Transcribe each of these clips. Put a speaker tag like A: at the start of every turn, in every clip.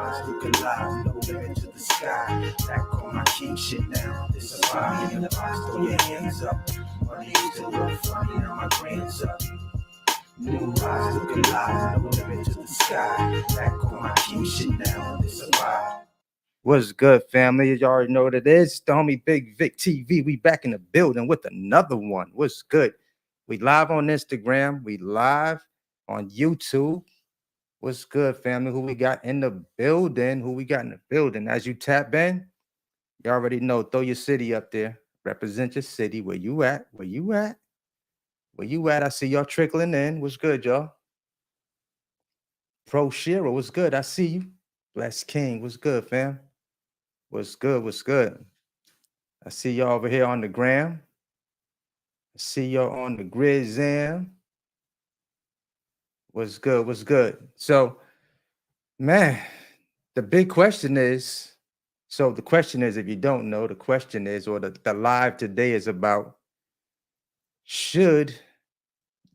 A: rise, look alive, no limit to the sky. Back on my king shit now. This is fire in the box, throw your hands up. Money used to look funny, now my grand's up. New rise, look alive, no limit to the sky. Back on my king shit now. This is fire.
B: What's good, family? You already know what it is. The homie Bigg Vic TV. We back in the building with another one. What's good? We live on Instagram. We live on YouTube. What's good, family? Who we got in the building? Who we got in the building? As you tap in, you already know. Throw your city up there. Represent your city. Where you at? Where you at? Where you at? I see y'all trickling in. What's good, y'all? Pro Shira, what's good? I see you. Bless King, what's good, fam? What's good? What's good? I see y'all over here on the gram. I see y'all on the grid Zam. What's good? What's good? So, man, the big question is, if you don't know, the question is, or the live today is about, should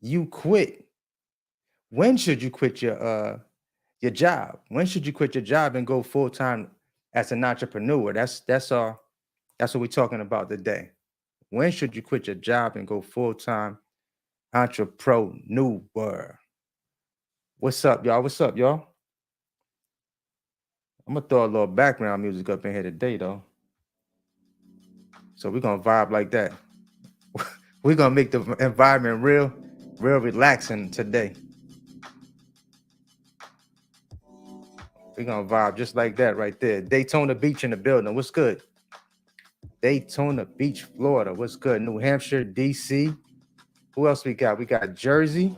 B: you quit? When should you quit your job? When should you quit your job and go full-time as an entrepreneur? That's what we're talking about today. When should you quit your job and go full-time entrepreneur? What's up, y'all? What's up, y'all? I'm gonna throw a little background music up in here today, though. So we're gonna vibe like that. We're gonna make the environment real relaxing today. We're gonna vibe just like that right there. Daytona Beach in the building. What's good? Daytona Beach, Florida. What's good? New Hampshire, DC. Who else we got? We got Jersey.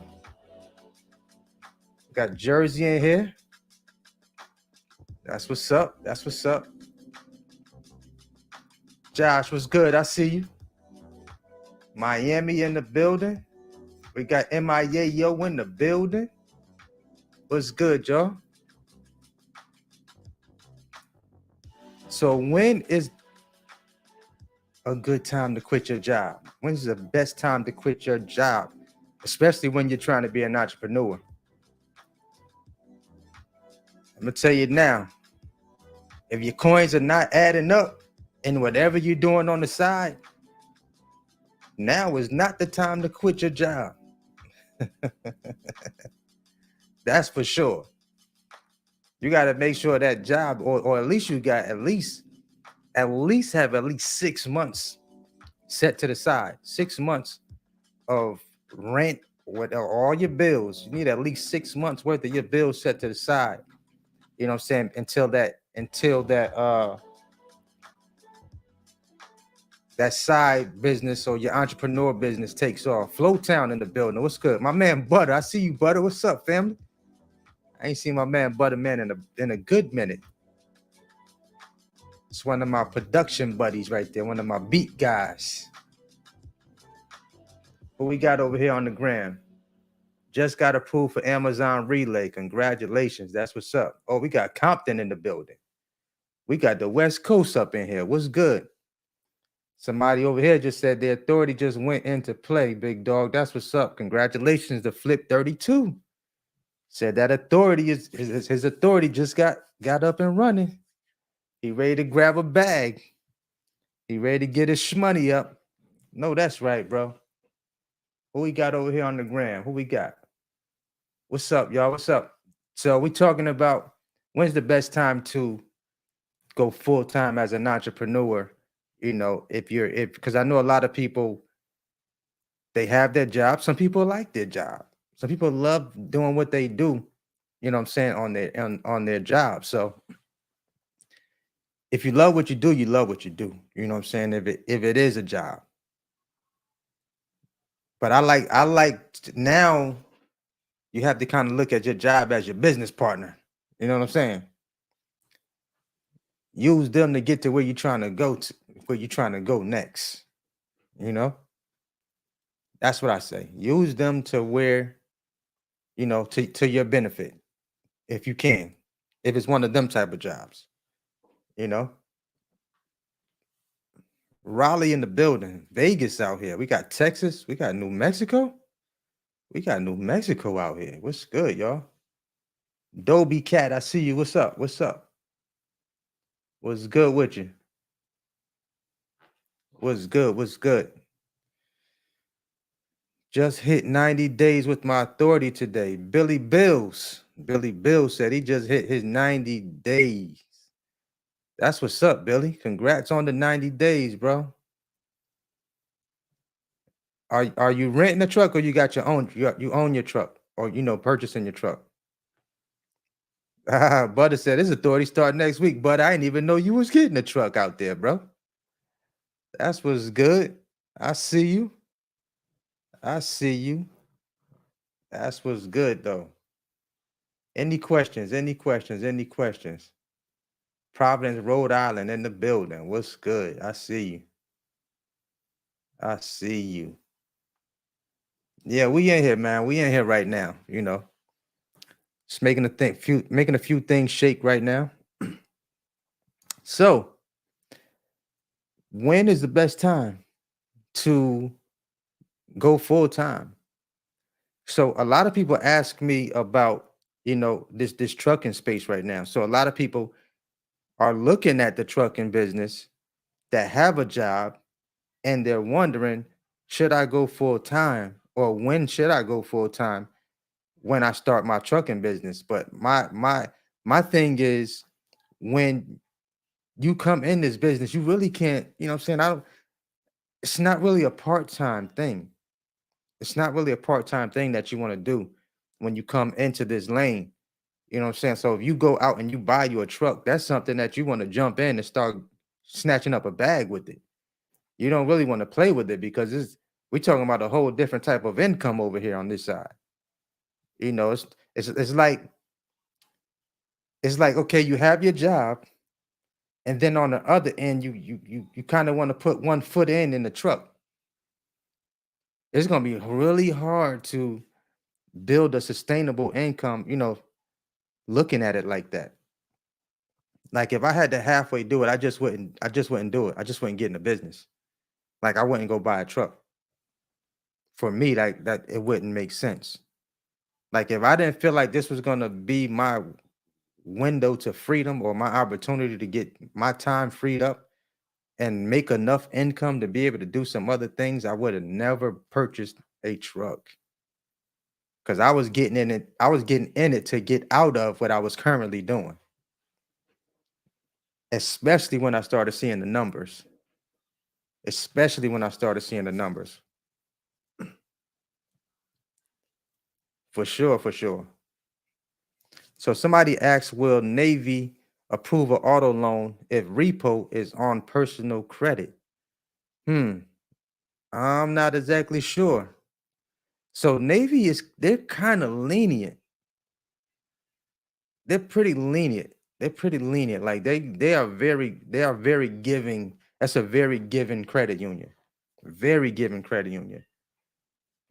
B: We got Jersey in here. That's what's up. That's what's up. Josh, what's good? I see you. Miami in the building. We got MIA Yo in the building. What's good, y'all? So when is a good time to quit your job? When's the best time to quit your job? Especially when you're trying to be an entrepreneur. I'm gonna tell you now, if your coins are not adding up in whatever you're doing on the side, now is not the time to quit your job. That's for sure. You got to make sure that job, or at least you got at least have at least 6 months set to the side. 6 months of rent, with all your bills. You need at least 6 months worth of your bills set to the side. You know what I'm saying? Until that side business or your entrepreneur business takes off. Flowtown in the building. What's good? My man Butter. I see you, Butter. What's up, family? I ain't seen my man Butter Man in a good minute. It's one of my production buddies right there, one of my beat guys. What we got over here on the gram? Just got approved for Amazon Relay. Congratulations. That's what's up. Oh, we got Compton in the building. We got the West Coast up in here. What's good? Somebody over here just said the authority just went into play, big dog. That's what's up. Congratulations to Flip 32. Said that authority his authority just got up and running. He ready to grab a bag. He ready to get his shmoney up. No, that's right, bro. Who we got over here on the gram? Who we got? What's up, y'all? What's up? So we talking about when's the best time to go full time as an entrepreneur. You know, because I know a lot of people, they have their job. Some people like their job. Some people love doing what they do, you know what I'm saying, on their job. So if you love what you do, you love what you do. You know what I'm saying? If it is a job. But I like now you have to kind of look at your job as your business partner. You know what I'm saying? Use them to get to where you're trying to go next. You know? That's what I say. Use them to where, you know, to your benefit, if you can, if it's one of them type of jobs, you know. Raleigh in the building, Vegas out here. We got Texas, we got New Mexico. We got New Mexico out here. What's good, y'all? Dobie Cat, I see you. What's up? What's up? What's good with you? What's good? What's good? Just hit 90 days with my authority today. Billy Bills. Billy Bills said he just hit his 90 days. That's what's up, Billy. Congrats on the 90 days, bro. Are you renting a truck or you got your own? You own your truck or purchasing your truck? Butter said his authority start next week, but I didn't even know you was getting a truck out there, bro. That's what's good. I see you. I see you. That's what's good though. Any questions? Any questions? Any questions? Providence, Rhode Island in the building. What's good? I see you. I see you. Yeah, we in here, man. We in here right now, Just making a few things shake right now. So, when is the best time to go full time? So, a lot of people ask me about, this trucking space right now. So, a lot of people are looking at the trucking business that have a job and they're wondering, should I go full time or when should I go full time when I start my trucking business? But my thing is, when you come in this business, you really can't, what I'm saying? It's not really a part-time thing. It's not really a part-time thing that you want to do when you come into this lane. You know what I'm saying? So if you go out and you buy you a truck, that's something that you want to jump in and start snatching up a bag with it. You don't really want to play with it because we're talking about a whole different type of income over here on this side. It's like okay, you have your job, and then on the other end, you kind of want to put one foot in the truck. It's gonna be really hard to build a sustainable income, looking at it like that. Like if I had to halfway do it, I just wouldn't do it. I just wouldn't get in the business. Like I wouldn't go buy a truck. For me, like that it wouldn't make sense. Like if I didn't feel like this was gonna be my window to freedom or my opportunity to get my time freed up and make enough income to be able to do some other things, I would have never purchased a truck. Because I was getting in it to get out of what I was currently doing. Especially when I started seeing the numbers. Especially when I started seeing the numbers. For sure, for sure. So somebody asked, will Navy approve an auto loan if repo is on personal credit? I'm not exactly sure. So Navy they're kind of lenient. They're pretty lenient. They're pretty lenient. Like they are very giving. That's a very giving credit union. Very giving credit union.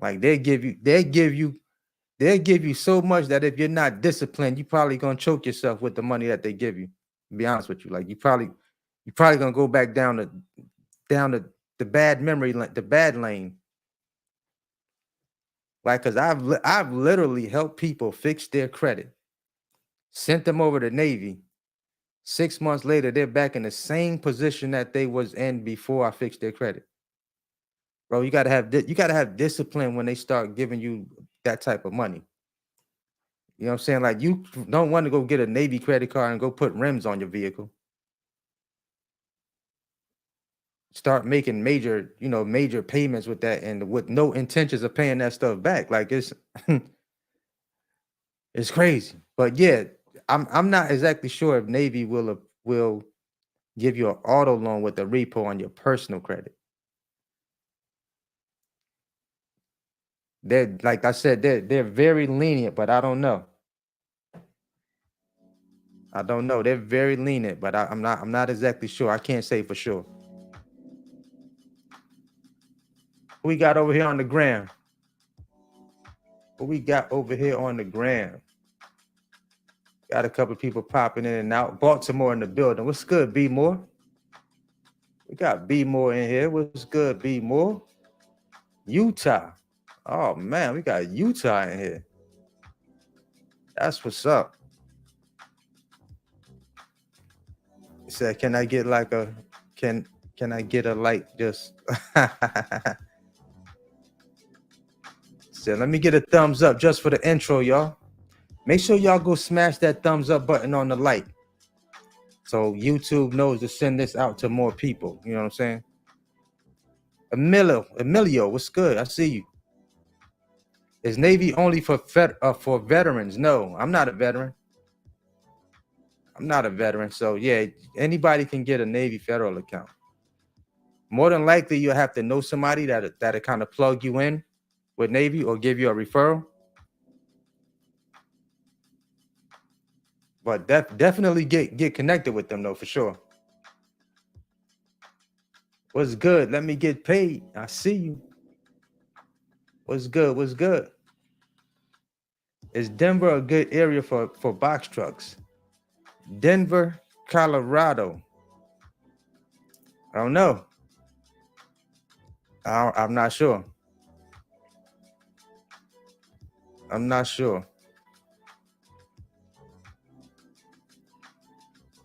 B: Like they'll give you so much that if you're not disciplined, you probably gonna choke yourself with the money that they give you. To be honest with you, like you probably gonna go back down the bad memory, the bad lane. Like, cause I've literally helped people fix their credit, sent them over to Navy. 6 months later, they're back in the same position that they was in before I fixed their credit. Bro, you gotta have discipline when they start giving you that type of money. You know what I'm saying? Like you don't want to go get a Navy credit card and go put rims on your vehicle. Start making major payments with that and with no intentions of paying that stuff back. Like it's it's crazy. But yeah, I'm not exactly sure if Navy will give you an auto loan with a repo on your personal credit. They're like I said, they're very lenient, but I don't know. I don't know. They're very lenient, but I'm not exactly sure. I can't say for sure. Who we got over here on the gram? What we got over here on the gram? Got a couple of people popping in and out. Baltimore in the building. What's good, B Moore? We got B Moore in here. What's good, B Moore? Utah. Oh man, we got Utah in here. That's what's up. Said, can I get like a can I get a like just said, let me get a thumbs up just for the intro, y'all. Make sure y'all go smash that thumbs up button on the like. So YouTube knows to send this out to more people. You know what I'm saying? Emilio, what's good? I see you. Is Navy only for veterans? No, I'm not a veteran. I'm not a veteran. So yeah, anybody can get a Navy federal account. More than likely, you'll have to know somebody that'll kind of plug you in with Navy or give you a referral. But definitely get connected with them though, for sure. What's good? Let me get paid. I see you. What's good? What's good? Is Denver a good area for box trucks? Denver, Colorado. I don't know. I'm not sure. I'm not sure.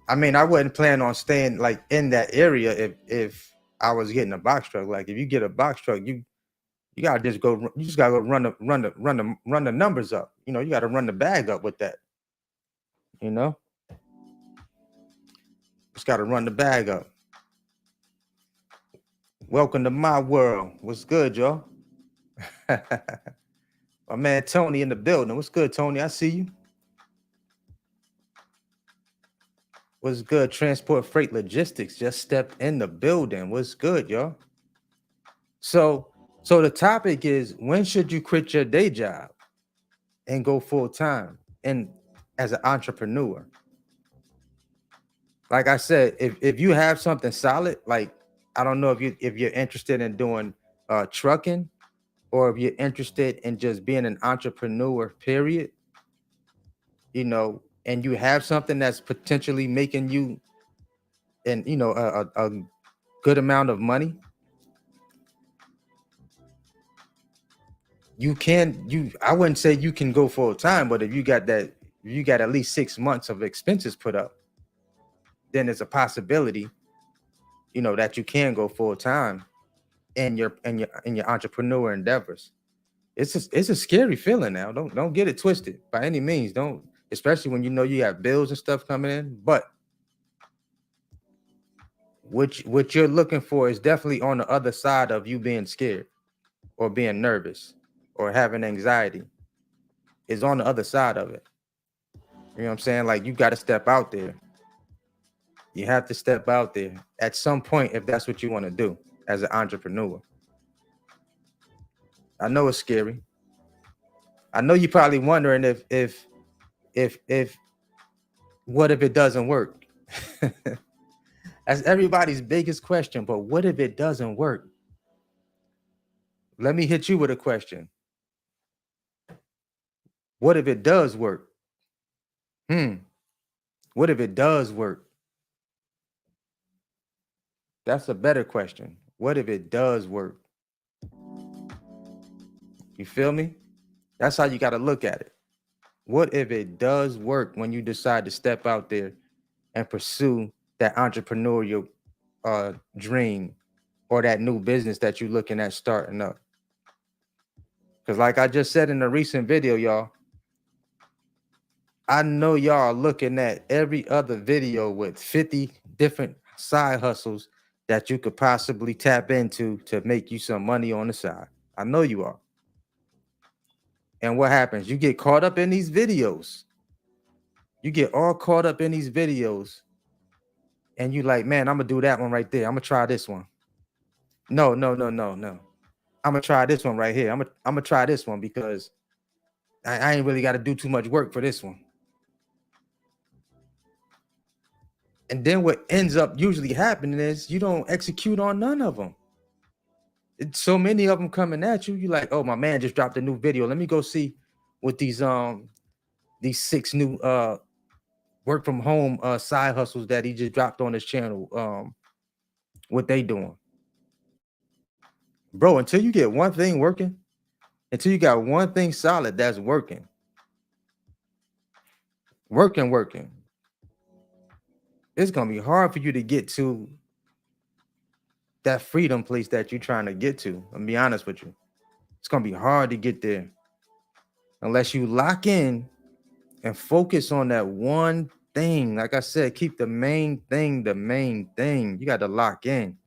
B: I mean, I wouldn't plan on staying like in that area if I was getting a box truck. Like if you get a box truck, you gotta just go. You just gotta go run the numbers up. You know, you gotta run the bag up with that. You know, just gotta run the bag up. Welcome to my world. What's good, y'all? My man Tony in the building. What's good, Tony? I see you. What's good? Transport Freight Logistics just stepped in the building. What's good, y'all? So the topic is, when should you quit your day job and go full time and as an entrepreneur? Like I said, if you have something solid, like I don't know if you're interested in doing trucking, or if you're interested in just being an entrepreneur, period, you know, and you have something that's potentially making you a good amount of money, I wouldn't say you can go full time, but if you got at least 6 months of expenses put up, then it's a possibility, you know, that you can go full time in your entrepreneur endeavors. It's a scary feeling now. Don't get it twisted by any means. Don't, especially when you know you have bills and stuff coming in. But what you're looking for is definitely on the other side of you being scared or being nervous or having anxiety. Is on the other side of it. You know what I'm saying? Like, you got to step out there. You have to step out there at some point if that's what you want to do as an entrepreneur. I know it's scary. I know you're probably wondering if what if it doesn't work? That's everybody's biggest question. But what if it doesn't work? Let me hit you with a question. What if it does work? What if it does work? That's a better question. What if it does work? You feel me? That's how you got to look at it. What if it does work when you decide to step out there and pursue that entrepreneurial dream or that new business that you're looking at starting up? Because like I just said in a recent video, y'all, I know y'all are looking at every other video with 50 different side hustles that you could possibly tap into to make you some money on the side. I know you are. And what happens? You get caught up in these videos. You get all caught up in these videos. And you like, man, I'm going to do that one right there. I'm going to try this one. No. I'm going to try this one right here. I'm going to try this one because I ain't really got to do too much work for this one. And then what ends up usually happening is you don't execute on none of them. It's so many of them coming at you. You like, oh, my man just dropped a new video. Let me go see what these 6 new work from home side hustles that he just dropped on his channel. What they doing, bro? Until you get one thing working, until you got one thing solid that's working. it's gonna be hard for you to get to that freedom place that you're trying to get to. I'm be honest with you. It's gonna be hard to get there unless you lock in and focus on that one thing. Like I said, keep the main thing the main thing. You got to lock in.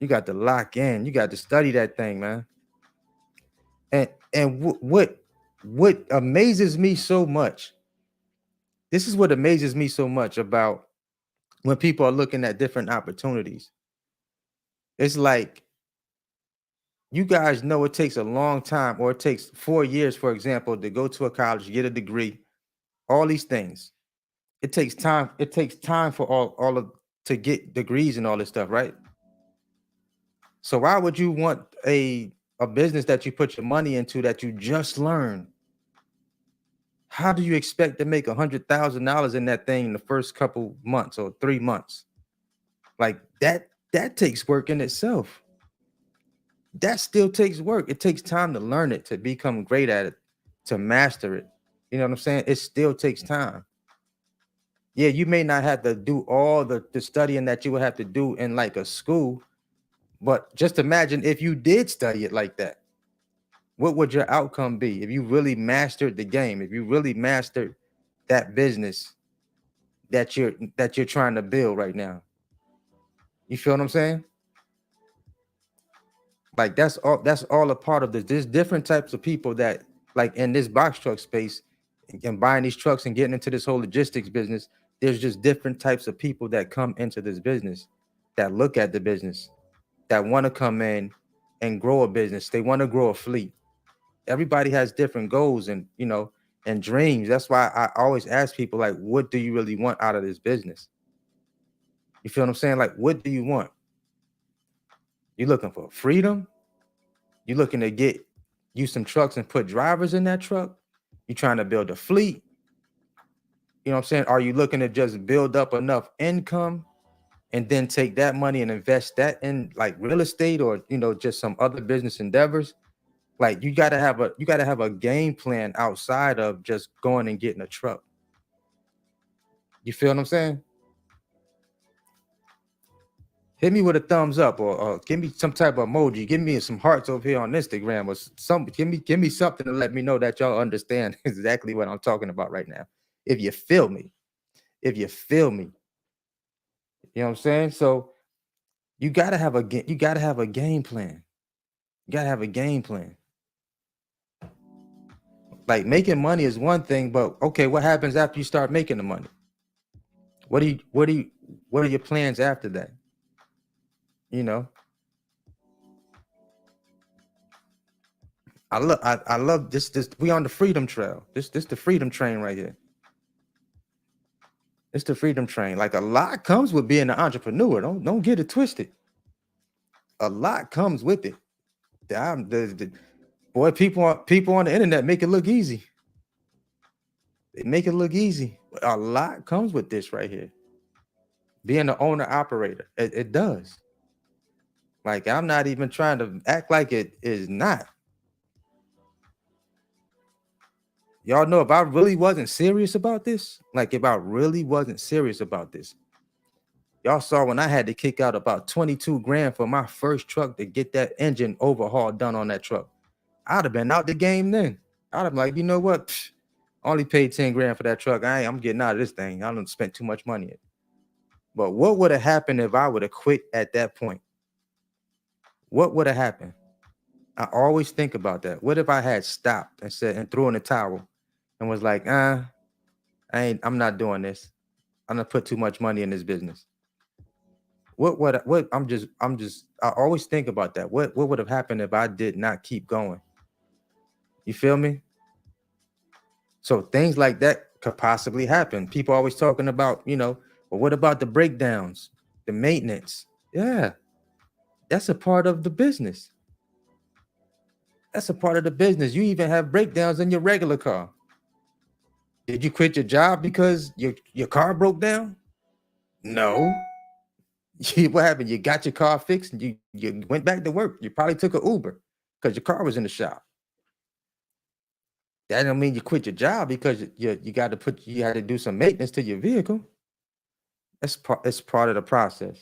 B: You got to lock in. You got to study that thing, man. And what amazes me so much, this is what amazes me so much about when people are looking at different opportunities. It's like, you guys know it takes a long time, or it takes 4 years, for example, to go to a college, get a degree, all these things. It takes time. It takes time for all of to get degrees and all this stuff, right? So why would you want a business that you put your money into that you just learned? How do you expect to make $100,000 in that thing in the first couple months or 3 months? Like that takes work in itself. That still takes work. It takes time to learn it, to become great at it, to master it. You know what I'm saying? It still takes time. Yeah, you may not have to do all the studying that you would have to do in like a school, but just imagine if you did study it like that. What would your outcome be if you really mastered the game, if you really mastered that business that you're trying to build right now? You feel what I'm saying? Like that's all a part of this. There's different types of people that, like in this box truck space and buying these trucks and getting into this whole logistics business. There's just different types of people that come into this business, that look at the business, that want to come in and grow a business. They want to grow a fleet. Everybody has different goals and, and dreams. That's why I always ask people, like, what do you really want out of this business? You feel what I'm saying? Like, what do you want? You looking for freedom? You looking to get you some trucks and put drivers in that truck? You trying to build a fleet? You know what I'm saying? Are you looking to just build up enough income and then take that money and invest that in like real estate or, just some other business endeavors? Like you gotta have a game plan outside of just going and getting a truck. You feel what I'm saying? Hit me with a thumbs up or give me some type of emoji. Give me some hearts over here on Instagram or give me something to let me know that y'all understand exactly what I'm talking about right now. If you feel me. You know what I'm saying? So you gotta have a game plan. You gotta have a game plan. Like making money is one thing, but okay, what happens after you start making the money? What are your plans after that? I love this. We on the freedom trail. This the freedom train right here. It's the freedom train. Like a lot comes with being an entrepreneur. Don't get it twisted. A lot comes with it. Boy, people on the internet make it look easy. They make it look easy. But a lot comes with this right here. Being the owner operator, it does. Like I'm not even trying to act like it is not. Y'all know if I really wasn't serious about this, y'all saw when I had to kick out about 22 grand for my first truck to get that engine overhaul done on that truck. I'd have been out the game then. I'd have been like, you know what? Psh, only paid 10 grand for that truck. I'm getting out of this thing. I don't spend too much money in it. But what would have happened if I would have quit at that point? What would have happened? I always think about that. What if I had stopped and said and threw in the towel and was like, I'm not doing this. I'm gonna put too much money in this business. I always think about that. What would have happened if I did not keep going? You feel me? So things like that could possibly happen. People always talking about, well, what about the breakdowns, the maintenance? Yeah, that's a part of the business. That's a part of the business. You even have breakdowns in your regular car. Did you quit your job because your car broke down? No. What happened? You got your car fixed and you went back to work. You probably took an Uber because your car was in the shop. That don't mean you quit your job because you had to do some maintenance to your vehicle. It's part of the process.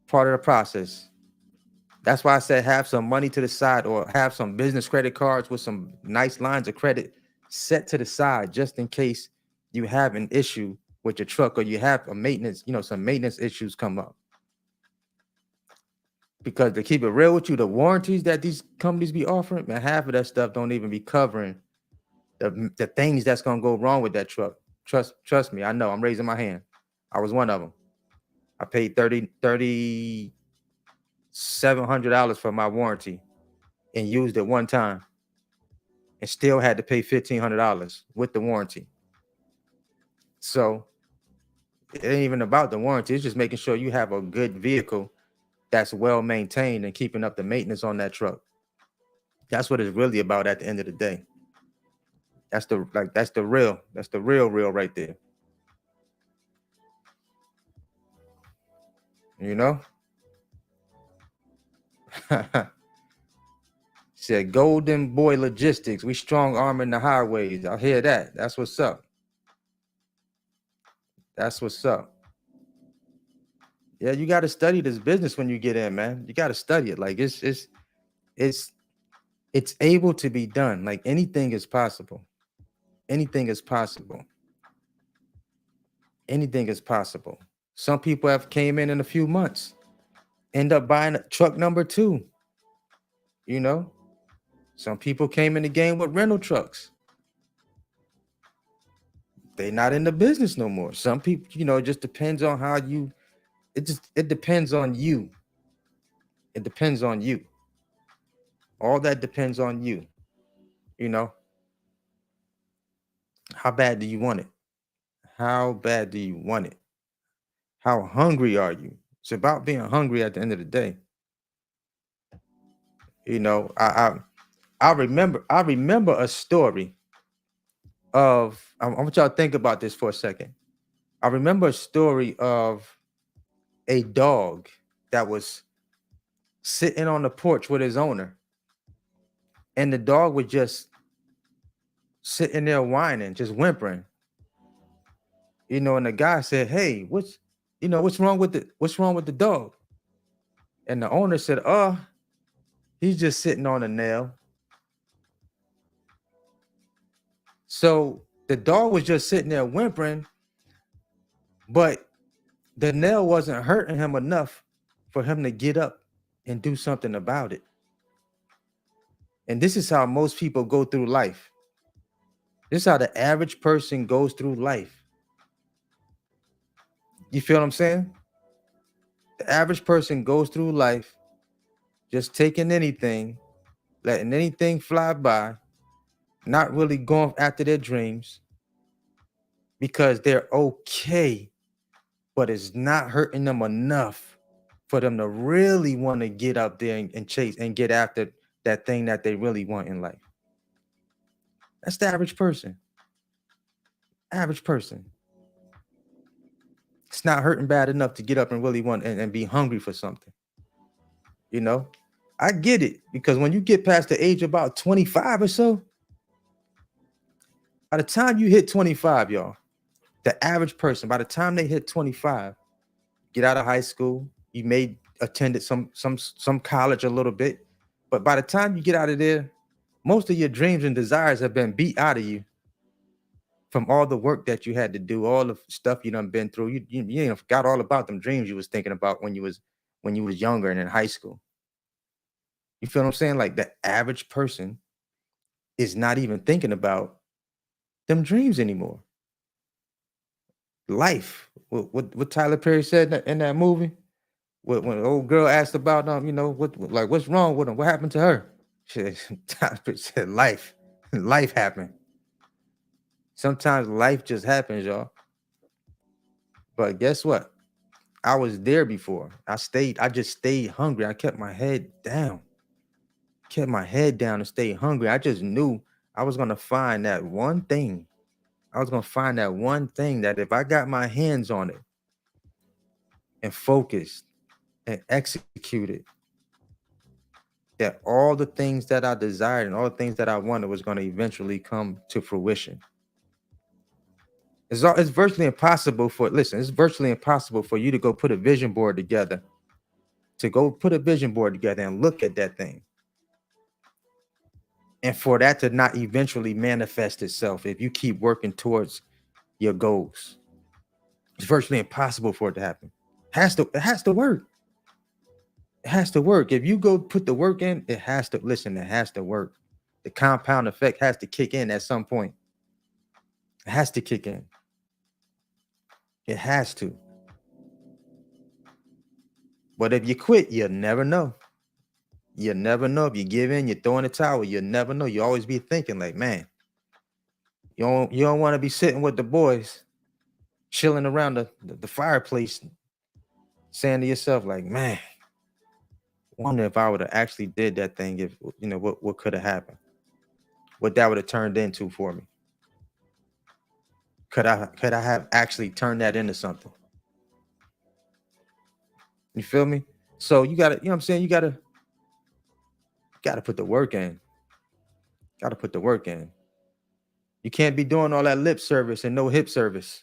B: Part of the process. That's why I said have some money to the side or have some business credit cards with some nice lines of credit set to the side just in case you have an issue with your truck or you have a maintenance, some maintenance issues come up. Because to keep it real with you, the warranties that these companies be offering, man, half of that stuff don't even be covering the things that's gonna go wrong with that truck. Trust me, I know. I'm raising my hand. I was one of them. I paid $3,700 for my warranty and used it one time and still had to pay $1,500 with the warranty. So it ain't even about the warranty. It's just making sure you have a good vehicle that's well maintained and keeping up the maintenance on that truck. That's what it's really about at the end of the day. That's the real right there. You know? Said Golden Boy Logistics. We strong arming the highways. I hear that. That's what's up. That's what's up. Yeah, you got to study this business when you get in, man. You got to study it. Like it's able to be done. Like anything is possible. Anything is possible. Anything is possible. Some people have came in a few months, end up buying a truck number 2. You know, some people came in the game with rental trucks. They not in the business no more. Some people, it just depends on how you. It depends on you. It depends on you. All that depends on you. You know, how bad do you want it? How bad do you want it? How hungry are you? It's about being hungry at the end of the day. You know, I remember a story of. I want y'all to think about this for a second. I remember a story of a dog that was sitting on the porch with his owner, and the dog was just sitting there whining, just whimpering. And the guy said, "Hey, what's wrong with the dog?" And the owner said, "Oh, he's just sitting on a nail." So the dog was just sitting there whimpering, but the nail wasn't hurting him enough for him to get up and do something about it. And this is how most people go through life. This is how the average person goes through life. You feel what I'm saying? The average person goes through life just taking anything, letting anything fly by, not really going after their dreams because they're okay, but it's not hurting them enough for them to really want to get up there and chase and get after that thing that they really want in life. That's the average person. Average person. It's not hurting bad enough to get up and really want and be hungry for something. I get it, because when you get past the age of about 25 or so, by the time you hit 25, y'all, the average person, by the time they hit 25, get out of high school, you may attended some college a little bit, but by the time you get out of there, most of your dreams and desires have been beat out of you from all the work that you had to do, all the stuff you done been through. You forgot all about them dreams you was thinking about when you was younger and in high school. You feel what I'm saying? Like the average person is not even thinking about them dreams anymore. Life. What Tyler Perry said in that movie, when the old girl asked about what's wrong with him, what happened to her? Tyler Perry said life. Life happened. Sometimes life just happens, y'all. But guess what? I was there before. I just stayed hungry. I kept my head down. And stayed hungry. I just knew I was gonna find that one thing. That if I got my hands on it and focused and executed, that all the things that I desired and all the things that I wanted was going to eventually come to fruition. It's virtually impossible it's virtually impossible for you to go put a vision board together, and look at that thing, and for that to not eventually manifest itself if you keep working towards your goals. It's virtually impossible for it to happen. It has to work. It has to work. If you go put the work in, it has to work. The compound effect has to kick in at some point. It has to kick in. It has to. But if you quit, you'll never know. You'll never know. If you give in, you're throwing the towel, you'll never know. You always be thinking like, man, you don't want to be sitting with the boys, chilling around the fireplace, saying to yourself, like, man, wonder if I would have actually did that thing, if what could have happened, what that would have turned into for me. Could I have actually turned that into something? You feel me? So you gotta, I'm saying, you gotta put the work in. Gotta put the work in. You can't be doing all that lip service and no hip service.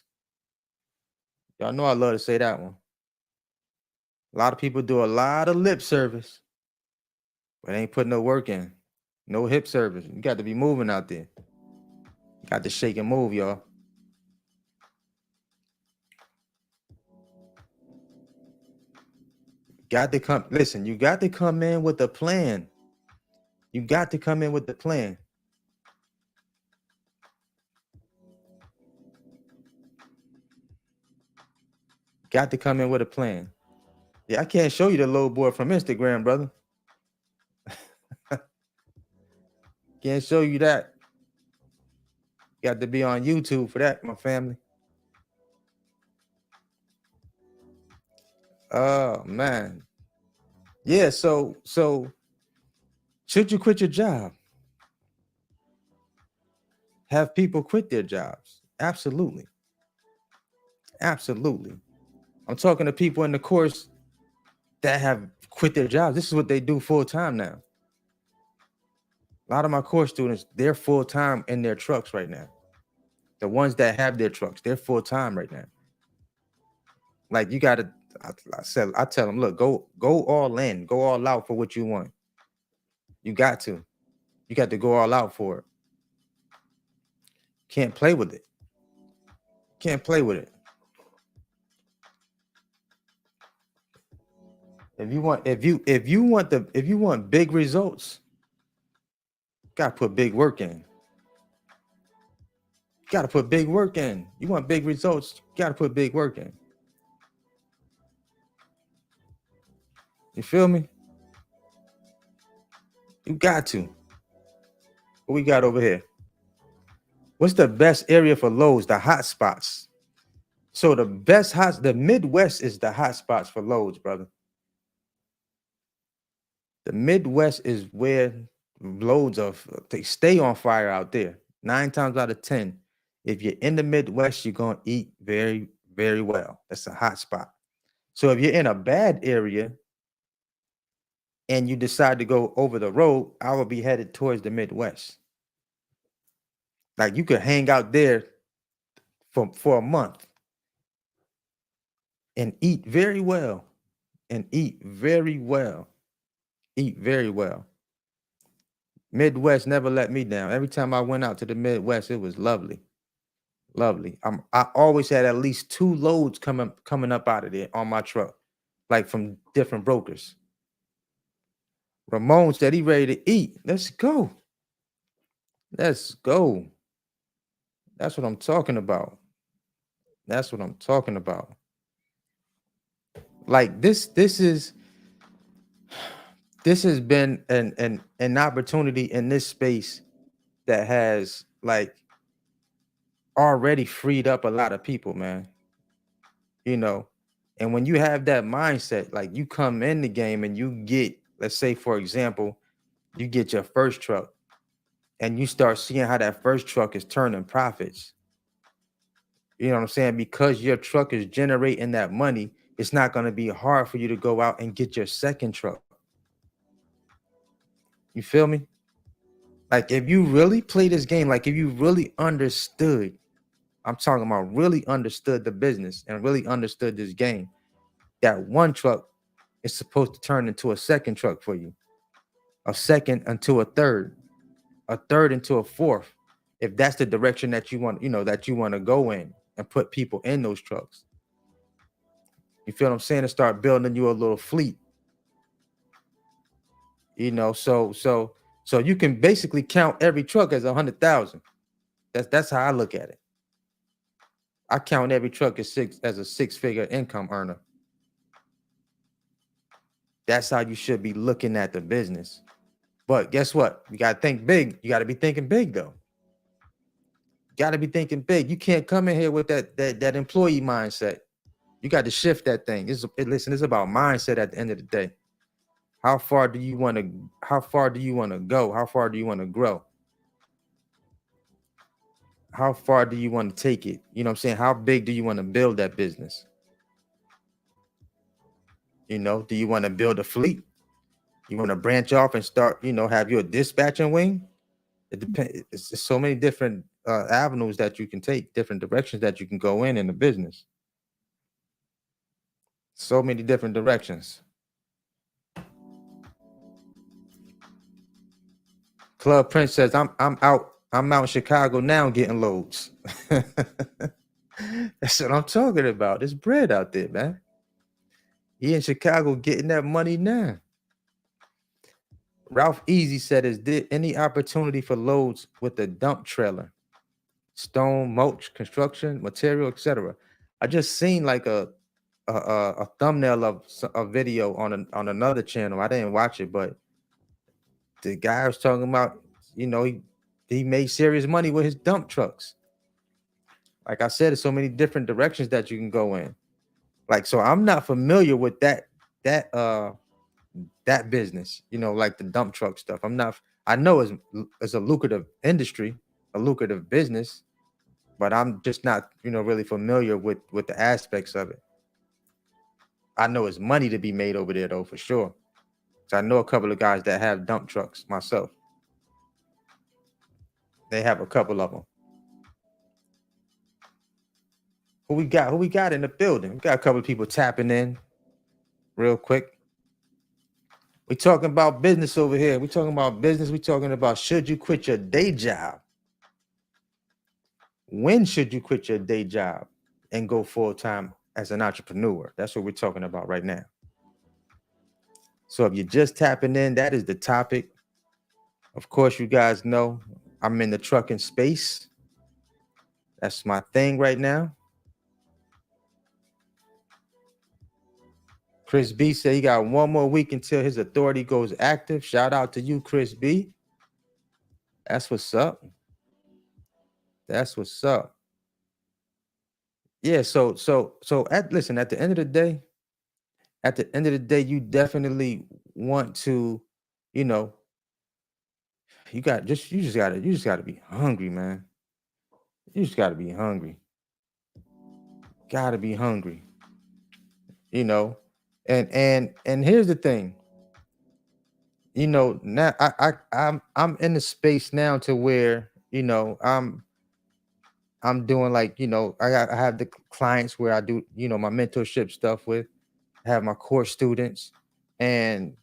B: Y'all know I love to say that one. A lot of people do a lot of lip service, but ain't putting no work in. No hip service. You got to be moving out there. You got to shake and move, y'all. Got to come. Listen, you got to come in with a plan. You got to come in with the plan. Got to come in with a plan. Yeah, I can't show you the load board from Instagram, brother. Can't show you that. Got to be on YouTube for that, my family. Oh man. Yeah, so should you quit your job? Have people quit their jobs? Absolutely. Absolutely. I'm talking to people in the course that have quit their jobs. This is what they do full time now. A lot of my course students, they're full time in their trucks right now. The ones that have their trucks, they're full time right now. Like, you gotta, I tell them, look, go all in, go all out for what you want. You got to go all out for it. Can't play with it. Can't play with it. If you want big results, gotta put big work in. Gotta put big work in. You want big results, gotta put big work in. You feel me? You got to. What we got over here? What's the best area for loads? The hot spots. So the Midwest is the hot spots for loads, brother. The Midwest is where loads they stay on fire out there. 9 times out of 10, if you're in the Midwest, you're gonna eat very, very well. That's a hot spot. So if you're in a bad area and you decide to go over the road, I will be headed towards the Midwest. Like, you could hang out there for a month and eat very well. Eat very well. Midwest never let me down. Every time I went out to the Midwest, it was lovely. Lovely. I always had at least 2 loads coming up out of there on my truck, like from different brokers. Ramon said he ready to eat. Let's go. Let's go. That's what I'm talking about. That's what I'm talking about. Like, this has been an opportunity in this space that has, like, already freed up a lot of people, man. And when you have that mindset, like, you come in the game and you get, let's say, for example, you get your first truck and you start seeing how that first truck is turning profits. You know what I'm saying? Because your truck is generating that money, it's not going to be hard for you to go out and get your second truck. You feel me? Like, if you really play this game, like, if you really understood I'm talking about really understood the business and really understood this game. That one truck is supposed to turn into a second truck for you, a second into a third into a fourth. If that's the direction that you want, that you want to go in and put people in those trucks. You feel what I'm saying? To start building you a little fleet. So you can basically count every truck as 100,000. That's how I look at it. I count every truck as a six-figure income earner. That's how you should be looking at the business. But guess what? You got to think big. You got to be thinking big, though. You got to be thinking big. You can't come in here with that employee mindset. You got to shift that thing. Listen, it's about mindset at the end of the day. How far do you want to go? How far do you want to grow? How far do you want to take it? You know what I'm saying? How big do you want to build that business? Do you want to build a fleet? You want to branch off and start, have your dispatching wing? It depends. It's so many different avenues that you can take, different directions that you can go in the business. So many different directions. Club Prince says, I'm out in Chicago now getting loads. That's what I'm talking about. There's bread out there, man. He in Chicago getting that money now. Ralph Easy said, is there any opportunity for loads with a dump trailer? Stone, mulch, construction, material, etc. I just seen like a thumbnail of a video on another channel. I didn't watch it, but the guy was talking about, he made serious money with his dump trucks. Like I said, there's so many different directions that you can go in. Like, so I'm not familiar with that business, like the dump truck stuff. I know it's a lucrative industry, a lucrative business, but I'm just not, really familiar with the aspects of it. I know it's money to be made over there though, for sure. So I know a couple of guys that have dump trucks myself. They have a couple of them. Who we got in the building? We got a couple of people tapping in real quick. We talking about business over here. We talking about business. We talking about, should you quit your day job? When should you quit your day job and go full-time as an entrepreneur? That's what we're talking about right now. So if you're just tapping in, that is the topic. Of course, you guys know I'm in the trucking space. That's my thing right now. Chris B said he got one more week until his authority goes active. Shout out to you, Chris B. That's what's up. That's what's up. Yeah, so listen, at the end of the day, you definitely want to, you just gotta be hungry, man. You just gotta be hungry. Gotta be hungry. And here's the thing. Now I'm in the space now to where, I'm doing like, I have the clients where I do, my mentorship stuff with, I have my course students, and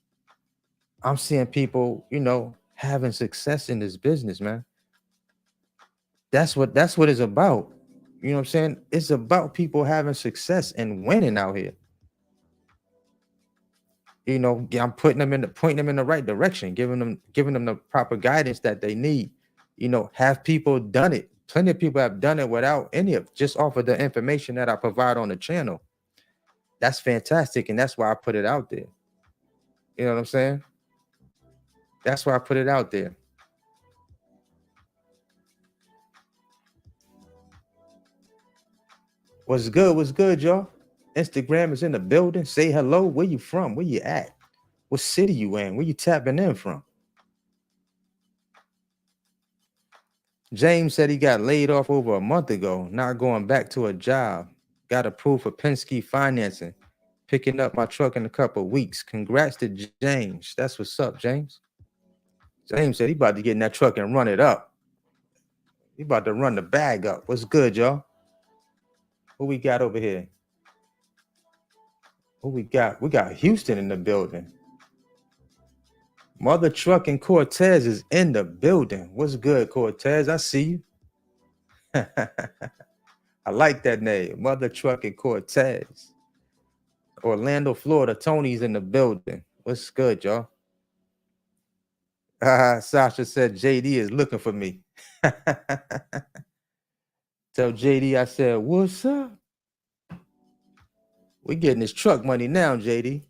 B: I'm seeing people, having success in this business, man. That's what it's about. You know what I'm saying? It's about people having success and winning out here. I'm pointing them in the right direction, giving them the proper guidance that they need. Have people done it? Plenty of people have done it without just off of the information that I provide on the channel. That's fantastic, and that's why I put it out there. You know what I'm saying? That's why I put it out there. What's good, y'all? Instagram is in the building. Say hello. Where you from? Where you at? What city you in? Where you tapping in from? James said he got laid off over a month ago, not going back to a job. Got approved for Penske financing. Picking up my truck in a couple of weeks. Congrats to James. That's what's up, James. James said he about to get in that truck and run it up. He about to run the bag up. What's good, y'all? Who we got over here? Who we got? We got Houston in the building. Mother Truck and Cortez is in the building. What's good, Cortez? I see you. I like that name, Mother Truck and Cortez. Orlando, Florida. Tony's in the building. What's good, y'all? Sasha said JD is looking for me. Tell JD I said, what's up? We getting this truck money now, JD.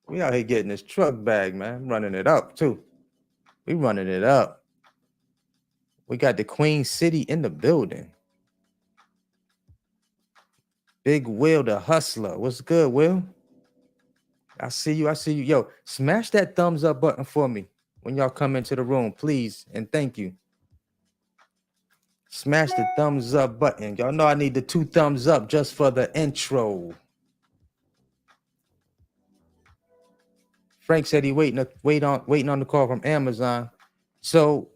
B: We out here getting this truck bag, man. Running it up, too. We running it up. We got the Queen City in the building. Big Will, the hustler. What's good, Will? I see you. I see you. Yo, smash that thumbs up button for me when y'all come into the room, please. And thank you. Smash the thumbs up button. Y'all know I need the 2 thumbs up just for the intro. Frank said he waiting on the call from Amazon. So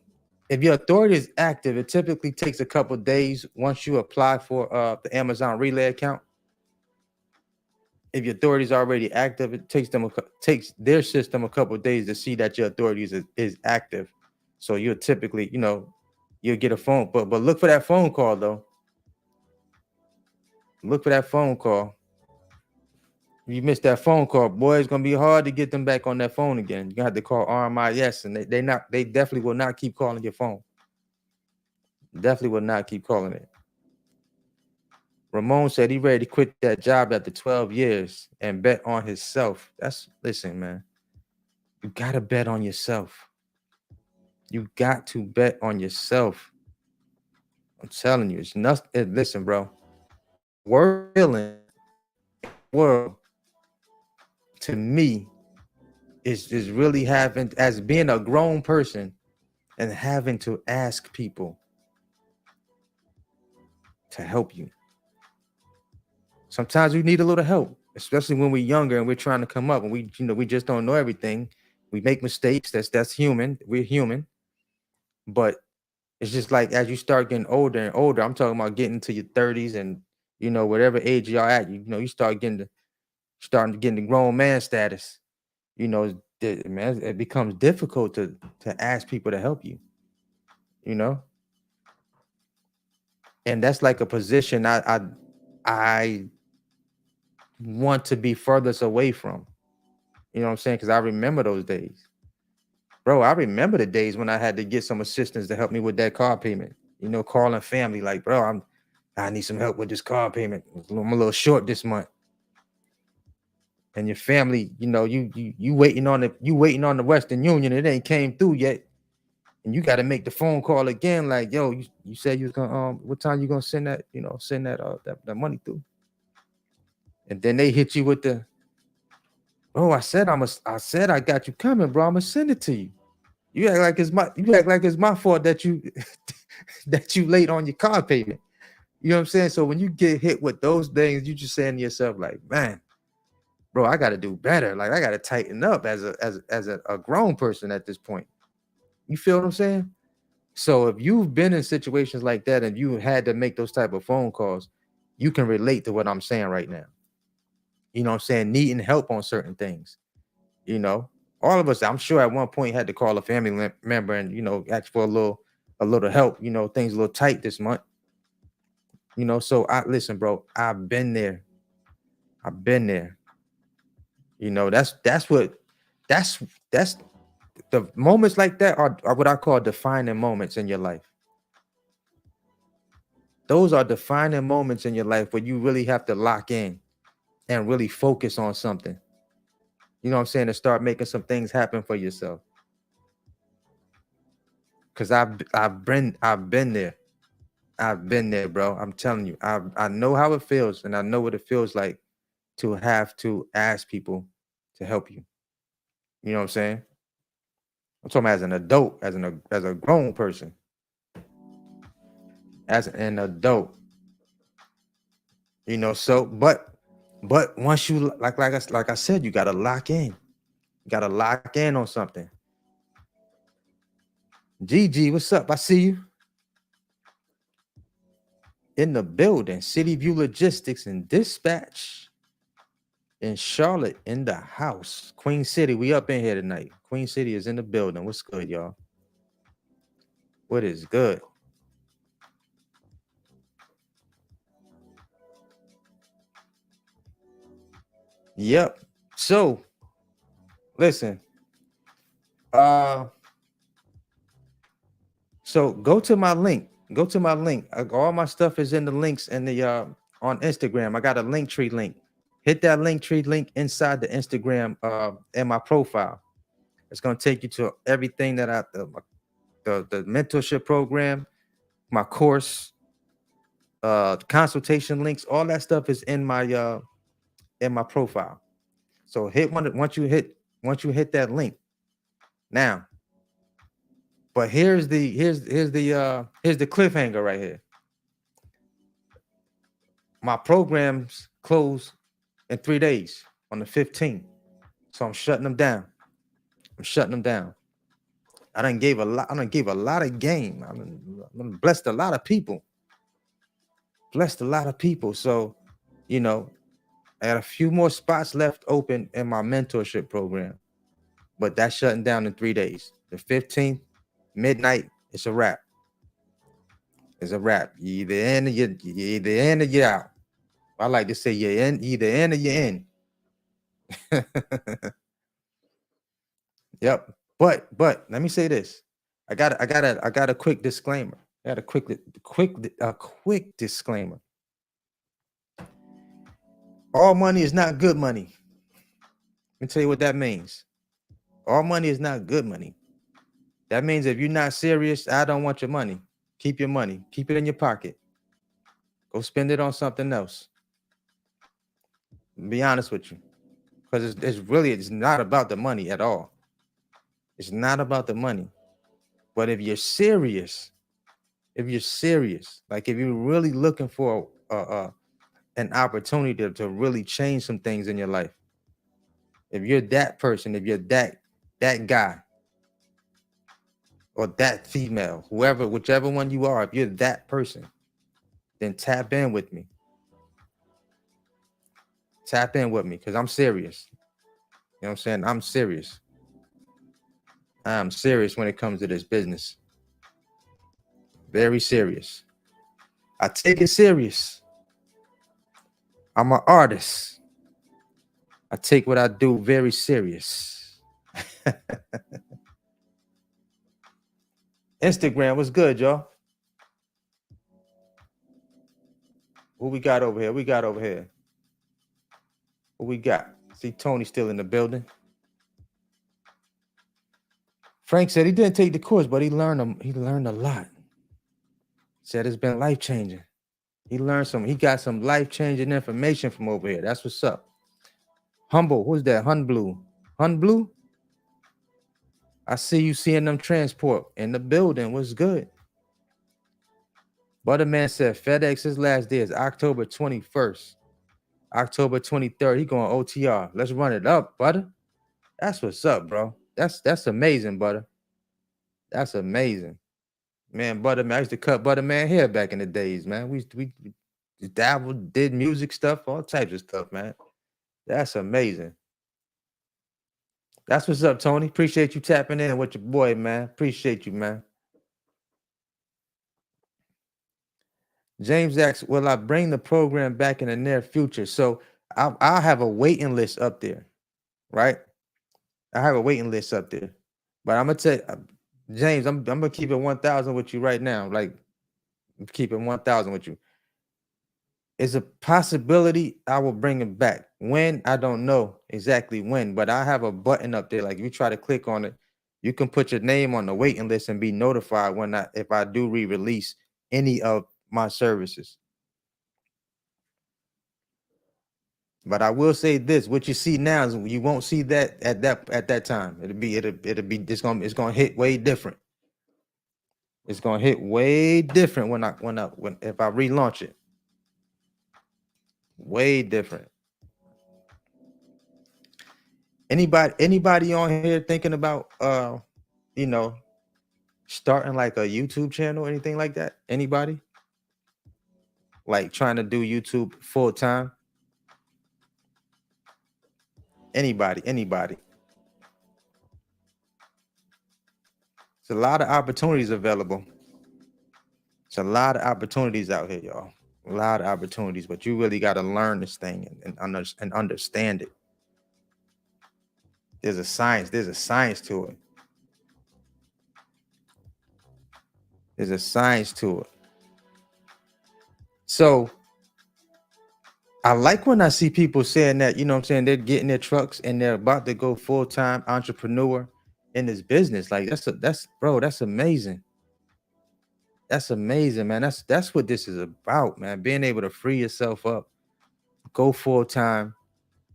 B: if your authority is active, it typically takes a couple of days once you apply for the Amazon Relay account. If your authority is already active, it takes their system a couple of days to see that your authority is active. So you'll typically, you'll get a phone, but look for that phone call though. Look for that phone call. If you missed that phone call, boy, it's gonna be hard to get them back on that phone again. You're gonna have to call RMIS, and they definitely will not keep calling your phone. Definitely will not keep calling it. Ramon said he ready to quit that job after 12 years and bet on himself. Listen, man. You gotta bet on yourself. You got to bet on yourself. I'm telling you, it's nothing. Listen, bro. Worst feeling world to me is really having, as being a grown person and having to ask people to help you. Sometimes we need a little help, especially when we're younger and we're trying to come up and we just don't know everything. We make mistakes. That's human. We're human. But it's just like as you start getting older and older, I'm talking about getting to your 30s and whatever age y'all at, you start getting the grown man status. Man, it becomes difficult to ask people to help you. And that's like a position I want to be furthest away from. You know what I'm saying? Because I remember those days. Bro, I remember the days when I had to get some assistance to help me with that car payment. Calling family like, bro, I need some help with this car payment. I'm a little short this month. And your family, you waiting on the Western Union. It ain't came through yet. And you got to make the phone call again. Like, yo, you said you was gonna what time you gonna send that, that money through? And then they hit you with the, bro, I said I got you coming, bro. I'm gonna send it to you. You act like it's my fault that you that you late on your car payment. You know what I'm saying? So when you get hit with those things, you just saying to yourself, like, man, bro, I gotta do better. Like, I gotta tighten up as a grown person at this point. You feel what I'm saying? So if you've been in situations like that and you had to make those type of phone calls, you can relate to what I'm saying right now. You know what I'm saying? Needing help on certain things. All of us, I'm sure at one point had to call a family member and, ask for a little help, things a little tight this month. So listen, bro, I've been there. That's the moments like that are what I call defining moments in your life. Those are defining moments in your life where you really have to lock in and really focus on something. You know what I'm saying? To start making some things happen for yourself. Cause I've been there. I've been there, bro. I'm telling you, I know how it feels, and I know what it feels like to have to ask people to help you. You know what I'm saying? I'm talking as an adult, as a grown person, as an adult. So but once you like I said, you gotta lock in. You gotta lock in on something. GG, what's up? I see you. in the building. City View Logistics and Dispatch in Charlotte in the house. Queen City, we up in here tonight. Queen City is in the building. What's good, y'all? What is good? Yep. So listen. So go to my link. Go to my link. All my stuff is in the links in the on Instagram. I got a Linktree link. Hit that Linktree link inside the Instagram in my profile. It's gonna take you to everything that the mentorship program, my course, consultation links, all that stuff is in my profile. So hit once you hit that link. Now, but here's the cliffhanger right here. My programs close in 3 days on the 15th. So I'm shutting them down. I done gave a lot of game. I done blessed a lot of people. So, you know, I had a few more spots left open in my mentorship program, but that's shutting down in 3 days. The 15th, midnight, it's a wrap. It's a wrap. You either in or you're out. I like to say you're in, either in or you're in. Yep. But let me say this. I got a quick disclaimer. I got a quick disclaimer. All money is not good money. Let me tell you what that means. All money is not good money. That means if you're not serious, I don't want your money. Keep your money. Keep it in your pocket. Go spend it on something else. Be honest with you. Because it's not about the money at all. It's not about the money. But if you're serious, like if you're really looking for an opportunity to really change some things in your life, if you're that person, if you're that guy or that female, whichever one you are, if you're that person, then tap in with me. Tap in with me because I'm serious. You know what I'm saying? I'm serious. I'm serious when it comes to this business. Very serious. I take it serious. I'm an artist. I take what I do very serious. Instagram, what's good, y'all? What we got over here? What we got? See Tony still in the building. Frank said he didn't take the course, but he learned a lot. Said it's been life-changing. He got some life-changing information from over here. That's what's up. Humble, who's that? Hun Blue? I see you seeing them transport in the building. What's good? Butterman said FedEx's last day is October 21st. October 23rd, he going OTR. Let's run it up, Butter. That's what's up, bro. That's amazing, Butter. That's amazing. Man, Butterman, I used to cut Butterman hair back in the days, man. We dabbled, did music stuff, all types of stuff, man. That's amazing. That's what's up, Tony. Appreciate you tapping in with your boy, man. Appreciate you, man. James asks, will I bring the program back in the near future? So I'll have a waiting list up there, right? I have a waiting list up there. But I'm going to tell you, James, I'm going to keep it 1,000 with you right now. Like, keep it 1,000 with you. It's a possibility I will bring it back. When, I don't know exactly when, but I have a button up there. Like, if you try to click on it, you can put your name on the waiting list and be notified if I do re-release any of my services. But I will say this: what you see now is you won't see that at that time. It's gonna hit way different. It's gonna hit way different if I relaunch it. Way different. Anybody on here thinking about starting like a YouTube channel or anything like that? Anybody? like trying to do YouTube full time? Anybody. It's a lot of opportunities available. It's a lot of opportunities out here, y'all. A lot of opportunities, but you really got to learn this thing and understand it. There's a science to it. There's a science to it. So I like when I see people saying that, you know what I'm saying, they're getting their trucks and they're about to go full-time entrepreneur in this business. Like that's amazing. That's amazing, man. That's what this is about, man. Being able to free yourself up, go full-time,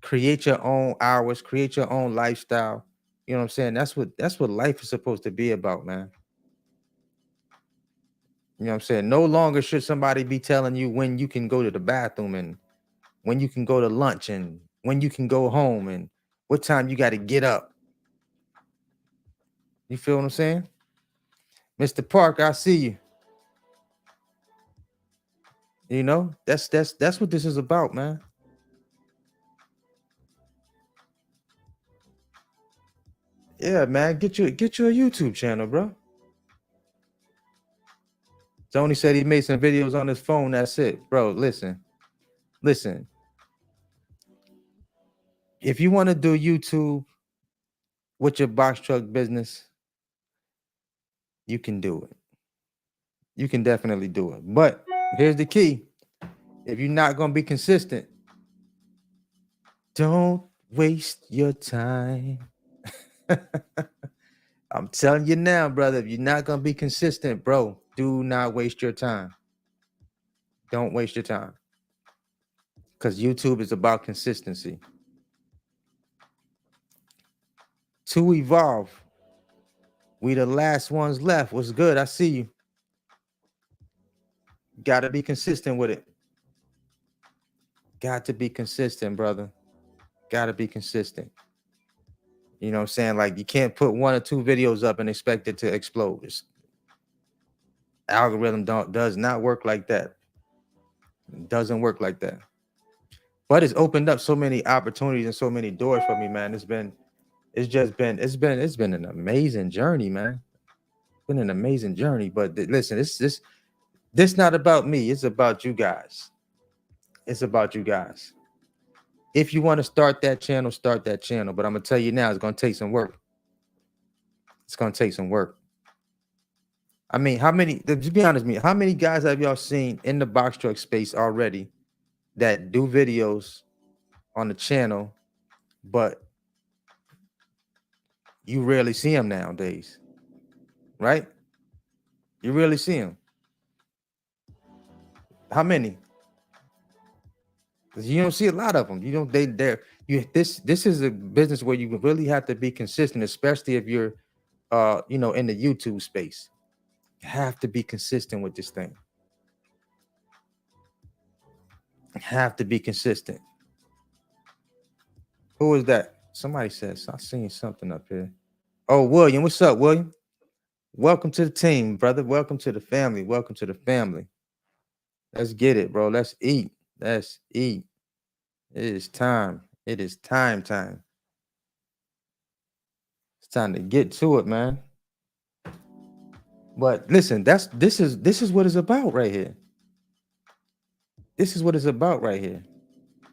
B: create your own hours, create your own lifestyle. You know what I'm saying? That's what life is supposed to be about, man. You know what I'm saying? No longer should somebody be telling you when you can go to the bathroom and when you can go to lunch and when you can go home and what time you got to get up. You feel what I'm saying? Mr. Park, I see you. You know, that's what this is about, man. Yeah, man. Get you a YouTube channel, bro. Tony said he made some videos on his phone. That's it, bro. Listen. If you want to do YouTube with your box truck business, you can do it. You can definitely do it. But here's the key. If you're not going to be consistent, don't waste your time. I'm telling you now, brother, if you're not going to be consistent, bro, do not waste your time. Don't waste your time. Because YouTube is about consistency. To evolve. We the last ones left. What's good? I see you. Got to be consistent with it. Got to be consistent, brother. Got to be consistent. You know what I'm saying? Like, you can't put 1 or 2 videos up and expect it to explode. This algorithm does not work like that. It doesn't work like that. But it's opened up so many opportunities and so many doors for me, man. It's been an amazing journey, man. It's been an amazing journey. But listen, this not about me. It's about you guys. It's about you guys. If you want to start that channel, start that channel. But I'm gonna tell you now, it's gonna take some work. It's gonna take some work. I mean, to be honest with me, how many guys have y'all seen in the box truck space already that do videos on the channel, but you rarely see them nowadays, right? You rarely see them. How many? You don't see a lot of them. You don't. This is a business where you really have to be consistent, especially if you're, in the YouTube space. You have to be consistent with this thing. You have to be consistent. Who is that? Somebody says I seen something up here. Oh, William, what's up, William? Welcome to the team, brother. Welcome to the family. Welcome to the family. Let's get it, bro. Let's eat. Let's eat. It is time. It is time. It's time to get to it, man. But listen, this is what it's about right here. This is what it's about right here.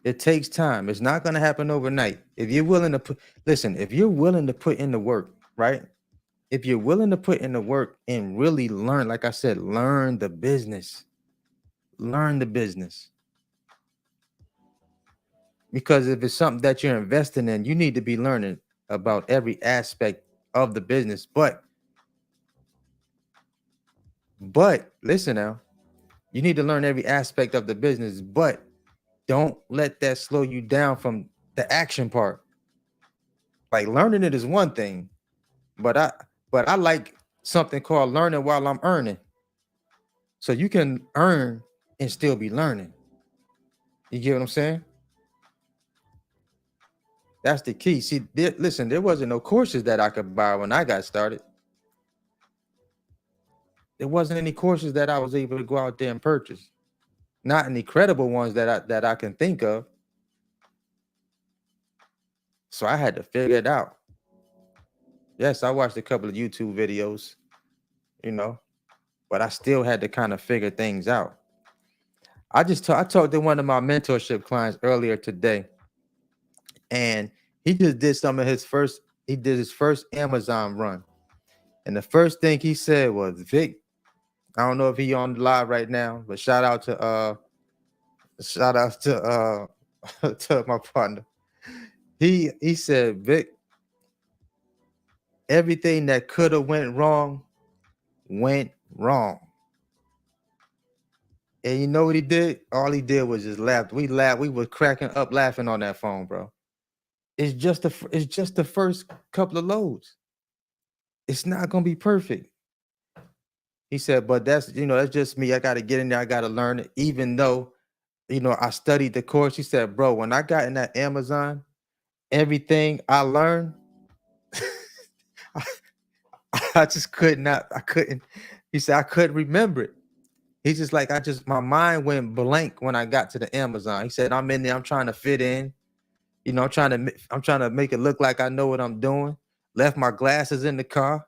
B: It takes time. It's not going to happen overnight. If you're willing to if you're willing to put in the work, right? If you're willing to put in the work and really learn, like I said, learn the business. Learn the business. Because if it's something that you're investing in, you need to be learning about every aspect of the business. But listen now, you need to learn every aspect of the business, but don't let that slow you down from the action part. Like, learning it is one thing, but I like something called learning while I'm earning. So you can earn and still be learning. You get what I'm saying? That's the key. See, listen, there wasn't no courses that I could buy when I got started. There wasn't any courses that I was able to go out there and purchase. not any credible ones that I can think of. So I had to figure it out. Yes, I watched a couple of YouTube videos, you know, but I still had to kind of figure things out. I talked to one of my mentorship clients earlier today, and he just did some of his first. He did his first Amazon run, and the first thing he said was, "Vic, I don't know if he on live right now, but shout out to to my partner. He said, Vic, everything that could have went went wrong." And you know what he did? All he did was just laugh. We laughed. We were cracking up laughing on that phone, bro. It's just the first couple of loads. It's not gonna be perfect. He said, but that's just me. I gotta get in there. I gotta learn it. Even though, I studied the course. He said, bro, when I got in that Amazon, everything I learned, I just could not. I couldn't. He said I couldn't remember it. He's just like my mind went blank when I got to the Amazon. He said I'm in there. I'm trying to fit in. I'm trying to make it look like I know what I'm doing. Left my glasses in the car.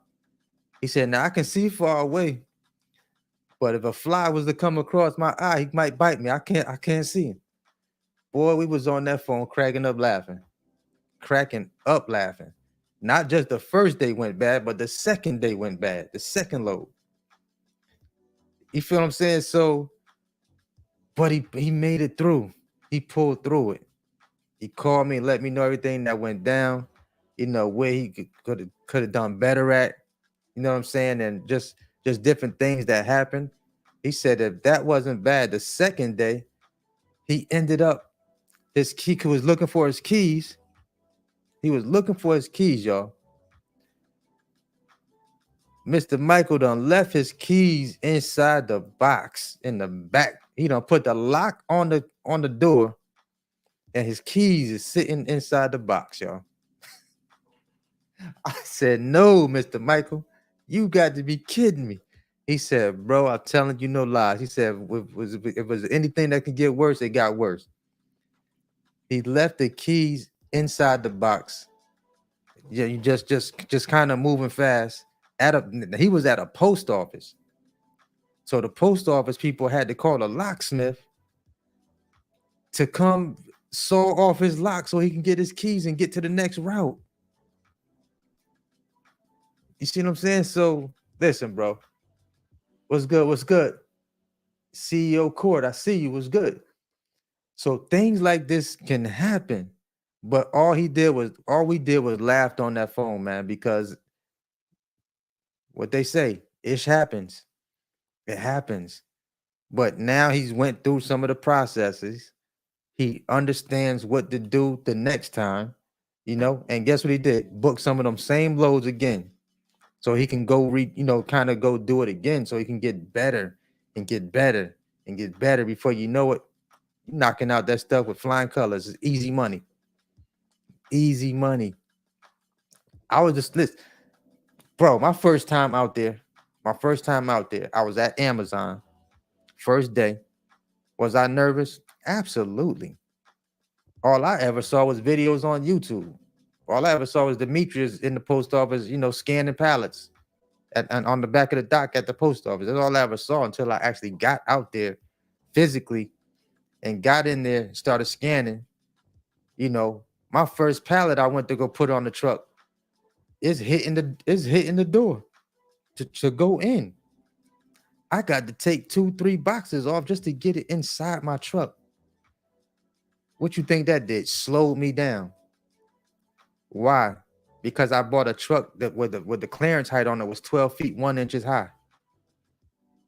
B: He said, now I can see far away, but if a fly was to come across my eye, he might bite me. I can't see him. Boy, we was on that phone cracking up laughing. Not just the first day went bad, but the second day went bad. The second load. You feel what I'm saying? So, but he made it through. He pulled through it. He called me and let me know everything that went down, where he could have done better at, you know what I'm saying? And just different things that happened. He said if that wasn't bad, the second day, he ended up, he was looking for his keys. He was looking for his keys, y'all. Mr. Michael done left his keys inside the box in the back. He done put the lock on the door, and his keys is sitting inside the box, y'all. I said, no, Mr. Michael, you got to be kidding me. He said, bro, I'm telling you no lies. He said, if it was anything that could get worse, it got worse. He left the keys inside the box. Yeah, you just kind of moving fast. He was at a post office. So the post office people had to call a locksmith to come saw off his lock so he can get his keys and get to the next route. You see what I'm saying? So listen, bro. What's good? What's good? CEO Court, I see you. What's good? So things like this can happen. But all we did was laughed on that phone, man, because what they say, ish happens. It happens. But now he's went through some of the processes. He understands what to do the next time, and guess what he did? Book some of them same loads again. So he can go kind of go do it again so he can get better and get better and get better before you know it. You're knocking out that stuff with flying colors. It's easy money. Easy money. I was just listen, bro. My first time out there, I was at Amazon. First day. Was I nervous? Absolutely. All I ever saw was videos on YouTube. All I ever saw was Demetrius in the post office, scanning pallets and on the back of the dock at the post office. That's all I ever saw until I actually got out there physically and got in there and started scanning. My first pallet I went to go put on the truck is hitting the door to go in. I got to take 2-3 boxes off just to get it inside my truck. What you think that did? Slowed me down. Why? Because I bought a truck that with the clearance height on it was 12 feet 1 inches high.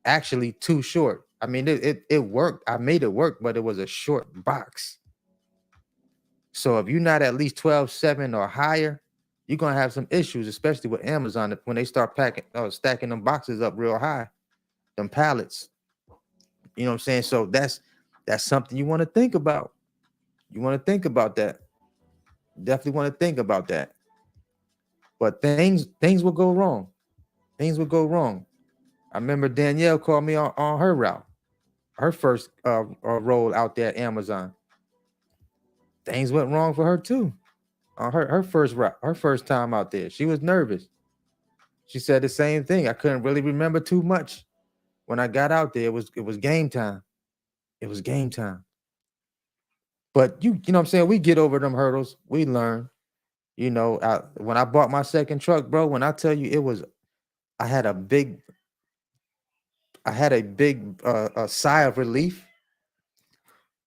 B: Actually too short. I mean, it worked. I made it work, but it was a short box. So if you're not at least 12.7 or higher, you're gonna have some issues, especially with Amazon when they start stacking them boxes up real high, them pallets. You know what I'm saying? So that's something you want to think about. You want to think about that. Definitely want to think about that. But things will go wrong. Things will go wrong. I remember Danielle called me on her route. her first role out there at Amazon. Things went wrong for her too. Her first time out there, she was nervous. She said the same thing. I couldn't really remember too much when I got out there. It was game time. It was game time. But you know what I'm saying? We get over them hurdles. We learn. You know, when I bought my second truck, bro, when I tell you it was, I had a big sigh of relief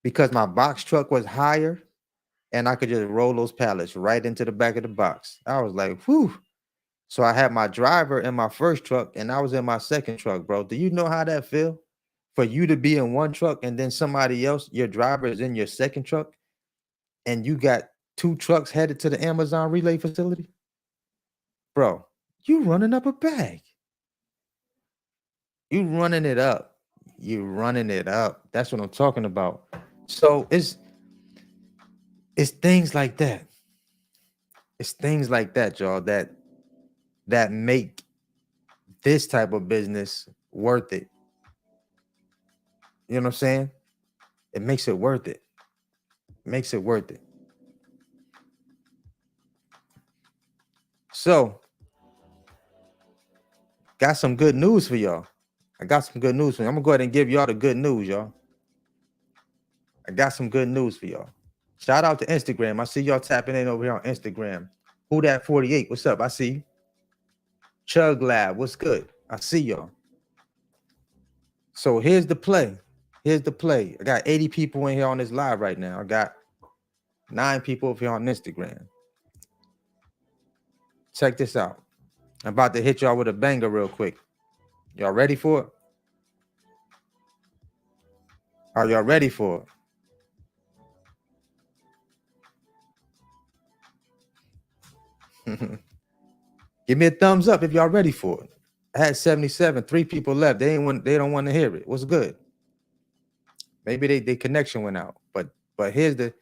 B: because my box truck was higher and I could just roll those pallets right into the back of the box. I was like, whew. So I had my driver in my first truck and I was in my second truck, bro. Do you know how that feel? For you to be in one truck and then somebody else, your driver is in your second truck and you got two trucks headed to the Amazon relay facility? Bro, you running up a bag. You running it up. You running it up. That's what I'm talking about. So it's things like that. It's things like that, y'all, that make this type of business worth it. You know what I'm saying? It makes it worth it. It makes it worth it. So, got some good news for y'all. I got some good news for you. I'm gonna go ahead and give y'all the good news, y'all. I got some good news for y'all. Shout out to Instagram. I see y'all tapping in over here on Instagram. Who that 48? What's up? I see you. Chug Lab, what's good? I see y'all. So here's the play. Here's the play. I got 80 people in here on this live right now. I got 9 people over here on Instagram. Check this out. I'm about to hit y'all with a banger real quick. Y'all ready for it? Are y'all ready for it? Give me a thumbs up if y'all ready for it. I had 77, 3 people left. They don't want to hear it. What's good? Maybe they connection went out. But here's the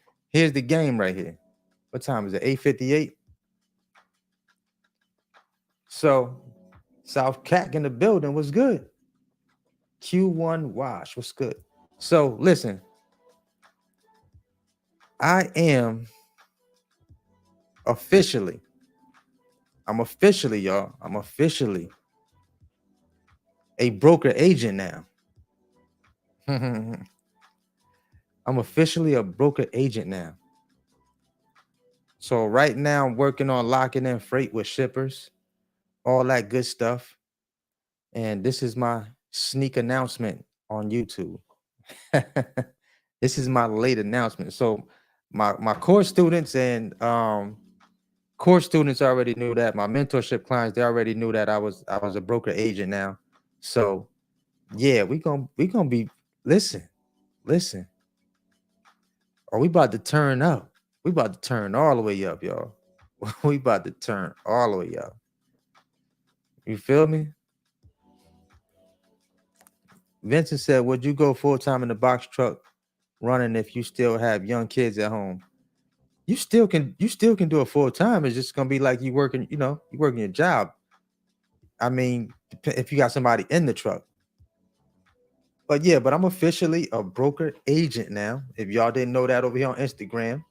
B: game right here. What time is it? 8:58. So South Cac in the building was good. Q1 Wash was good. So listen, I am officially, y'all. I'm officially a broker agent now. I'm officially a broker agent now. So right now I'm working on locking in freight with shippers, all that good stuff. And this is my sneak announcement on YouTube. This is my late announcement. So my core students and core students already knew that. My mentorship clients, they already knew that I was a broker agent now. So yeah, we gonna be listen. Are we about to turn up? We about to turn all the way up, y'all. We about to turn all the way up. You feel me? Vincent said, would you go full-time in the box truck running if you still have young kids at home? You still can do it full-time. It's just gonna be like you working, you working your job. I mean, if you got somebody in the truck. But yeah, but I'm officially a broker agent now. If y'all didn't know that over here on Instagram,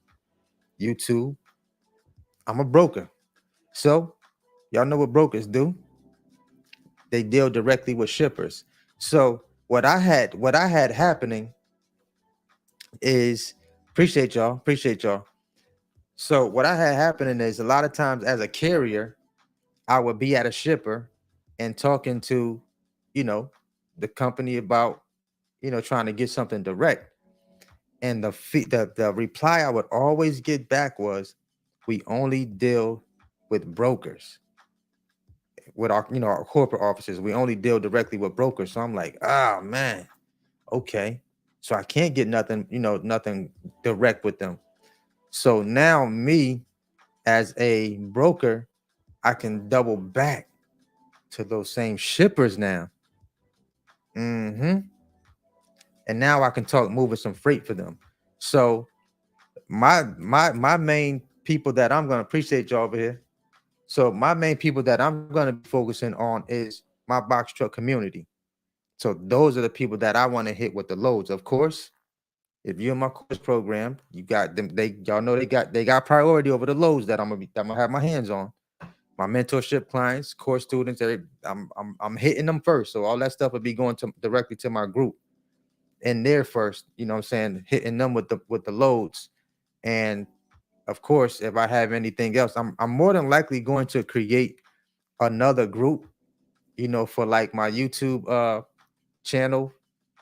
B: YouTube, I'm a broker. So y'all know what brokers do. They deal directly with shippers. So what I had happening is appreciate y'all. So what I had happening is a lot of times as a carrier, I would be at a shipper and talking to, the company about, trying to get something direct. And the reply I would always get back was, we only deal with brokers. With our corporate offices, we only deal directly with brokers. So I'm like, oh man, okay. So I can't get nothing, nothing direct with them. So now me as a broker, I can double back to those same shippers now. And now I can talk moving some freight for them. So my main people that I'm gonna appreciate y'all over here. So my main people that I'm gonna be focusing on is my box truck community. So those are the people that I want to hit with the loads. Of course, if you're in my course program, you got them. Y'all know they got priority over the loads that I'm gonna have my hands on. My mentorship clients, course students, I'm hitting them first. So all that stuff will be going to directly to my group in there first. You know what I'm saying? Hitting them with the loads. And of course, if I have anything else, I'm more than likely going to create another group, for like my YouTube channel,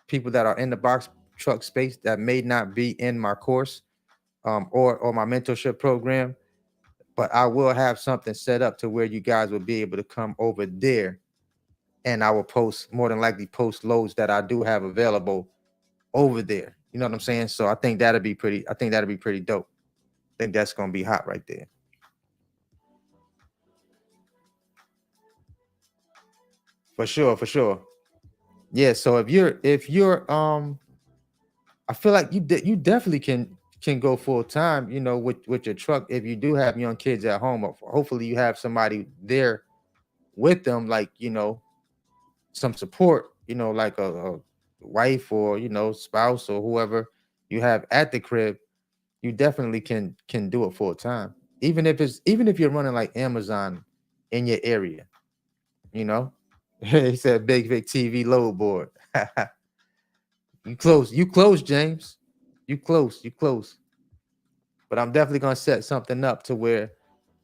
B: people that are in the box truck space that may not be in my course or my mentorship program, but I will have something set up to where you guys will be able to come over there, and I will post, more than likely post loads that I do have available over there. You know what I'm saying? So I think that'll be pretty dope. I think that's gonna be hot right there. For sure, for sure. Yeah. So if you're I feel like you definitely can go full time, with your truck if you do have young kids at home. Or hopefully you have somebody there with them, like, some support, like a wife or spouse or whoever you have at the crib. You definitely can do it full time. Even if you're running like Amazon in your area, you know. He said Bigg Vic TV load board. You close, James. You close. But I'm definitely gonna set something up to where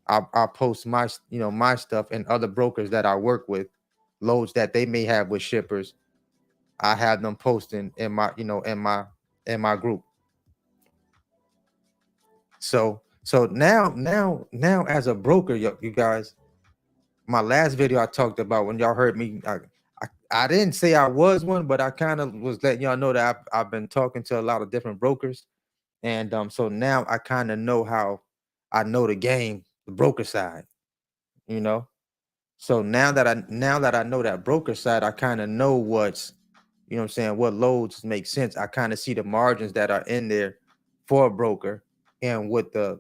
B: I'll post my stuff, and other brokers that I work with, loads that they may have with shippers. I have them posting in my in my group. So now as a broker, you guys, my last video I talked about, when y'all heard me, I didn't say I was one, but I kind of was letting y'all know that I've been talking to a lot of different brokers. And so now I kind of know how I know the game, the broker side, you know. So now that I know that broker side, I kind of know what's, what I'm saying, what loads make sense. I kind of see the margins that are in there for a broker, and what the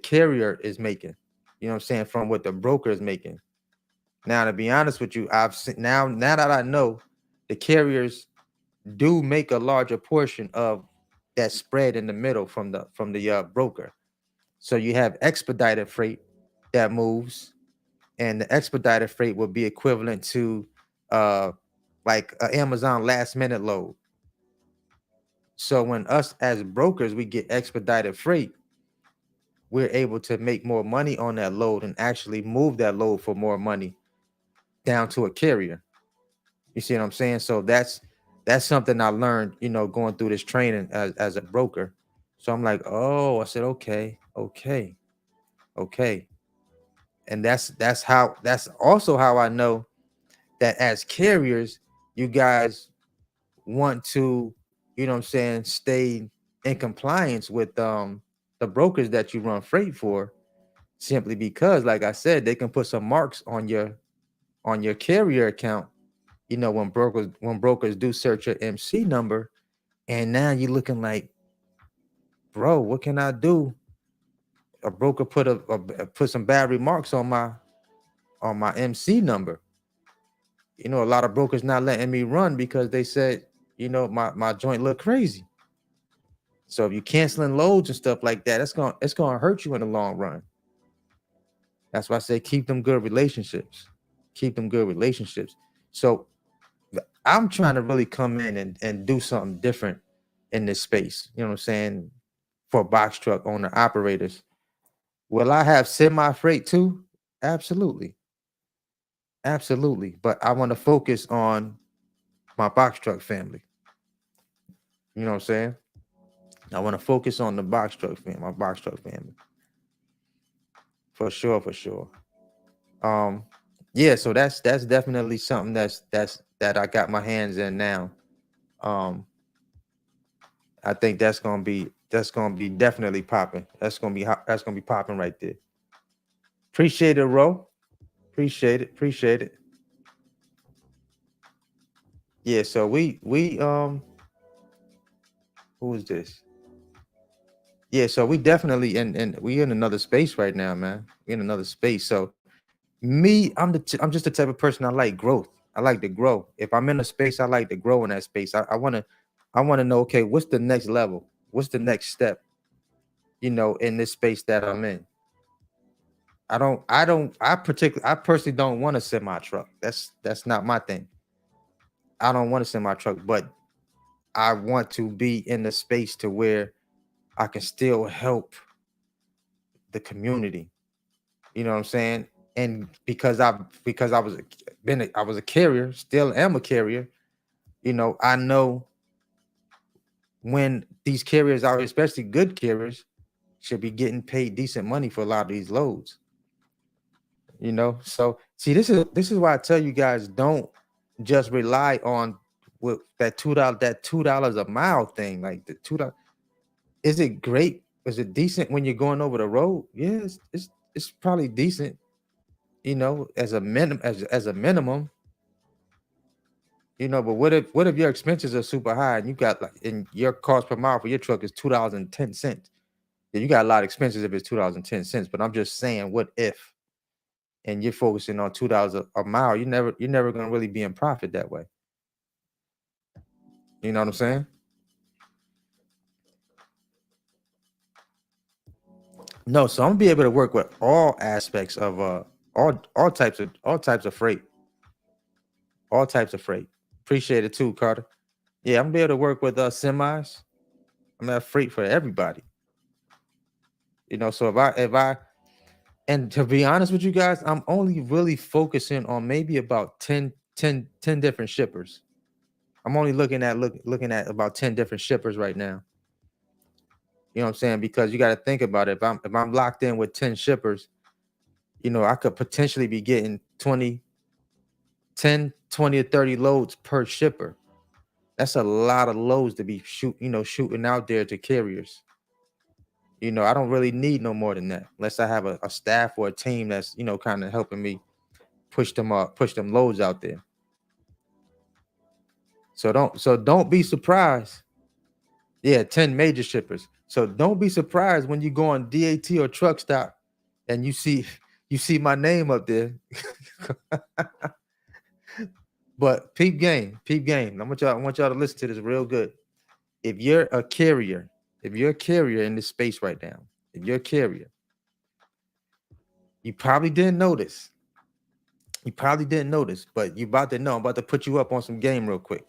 B: carrier is making. You know what I'm saying, from what the broker is making. Now, to be honest with you, I've seen, now that I know, the carriers do make a larger portion of that spread in the middle from the broker. So you have expedited freight that moves, and the expedited freight would be equivalent to uh like a Amazon last minute load. So when us as brokers we get expedited freight, we're able to make more money on that load and actually move that load for more money down to a carrier. You see what I'm saying? So that's something I learned, going through this training as a broker. So I'm like, oh, I said, okay. And that's also how I know that as carriers, you guys want to, what I'm saying, stay in compliance with the brokers that you run freight for, simply because, like I said, they can put some marks on your carrier account, when brokers do search your MC number, and now you're looking like, bro, what can I do? A broker put some bad remarks on my MC number. A lot of brokers not letting me run because they said, my joint look crazy. So if you canceling loads and stuff like that, it's gonna hurt you in the long run. That's why I say keep them good relationships. Keep them good relationships. So I'm trying to really come in and do something different in this space. You know what I'm saying? For box truck owner operators. Will I have semi freight too? Absolutely. Absolutely. But I want to focus on my box truck family. You know what I'm saying? I want to focus on the box truck family, my box truck family. For sure, for sure. Um, yeah, so that's definitely something that I got my hands in now. Um, I think that's gonna be definitely popping. That's gonna be popping right there. Appreciate it, Ro. Appreciate it. Yeah, so we who is this? Yeah, so we definitely we in another space right now, man. We in another space. So me, I'm just the type of person, I like growth. I like to grow. If I'm in a space, I like to grow in that space. I want to know, okay, what's the next level? What's the next step? In this space that I'm in. I personally don't want a semi truck. That's not my thing. I don't want a semi truck, but I want to be in the space to where I can still help the community. You know what I'm saying? And because I was a carrier, still am a carrier. I know when these carriers out, especially good carriers, should be getting paid decent money for a lot of these loads. So see, this is why I tell you guys, don't just rely on with that $2 a mile thing. Like the $2. Is it great? Is it decent when you're going over the road? Yeah, it's probably decent, as a minimum. But what if your expenses are super high and you got like in your cost per mile for your truck is $2.10? Yeah, you got a lot of expenses if it's $2.10. But I'm just saying, what if? And you're focusing on $2 a mile, you're never gonna really be in profit that way. You know what I'm saying? No, so I'm gonna be able to work with all aspects of all types of freight. All types of freight. Appreciate it too, Carter. Yeah, I'm gonna be able to work with semis. I'm gonna have freight for everybody. So if I and to be honest with you guys, I'm only really focusing on maybe about 10 different shippers. I'm only looking at about 10 different shippers right now. You know what I'm saying? Because you got to think about it. If I'm locked in with 10 shippers, I could potentially be getting 20 or 30 loads per shipper. That's a lot of loads to be shooting out there to carriers. I don't really need no more than that, unless I have a staff or a team that's kind of helping me push them loads out there. So don't be surprised. Yeah, 10 major shippers. So don't be surprised when you go on DAT or truck stop and you see my name up there. But peep game. I want y'all to listen to this real good. If you're a carrier, in this space right now, if you're a carrier, you probably didn't notice. But you about to know. I'm about to put you up on some game real quick.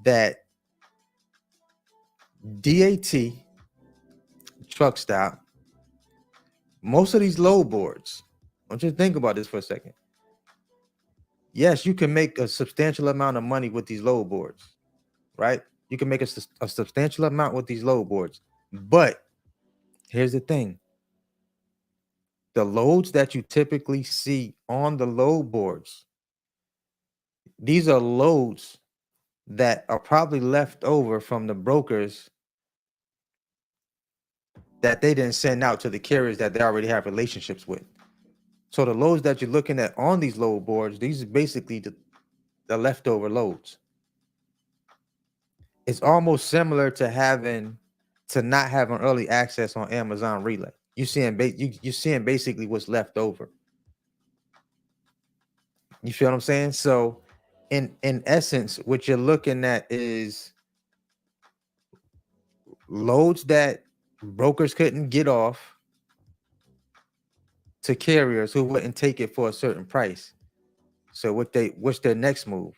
B: That DAT truck stop, most of these load boards, I want you to think about this for a second. Yes, you can make a substantial amount of money with these load boards, right? You can make a substantial amount with these load boards. But here's the thing. The loads that you typically see on the load boards, these are loads that are probably left over from the brokers that they didn't send out to the carriers that they already have relationships with. So the loads that you're looking at on these load boards, these are basically the leftover loads. It's almost similar to not having early access on Amazon Relay. You're seeing basically what's left over. You feel what I'm saying? So in essence, what you're looking at is loads that brokers couldn't get off to carriers who wouldn't take it for a certain price. So what's their next move?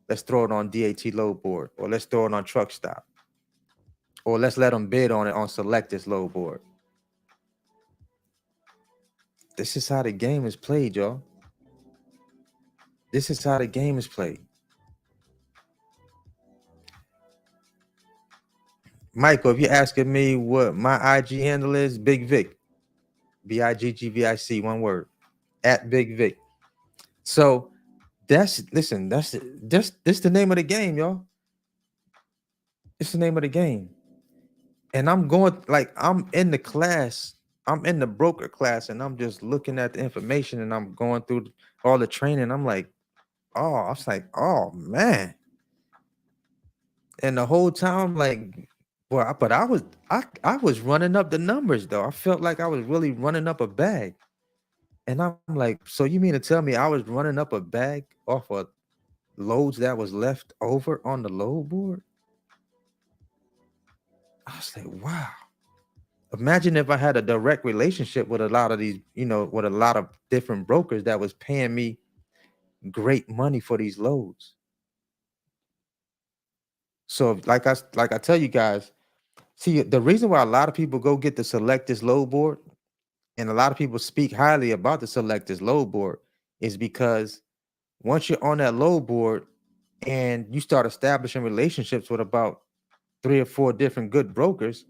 B: Let's throw it on DAT load board, or let's throw it on truck stop, or let's let them bid on it on select this load board. This is how the game is played, y'all. This is how the game is played. Michael, if you're asking me what my IG handle is, Bigg Vic. BIGGVIC, one word. At Bigg Vic. So that's the name of the game, y'all. It's the name of the game. And I'm in the class, I'm in the broker class, and I'm just looking at the information and I'm going through all the training. I'm like, I was like, oh man. And the whole time, like, well, but I was running up the numbers though. I felt like I was really running up a bag. And I'm like, so you mean to tell me I was running up a bag off of loads that was left over on the load board? I was like, wow. Imagine if I had a direct relationship with a lot of these, with a lot of different brokers that was paying me great money for these loads. So like I tell you guys, see, the reason why a lot of people go get the Select This Load board, and a lot of people speak highly about the Select This Load board, is because once you're on that load board and you start establishing relationships with about 3 or 4 different good brokers,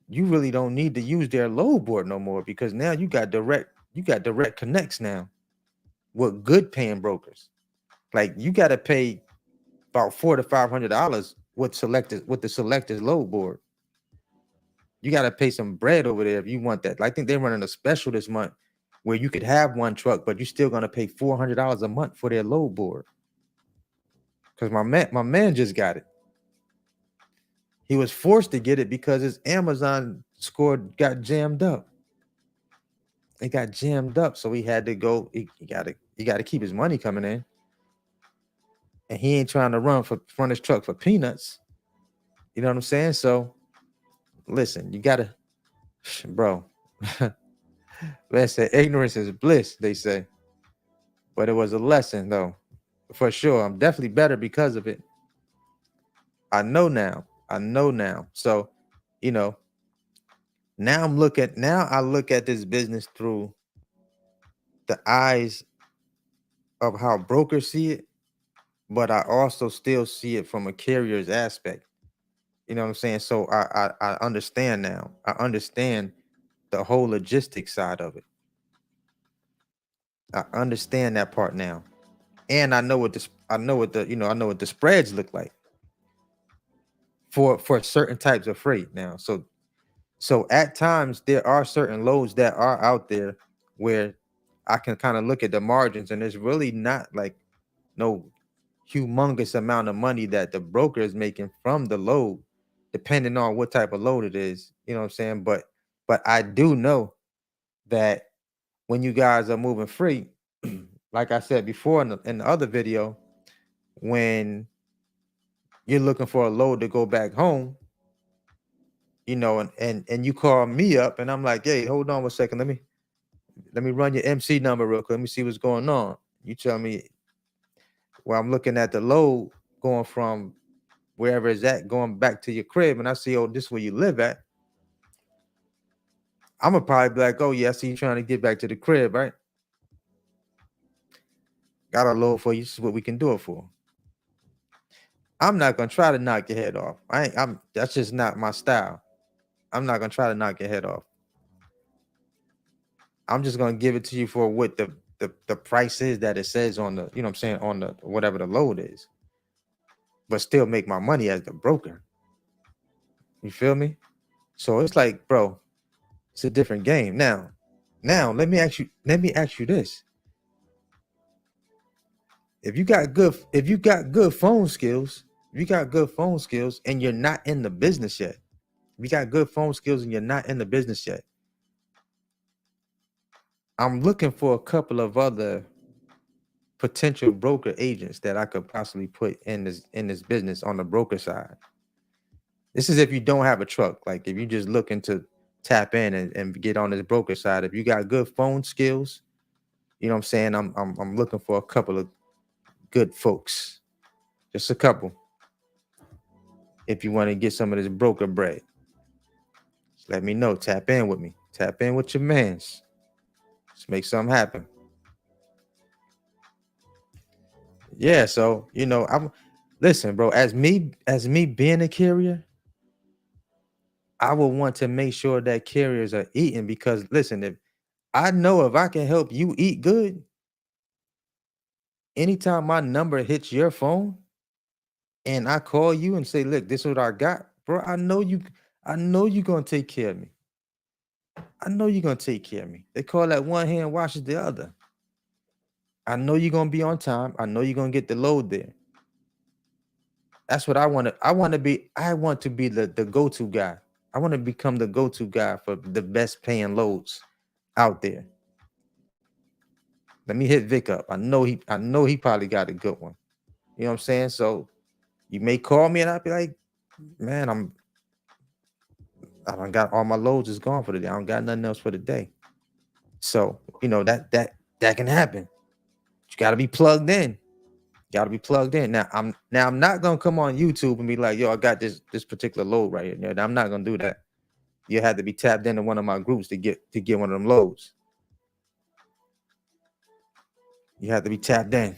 B: you really don't need to use their load board no more, because now you got direct connects now with good paying brokers. Like, you got to pay about $400 to $500 with the Selected load board. You got to pay some bread over there if you want that. I think they're running a special this month where you could have one truck, but you're still gonna pay $400 a month for their load board. Because my man just got it. He was forced to get it because his Amazon score got jammed up. It got jammed up, so he had to go. He got to keep his money coming in, and he ain't trying to run his truck for peanuts. You know what I'm saying? So, listen, you gotta, bro. They say ignorance is bliss. They say, but it was a lesson though, for sure. I'm definitely better because of it. I know now. So, you know, now I look at this business through the eyes of how brokers see it, but I also still see it from a carrier's aspect. You know what I'm saying? So I understand now. I understand the whole logistics side of it. I understand that part now. And I know what the spreads look like for certain types of freight now. So at times there are certain loads that are out there where I can kind of look at the margins, and it's really not like no humongous amount of money that the broker is making from the load, depending on what type of load it is. You know what I'm saying? But I do know that when you guys are moving free, like I said before in the other video, when you're looking for a load to go back home, and you call me up and I'm like, hey, hold on 1 second, let me run your MC number real quick. Let me see what's going on. You tell me, well, I'm looking at the load going from wherever it's at, going back to your crib, and I see, oh, this is where you live at. I'm gonna probably be like, oh yeah, I see you trying to get back to the crib, right? Got a load for you. This is what we can do it for. I'm not gonna try to knock your head off. That's just not my style. I'm not gonna try to knock your head off. I'm just gonna give it to you for what the price is that it says on the, on the whatever the load is, but still make my money as the broker. You feel me? So it's like, bro, it's a different game. Now let me ask you this. If you got good phone skills, and you're not in the business yet, if you got good phone skills and you're not in the business yet, I'm looking for a couple of other potential broker agents that I could possibly put in this business on the broker side. This is if you don't have a truck. Like, if you're just looking to tap in and get on this broker side. If you got good phone skills, you know what I'm saying? I'm looking for a couple of good folks. Just a couple. If you want to get some of this broker bread, just let me know. Tap in with me. Tap in with your mans. Let's make something happen. Yeah, so listen, bro, as me being a carrier, I will want to make sure that carriers are eating, because listen, if I can help you eat good, anytime my number hits your phone and I call you and say, look, this is what I got, bro, I know you're gonna take care of me. I know you're gonna take care of me. They call that one hand washes the other. I know you're gonna be on time. I know you're gonna get the load there. That's what I want to. I want to be the go-to guy. I want to become the go-to guy for the best paying loads out there. Let me hit Vic up. I know he probably got a good one. You know what I'm saying? So you may call me and I'll be like, man, I don't got all my loads is gone for the day. I don't got nothing else for the day. So, you know, that can happen. You gotta be plugged in. Gotta be plugged in. Now I'm not gonna come on YouTube and be like, yo, I got this particular load right here. I'm not gonna do that. You had to be tapped into one of my groups to get one of them loads. You have to be tapped in.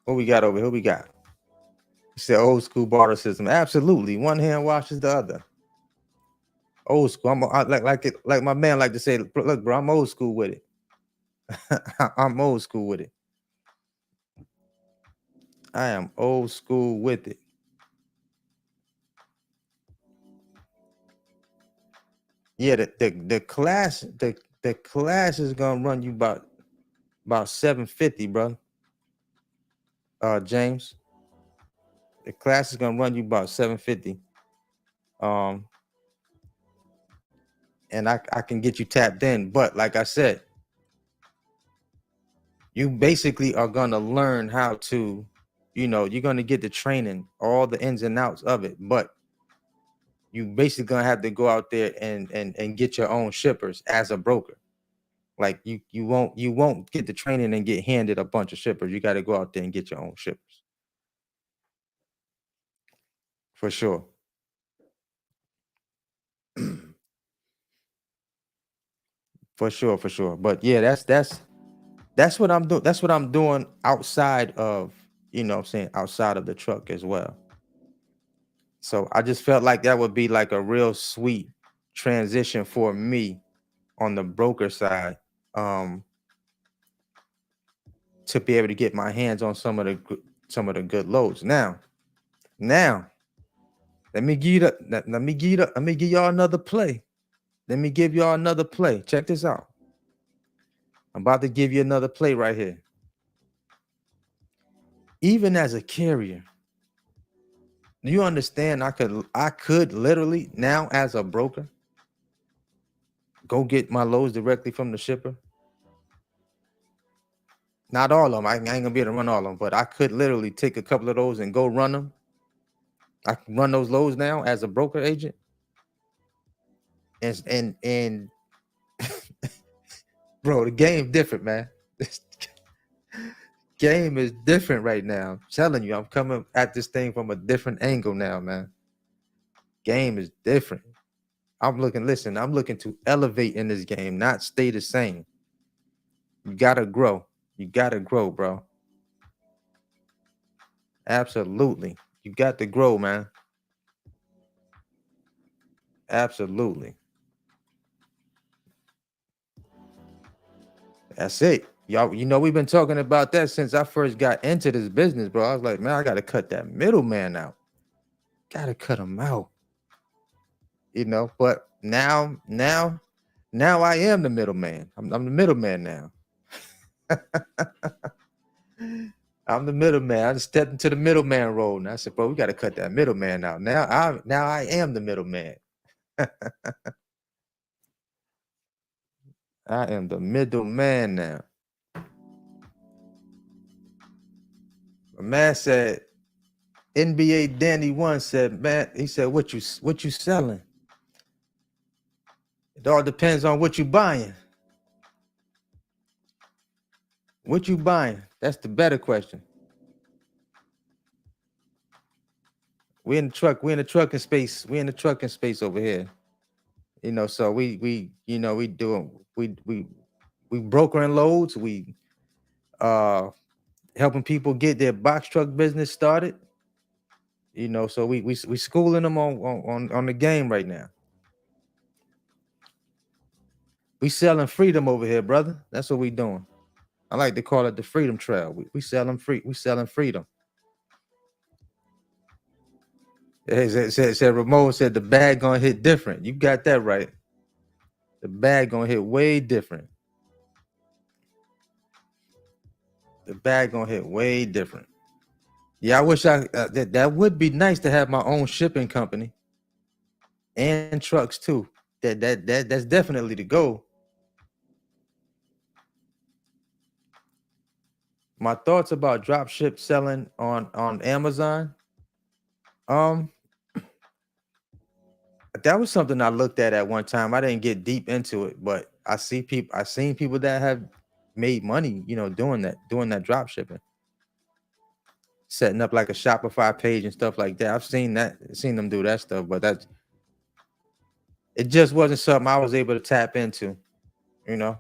B: What we got over here? Who we got? You said old school barter system. Absolutely. One hand washes the other. Old school. Like my man like to say, look, bro, I'm old school with it. I'm old school with it. I am old school with it. Yeah, the class is gonna run you about $750, bro. James. The class is gonna run you about $750. And I can get you tapped in, but like I said, you basically are gonna learn how to, you're gonna get the training, all the ins and outs of it, but you basically gonna have to go out there and get your own shippers as a broker. Like you won't get the training and get handed a bunch of shippers. You got to go out there and get your own shippers. For sure. For sure. But yeah, that's what I'm doing. That's what I'm doing outside of, what I'm saying, outside of the truck as well. So I just felt like that would be like a real sweet transition for me on the broker side, to be able to get my hands on some of the good loads. Now, let me give y'all another play. Let me give y'all another play. Check this out. I'm about to give you another play right here. Even as a carrier, do you understand? I could literally now, as a broker, go get my loads directly from the shipper. Not all of them. I ain't gonna be able to run all of them, but I could literally take a couple of those and go run them. I can run those loads now as a broker agent. And bro, the game different, man. Game is different right now. I'm telling you, I'm coming at this thing from a different angle now, man. Game is different. I'm looking to elevate in this game, not stay the same. You gotta grow. You gotta grow, bro. Absolutely. You got to grow, man. Absolutely. That's it. Y'all, we've been talking about that since I first got into this business, bro. I was like, man, I gotta cut that middleman out. Gotta cut him out. But now I am the middleman. I'm the middleman now. I'm the middleman. I just stepped into the middleman role. And I said, bro, we got to cut that middleman out. Now I am the middleman. I am the middleman now. A man said, NBA Danny One said, man, he said, what you selling? It all depends on what you buying. What you buying? That's the better question. We're in the trucking space. We're in the trucking space over here. So we brokering loads. We helping people get their box truck business started. So we schooling them on the game right now. We selling freedom over here, brother. That's what we doing. I like to call it the freedom trail. We selling selling freedom. Said Ramon said the bag gonna hit different. You got that right. The bag gonna hit way different. The bag gonna hit way different. Yeah, I wish that would be nice to have my own shipping company. and trucks too. That's definitely the goal. My thoughts about dropship selling on Amazon. Um, that was something I looked at one time. I didn't get deep into it, but I seen people that have made money, doing that drop shipping, setting up like a Shopify page and stuff like that. I've seen them do that stuff, but it just wasn't something I was able to tap into, you know.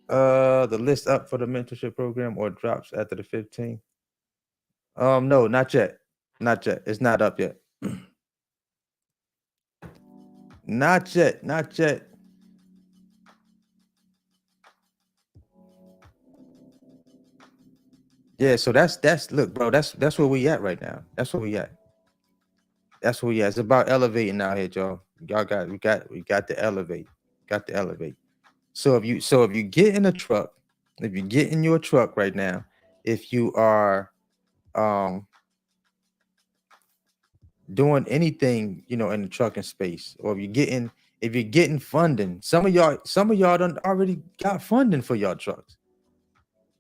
B: The list up for the mentorship program or drops after the 15th? No, not yet. Not yet. It's not up yet. Not yet. Not yet. Yeah, so that's look, bro, that's where we at right now. That's where we at. That's where we at. It's about elevating out here, y'all. We got to elevate. Got to elevate. So if you get in a truck, if you get in your truck right now, if you are doing anything, in the trucking space, or if you're getting funding, some of y'all done already got funding for y'all trucks.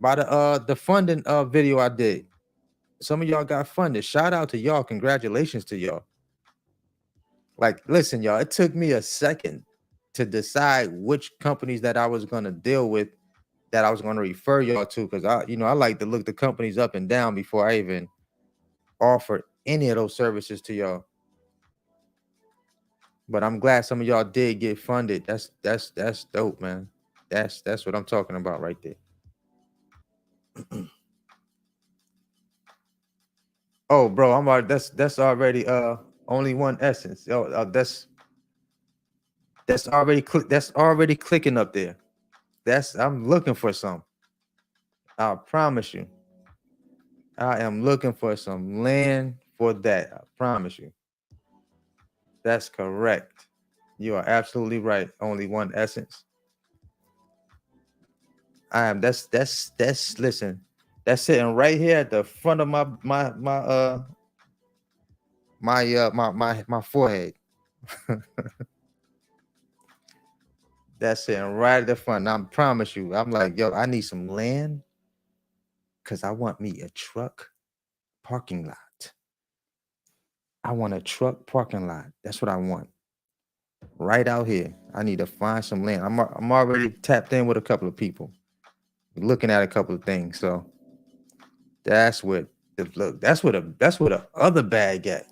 B: By the funding video I did. Some of y'all got funded. Shout out to y'all. Congratulations to y'all. Like, listen, y'all, it took me a second to decide which companies that I was gonna deal with, that I was gonna refer y'all to, because I like to look the companies up and down before I even offer any of those services to y'all. But I'm glad some of y'all did get funded. That's dope, man. That's what I'm talking about right there. Oh, bro, I'm already that's already only one essence. Yo, that's already clicking up there. I'm looking for some. I promise you. I am looking for some land for that. I promise you. That's correct. You are absolutely right. Only one essence. I am. That's. Listen. That's sitting right here at the front of my forehead. That's sitting right at the front. I promise you. I'm like, yo, I need some land because I want me a truck parking lot. I want a truck parking lot. That's what I want. Right out here. I need to find some land. I'm already tapped in with a couple of people, looking at a couple of things. So that's what that's where the other bag at.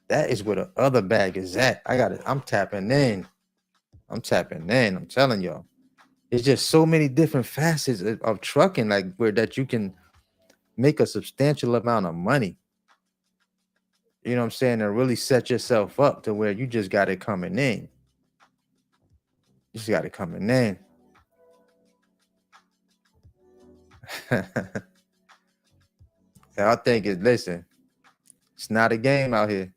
B: That is where the other bag is at. I'm tapping in. I'm tapping in. I'm telling y'all. It's just so many different facets of trucking, like where that you can make a substantial amount of money. You know what I'm saying? And really set yourself up to where you just got it coming in. You just got it coming in. I think listen, it's not a game out here.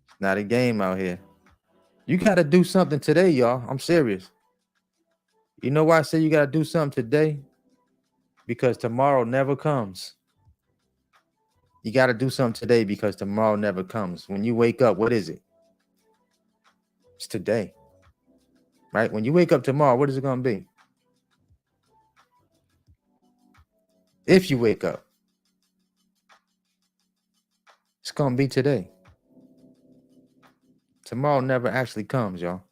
B: It's not a game out here. You got to do something today, y'all. I'm serious. You know why I say you got to do something today? Because tomorrow never comes. You got to do something today because tomorrow never comes. When you wake up, what is it? It's today. Right? When you wake up tomorrow, what is it going to be? If you wake up, it's going to be today. Tomorrow never actually comes, y'all.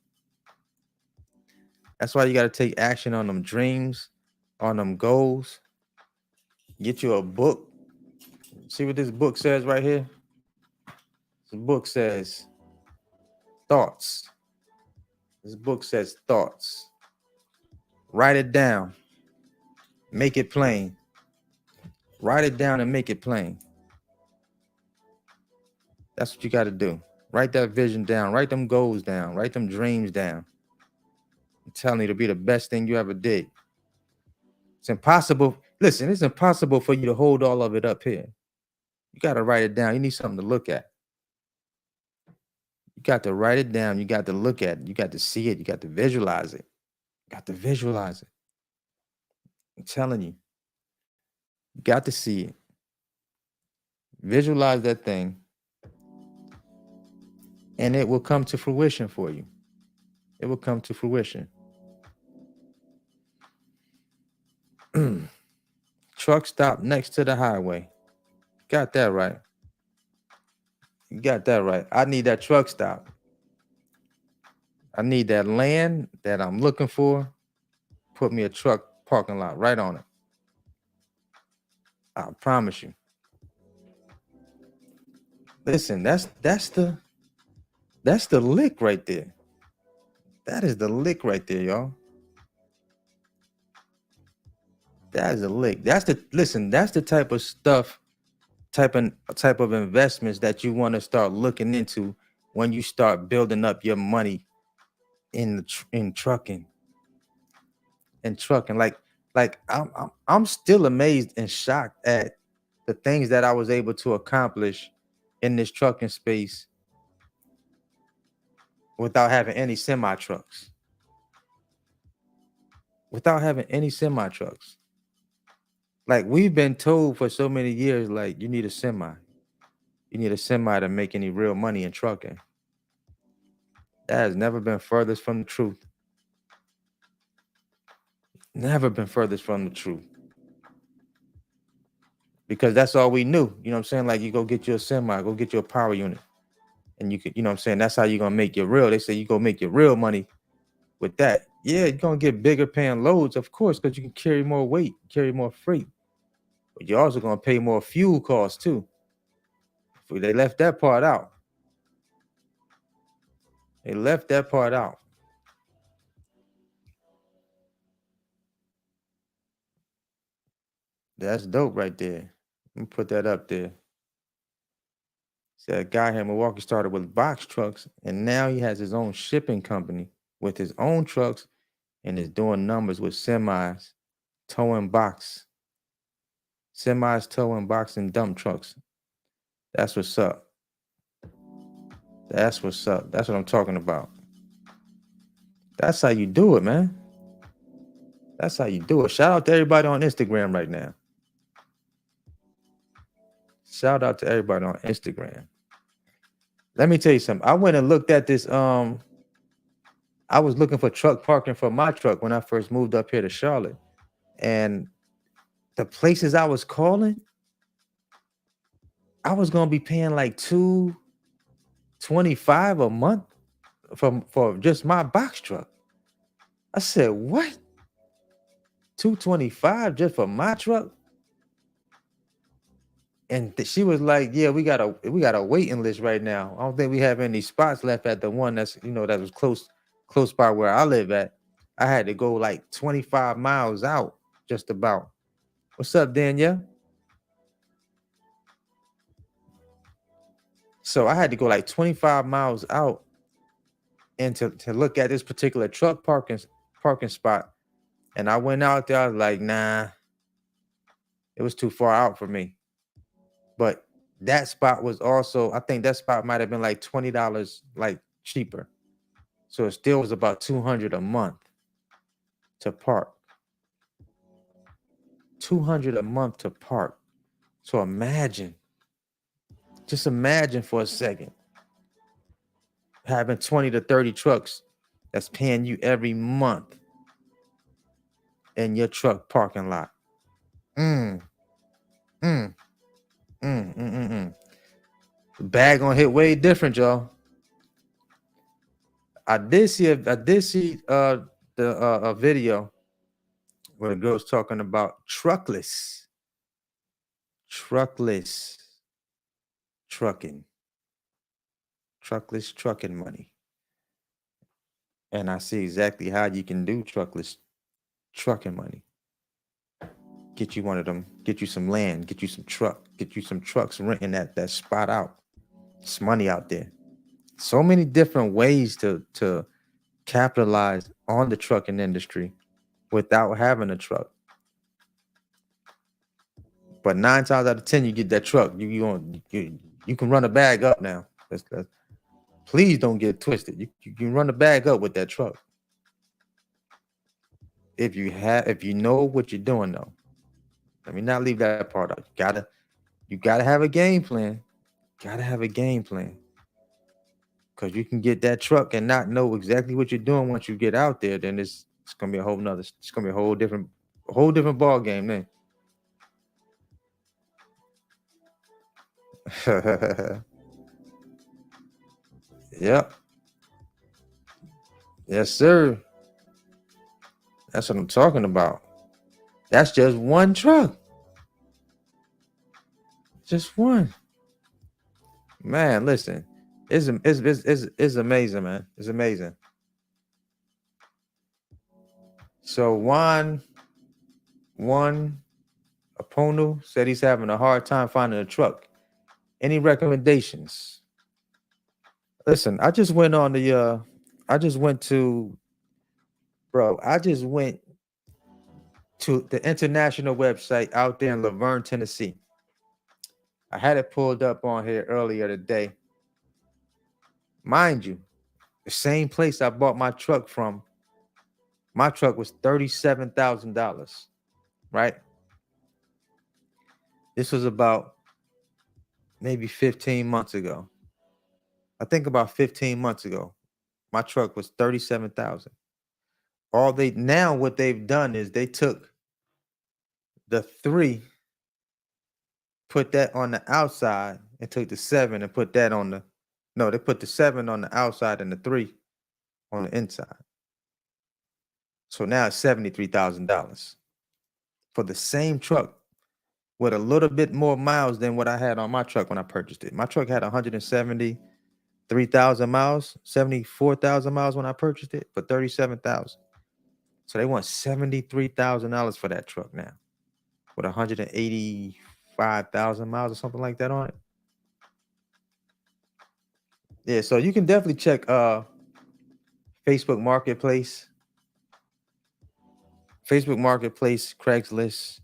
B: That's why you got to take action on them dreams, on them goals. Get you a book. See what this book says right here? The book says thoughts. This book says thoughts. Write it down. Make it plain. Write it down and make it plain. That's what you got to do. Write that vision down. Write them goals down. Write them dreams down. I'm telling you, to be the best thing you ever did. It's impossible. Listen, it's impossible for you to hold all of it up here. You got to write it down. You need something to look at. You got to write it down. You got to look at it. You got to see it. You got to visualize it. You got to visualize it. I'm telling you. You got to see it. Visualize that thing, and it will come to fruition for you. It will come to fruition. Truck stop next to the highway. Got that right. You got that right. I need that truck stop. I need that land that I'm looking for. Put me a truck parking lot right on it. I promise you. Listen, that's the lick right there. That is the lick right there, y'all. That is a lick. That's the type of stuff, type of investments that you want to start looking into when you start building up your money in trucking. And trucking, like I'm still amazed and shocked at the things that I was able to accomplish in this trucking space without having any semi trucks. Like, we've been told for so many years, like, you need a semi. You need a semi to make any real money in trucking. That has never been furthest from the truth. Never been furthest from the truth. Because that's all we knew. You know what I'm saying? Like, you go get your semi, go get your power unit. And you could, you know what I'm saying? That's how you're going to make your real. They say you go make your real money with that. Yeah, you're going to get bigger paying loads, of course, because you can carry more weight, carry more freight. But you're also going to pay more fuel costs, too. They left that part out. That's dope right there. Let me put that up there. See, a guy here in Milwaukee started with box trucks, and now he has his own shipping company with his own trucks and is doing numbers with semis, towing box, and dump trucks. That's what's up. That's what's up. That's what I'm talking about. That's how you do it, man. That's how you do it. Shout out to everybody on Instagram right now. Shout out to everybody on Instagram. Let me tell you something. I went and looked at this. I was looking for truck parking for my truck when I first moved up here to Charlotte. And the places I was calling, I was gonna be paying like $225 a month for just my box truck. I said, what? $225 just for my truck? And she was like, yeah, we got a waiting list right now. I don't think we have any spots left at the one that's, that was close by where I live at. I had to go like 25 miles out, just about. What's up, Danielle? So I had to go like 25 miles out and to look at this particular truck parking spot. And I went out there, I was like, nah, it was too far out for me. But that spot was also, I think that spot might have been like $20 like cheaper. So it still was about $200 a month to park. $200 a month to park. So just imagine for a second, having 20 to 30 trucks that's paying you every month in your truck parking lot. The bag gonna hit way different, y'all. I did see a video where the girl's talking about trucking, truckless trucking money. And I see exactly how you can do truckless trucking money. Get you one of them, get you some land, get you some trucks renting that spot out. It's money out there. So many different ways to capitalize on the trucking industry without having a truck. But 9 times out of 10, you get that truck. You can run a bag up now. Please don't get twisted. You can run a bag up with that truck. If you know what you're doing, though. Let me not leave that part out. You gotta have a game plan. Gotta have a game plan. Cause you can get that truck and not know exactly what you're doing once you get out there, then it's gonna be it's gonna be a whole different ball game then. Yep. Yes, sir. That's what I'm talking about. That's just one truck. Just one. Man, listen. It's amazing, man. It's amazing. So Juan Apono said he's having a hard time finding a truck. Any recommendations? Listen, I just went to the international website out there in Laverne, Tennessee. I had it pulled up on here earlier today. Mind you, the same place I bought my truck from, my truck was $37,000, right? This was about maybe 15 months ago. I think about 15 months ago, my truck was 37,000. What they've done is they took the 3, put that on the outside, and took the 7 and put that on they put the 7 on the outside and the 3 on the inside. So now it's $73,000 for the same truck with a little bit more miles than what I had on my truck when I purchased it. My truck had 173,000 miles, 74,000 miles when I purchased it for $37,000. So they want $73,000 for that truck now with 185,000 miles or something like that on it. Yeah, so you can definitely check Facebook Marketplace, Craigslist,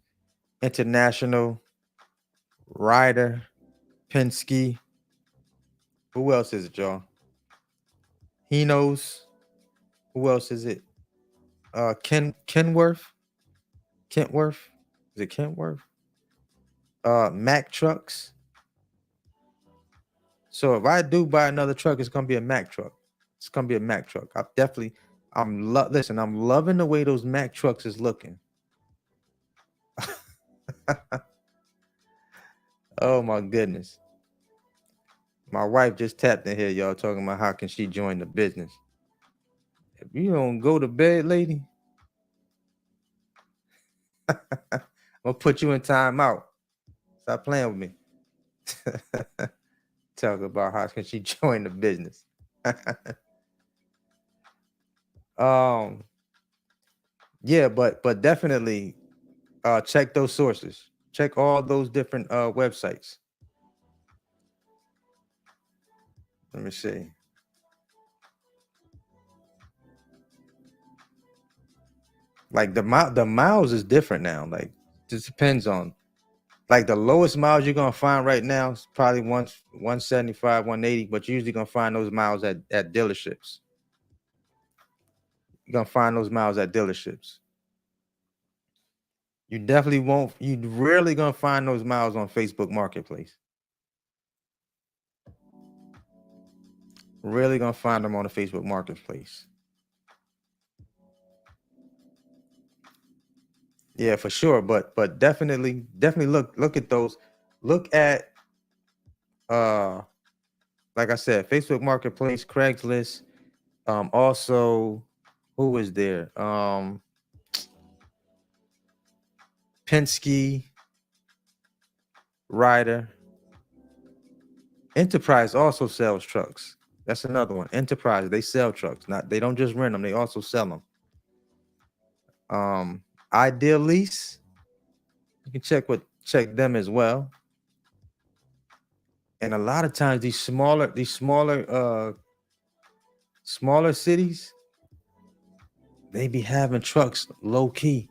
B: International, Ryder, Penske. Who else is it, y'all? He knows. Who else is it? Kentworth. Is it Kentworth? Mack Trucks. So if I do buy another truck, it's gonna be a Mack truck. It's gonna be a Mack truck. I'm loving the way those Mack trucks is looking. Oh my goodness. My wife just tapped in here, y'all, talking about how can she join the business. If you don't go to bed, lady, I'm gonna put you in timeout. Stop playing with me. Talk about how can she join the business. Yeah, but definitely check those sources. Check all those different websites. Let me see. Like the miles is different now. Like just depends on, like the lowest miles you're gonna find right now is probably 175, 180, but you're usually gonna find those miles at dealerships. You're gonna find those miles at dealerships. You rarely gonna find those miles on Facebook Marketplace. Really gonna find them on the Facebook Marketplace. Yeah, for sure. But definitely look at those. Look at like I said, Facebook Marketplace, Craigslist. Also, who is there? Penske, Ryder. Enterprise also sells trucks. That's another one. Enterprise, they sell trucks. They don't just rent them, they also sell them. Ideal Lease, you can check them as well. And a lot of times these smaller cities, they be having trucks low key.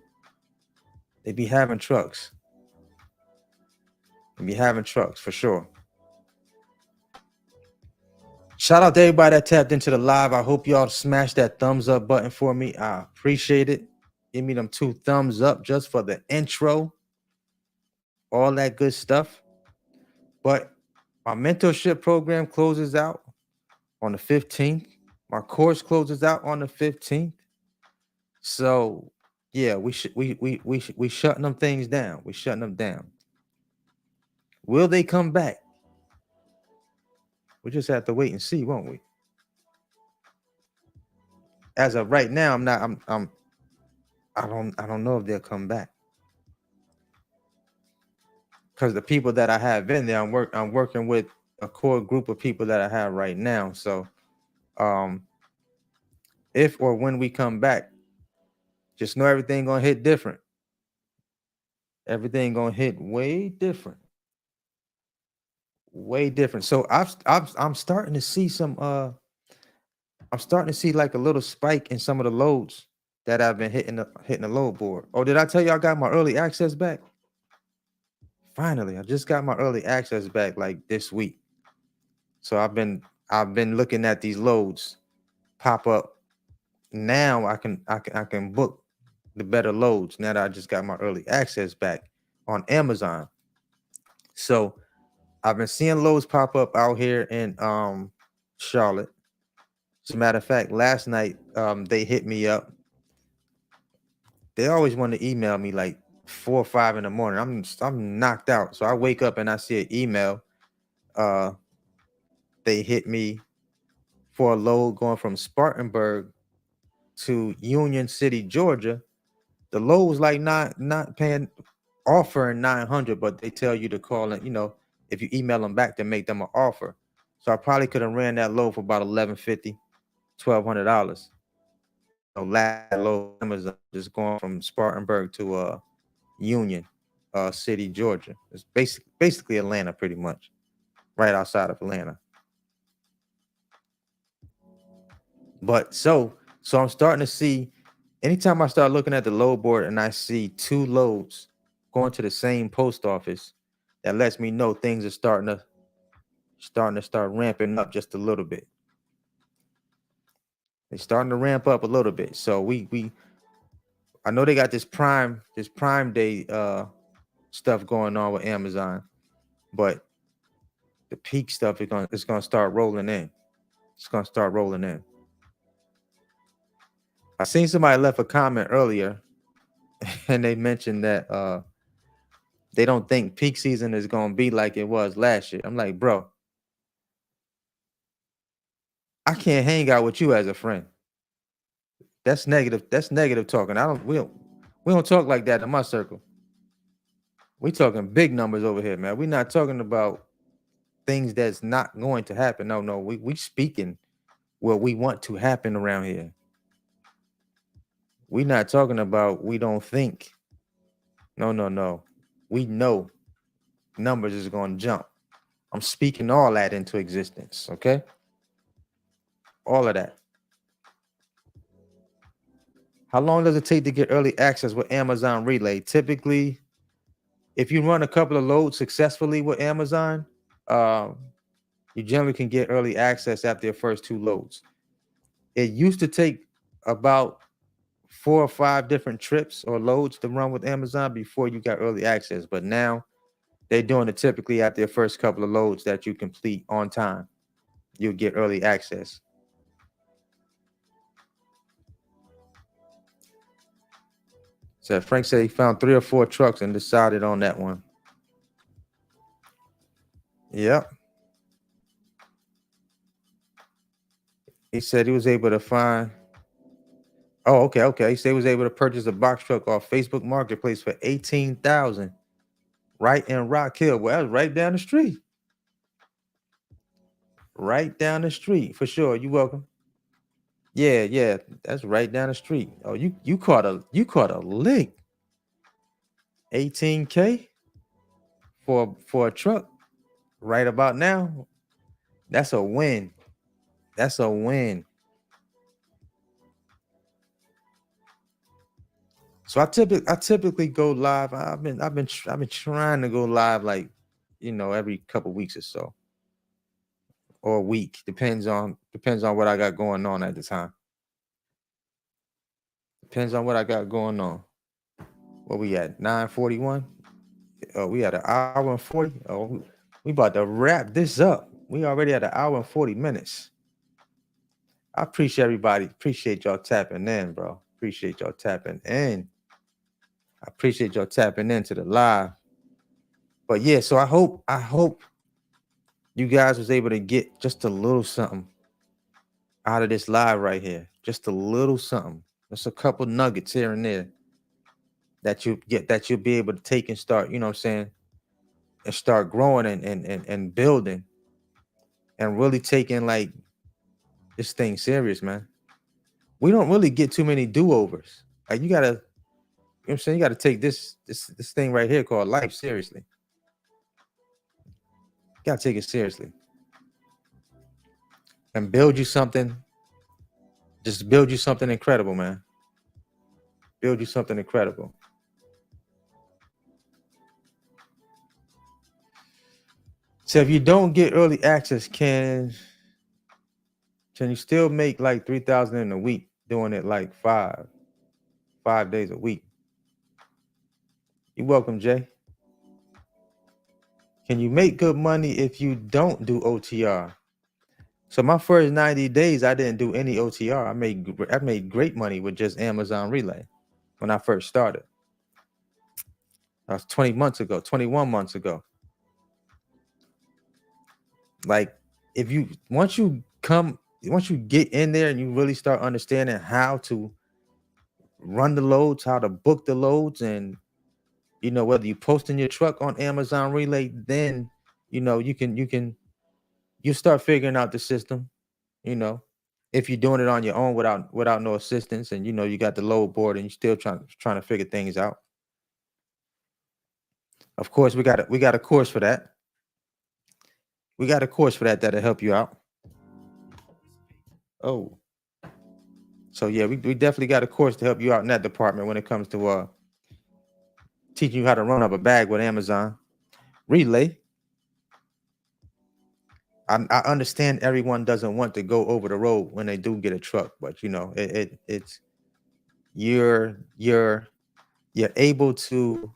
B: They be having trucks. For sure. Shout out to everybody that tapped into the live. I hope y'all smash that thumbs up button for me. I appreciate it. Give me them 2 thumbs up just for the intro. all that good stuff. But my mentorship program closes out on the 15th. My course closes out on the 15th. So yeah, we shutting them things down. We shutting them down. Will they come back? We just have to wait and see, won't we? As of right now, I'm not. I don't know if they'll come back because the people that I have in there, I'm working with a core group of people that I have right now. So, um, if or when we come back, just know everything gonna hit different. Everything gonna hit way different, way different. So I'm starting to see some. I'm starting to see like a little spike in some of the loads that I've been hitting the load board. Oh, did I tell you I got my early access back? Finally, I just got my early access back like this week. So I've been looking at these loads pop up. Now I can book the better loads now that I just got my early access back on Amazon. So I've been seeing loads pop up out here in Charlotte. As a matter of fact, last night they hit me up. They always want to email me like 4 or 5 in the morning. I'm knocked out. So I wake up and I see an email. Uh they hit me for a load going from Spartanburg to Union City, Georgia. The low was like not paying, offering 900, but they tell you to call and if you email them back to make them an offer. So I probably could have ran that low for about 1150, $1,200. Last low Amazon just going from Spartanburg to Union City, Georgia. It's basically Atlanta, pretty much, right outside of Atlanta. But so I'm starting to see, anytime I start looking at the load board and I see 2 loads going to the same post office, that lets me know things are start ramping up just a little bit. They're starting to ramp up a little bit. So I know they got this Prime Day stuff going on with Amazon, but the peak stuff is gonna start rolling in. It's gonna start rolling in. I seen somebody left a comment earlier and they mentioned that they don't think peak season is gonna be like it was last year. I'm like, bro, I can't hang out with you as a friend. That's negative. That's negative talking. We don't talk like that in my circle. We talking big numbers over here, man. We're not talking about things that's not going to happen. No. We speaking what we want to happen around here. We not talking about we don't think. No. We know numbers is gonna jump. I'm speaking all that into existence. Okay. All of that. How long does it take to get early access with Amazon Relay? Typically, if you run a couple of loads successfully with Amazon, um, you generally can get early access after your first 2 loads. It used to take about 4 or 5 different trips or loads to run with Amazon before you got early access. But now they're doing it typically after your first couple of loads that you complete on time. You'll get early access. So Frank said he found 3 or 4 trucks and decided on that one. Yep. He said he was able to find. Oh, okay. He said he was able to purchase a box truck off Facebook Marketplace for 18,000, right in Rock Hill. Well, that's right down the street. Right down the street for sure. You welcome. Yeah, that's right down the street. Oh, you caught a lick. 18K for a truck right about now. That's a win. That's a win. So I typically go live. I've been trying to go live like every couple weeks or so, or a week. Depends on what I got going on at the time. Depends on what I got going on. What we at? 9:41. Oh, we had an hour and 40. Oh, we about to wrap this up. We already had an hour and 40 minutes. I appreciate everybody. Appreciate y'all tapping in, bro. Appreciate y'all tapping in. I appreciate y'all tapping into the live. But yeah, so I hope you guys was able to get just a little something out of this live right here. Just a little something. Just a couple nuggets here and there that you get, that you'll be able to take and start, you know what I'm saying, and start growing and building and really taking like this thing serious, man. We don't really get too many do-overs. Like you gotta, you know what I'm saying, you gotta take this thing right here called life seriously. You gotta take it seriously and build you something. Just build you something incredible, man. Build you something incredible. So if you don't get early access, can you still make like 3,000 in a week doing it like five days a week? You're welcome, Jay. Can you make good money if you don't do OTR? So my first 90 days, I didn't do any OTR. I made great money with just Amazon Relay when I first started. That was 20 months ago, 21 months ago. Like once you get in there and you really start understanding how to run the loads, how to book the loads, and whether you posting your truck on Amazon Relay, then you start figuring out the system. If you're doing it on your own without no assistance, and you got the load board and you're still trying to figure things out. Of course, we got a course for that. We got a course for that that'll help you out. Oh, so yeah, we definitely got a course to help you out in that department when it comes to teaching you how to run up a bag with Amazon Relay. I understand everyone doesn't want to go over the road when they do get a truck, but it's you're able to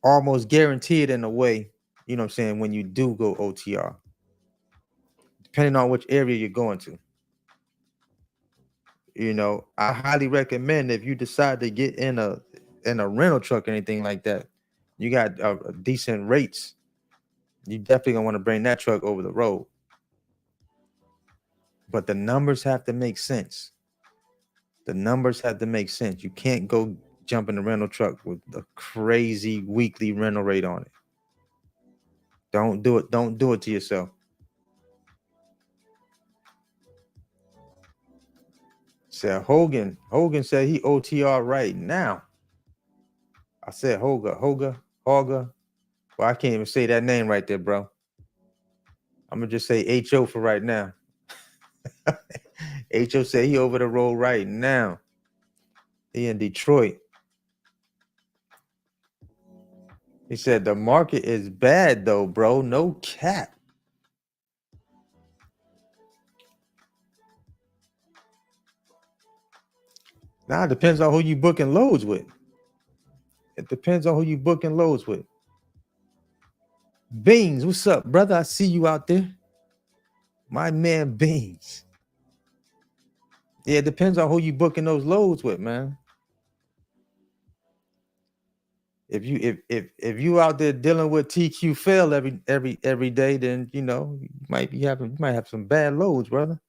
B: almost guarantee it in a way, you know what I'm saying, when you do go OTR, depending on which area you're going to. I highly recommend, if you decide to get in a rental truck or anything like that, you got decent rates, you definitely gonna want to bring that truck over the road. But the numbers have to make sense. The numbers have to make sense. You can't go jump in a rental truck with a crazy weekly rental rate on it. Don't do it. Don't do it to yourself. Said Hogan. Hogan said he OTR right now. I said Hoga. Well, I can't even say that name right there, bro. I'm gonna just say HO for right now. HO said he over the road right now. He in Detroit. He said the market is bad though, bro. No cap. Now it depends on who you booking loads with. It depends on who you booking loads with. Beans, what's up, brother? I see you out there. My man Beans. Yeah, it depends on who you booking those loads with, man. If you out there dealing with TQ fail every day, then you might have some bad loads, brother.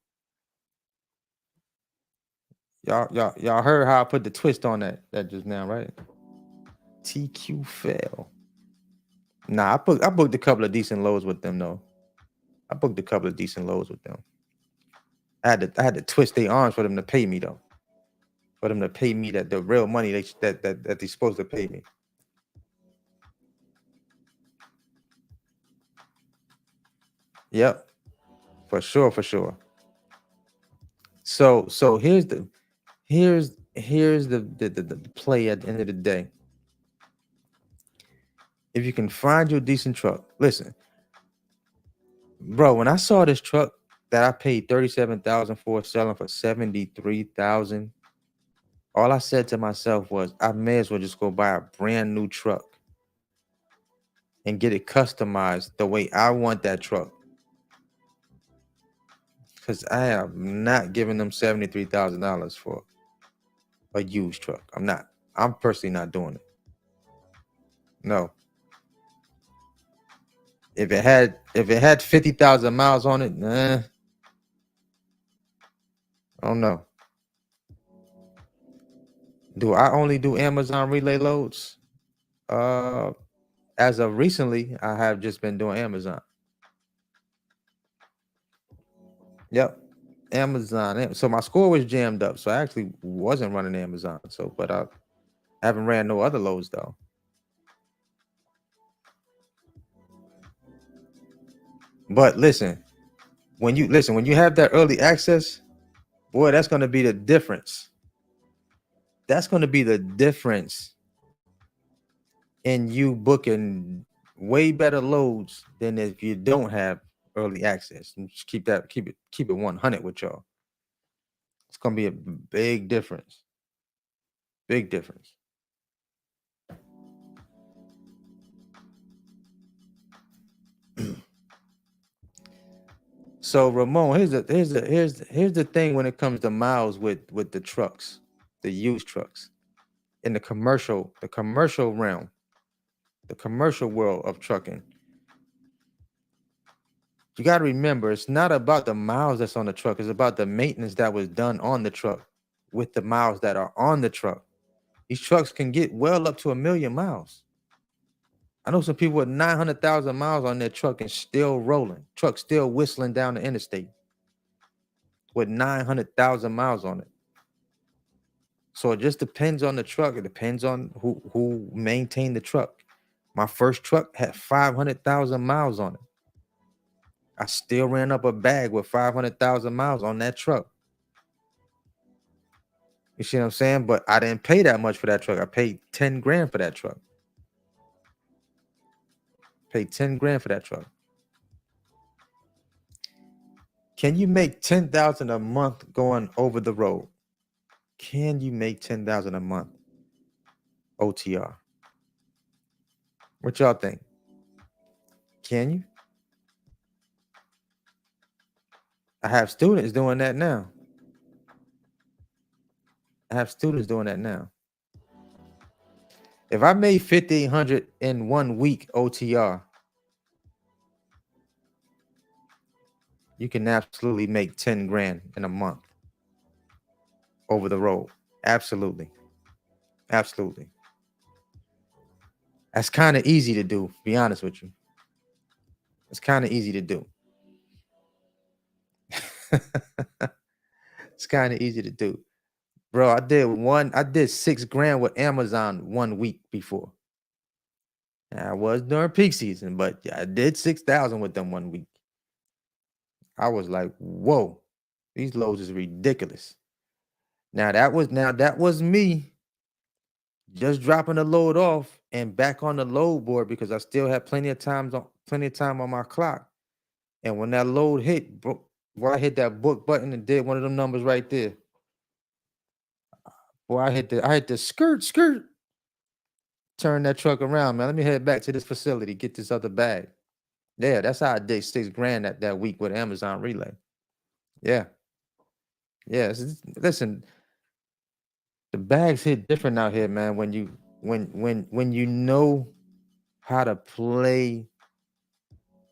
B: Y'all heard how I put the twist on that just now, right? TQ fail. Nah, I booked a couple of decent loads with them though. I booked a couple of decent loads with them. I had to twist their arms for them to pay me though. For them to pay me the real money that they're supposed to pay me. Yep, for sure. So here's the play at the end of the day. If you can find you a decent truck, listen, bro. When I saw this truck that I paid $37,000 for, selling for $73,000, all I said to myself was, I may as well just go buy a brand new truck. and get it customized the way I want that truck. Because I am not giving them $73,000 for a used truck. I'm not. I'm personally not doing it. No. If it had 50,000 miles on it, I don't know. Do I only do Amazon relay loads? As of recently, I have just been doing Amazon. Yep. Amazon. So my score was jammed up. So I actually wasn't running Amazon. So, but I haven't ran no other loads though. But listen, when you have that early access, boy, that's going to be the difference. That's going to be the difference in you booking way better loads than if you don't have early access. And just keep it 100 with y'all. It's going to be a big difference. Big difference. So Ramon, here's the thing when it comes to miles with the trucks, the used trucks, in the commercial realm, the commercial world of trucking. You got to remember, it's not about the miles that's on the truck. It's about the maintenance that was done on the truck with the miles that are on the truck. These trucks can get well up to 1 million miles. I know some people with 900,000 miles on their truck and still rolling. Truck still whistling down the interstate with 900,000 miles on it. So it just depends on the truck. It depends on who maintained the truck. My first truck had 500,000 miles on it. I still ran up a bag with 500,000 miles on that truck. You see what I'm saying? But I didn't pay that much for that truck. I paid 10 grand for that truck. Paid 10 grand for that truck. Can you make 10,000 a month going over the road? Can you make 10,000 a month OTR? What y'all think? Can you? I have students doing that now. If I made 1,500 in 1 week OTR, you can absolutely make 10 grand in a month over the road. Absolutely. Absolutely. That's kind of easy to do, to be honest with you. It's kind of easy to do. It's kind of easy to do. Bro, I did 6 grand with Amazon 1 week before. I was during peak season, but I did 6,000 with them 1 week. I was like, whoa, these loads is ridiculous. Now that was me just dropping the load off and back on the load board because I still had plenty of time on my clock. And when that load hit, bro, I hit that book button and did one of them numbers right there. Boy, I hit the skirt. Turn that truck around, man. Let me head back to this facility, get this other bag. Yeah, that's how I did 6 grand that week with Amazon Relay. Yeah. Yeah. Listen, the bags hit different out here, man. When you know how to play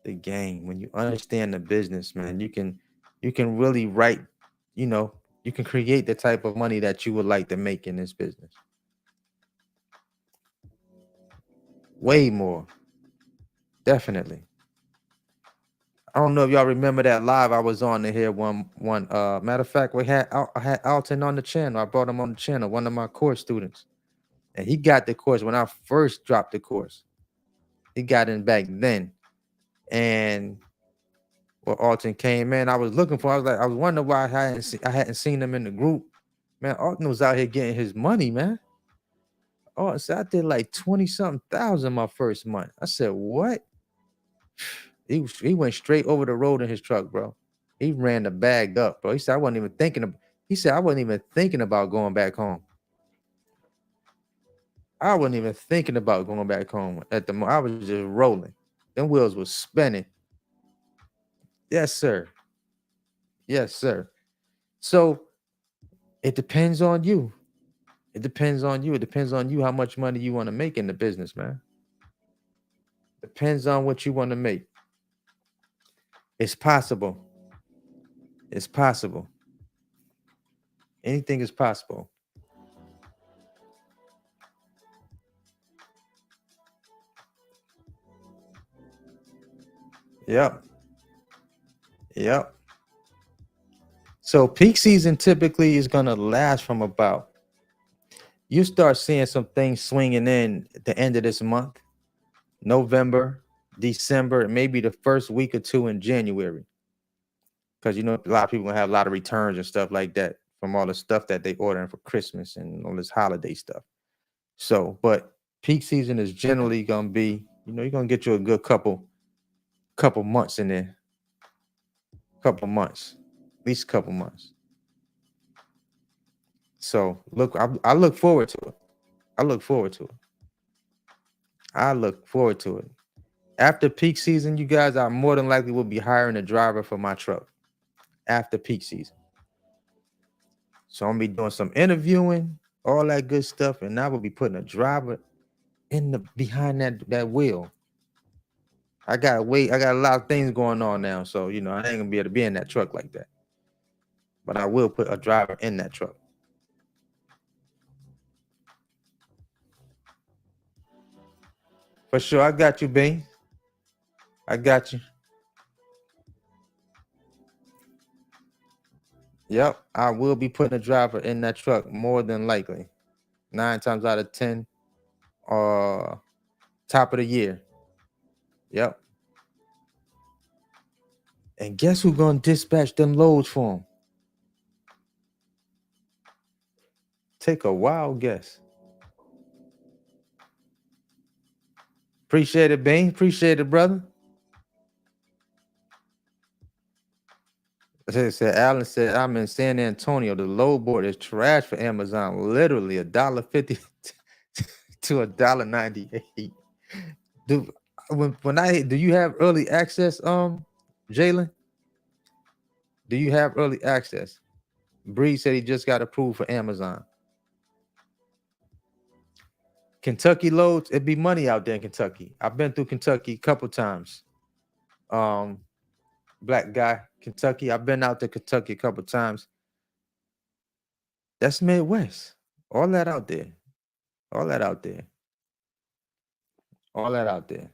B: the game, when you understand the business, man, you can really write, you can create the type of money that you would like to make in this business. Way more. Definitely. I don't know if y'all remember that live I was on to here one matter of fact, I had Alton on the channel. I brought him on the channel, one of my course students. And he got the course when I first dropped the course. He got in back then. And when Alton came in, I was looking for, I was wondering why I hadn't seen him in the group. Man, Alton was out here getting his money, man. Oh, so I did like 20-something thousand my first month. I said, what? He went straight over the road in his truck, bro. He ran the bag up, bro. He said, I wasn't even thinking about going back home. I wasn't even thinking about going back home at the moment. I was just rolling. Them wheels was spinning. Yes, sir. Yes, sir. So it depends on you. It depends on you. It depends on you how much money you want to make in the business, man. Depends on what you want to make. It's possible. It's possible. Anything is possible. Yep. Yep. So peak season typically is going to last from about, you start seeing some things swinging in at the end of this month, November, December, and maybe the first week or two in January. Because you know a lot of people have a lot of returns and stuff like that from all the stuff that they ordering for Christmas and all this holiday stuff. So, but peak season is generally gonna be, you're gonna get you a good couple months in there, couple months, at least a couple months. So look, I look forward to it. I look forward to it. I look forward to it. After peak season, you guys, I more than likely will be hiring a driver for my truck after peak season. So I'm gonna be doing some interviewing, all that good stuff, and I will be putting a driver in the behind that wheel. I got a lot of things going on now, so I ain't gonna be able to be in that truck like that. But I will put a driver in that truck. For sure, I got you, Bean. I got you. Yep, I will be putting a driver in that truck more than likely. 9 times out of 10, top of the year. Yep. And guess who's gonna dispatch them loads for him? Take a wild guess. Appreciate it, Bean. Appreciate it, brother. Alan said, I'm in San Antonio. The load board is trash for Amazon. Literally $1.50 to $1.98. Do do you have early access, Jalen? Do you have early access? Bree said he just got approved for Amazon. Kentucky loads, it'd be money out there in Kentucky. I've been through Kentucky a couple times. Black guy, Kentucky. I've been out to Kentucky a couple times. That's Midwest. All that out there. All that out there. All that out there.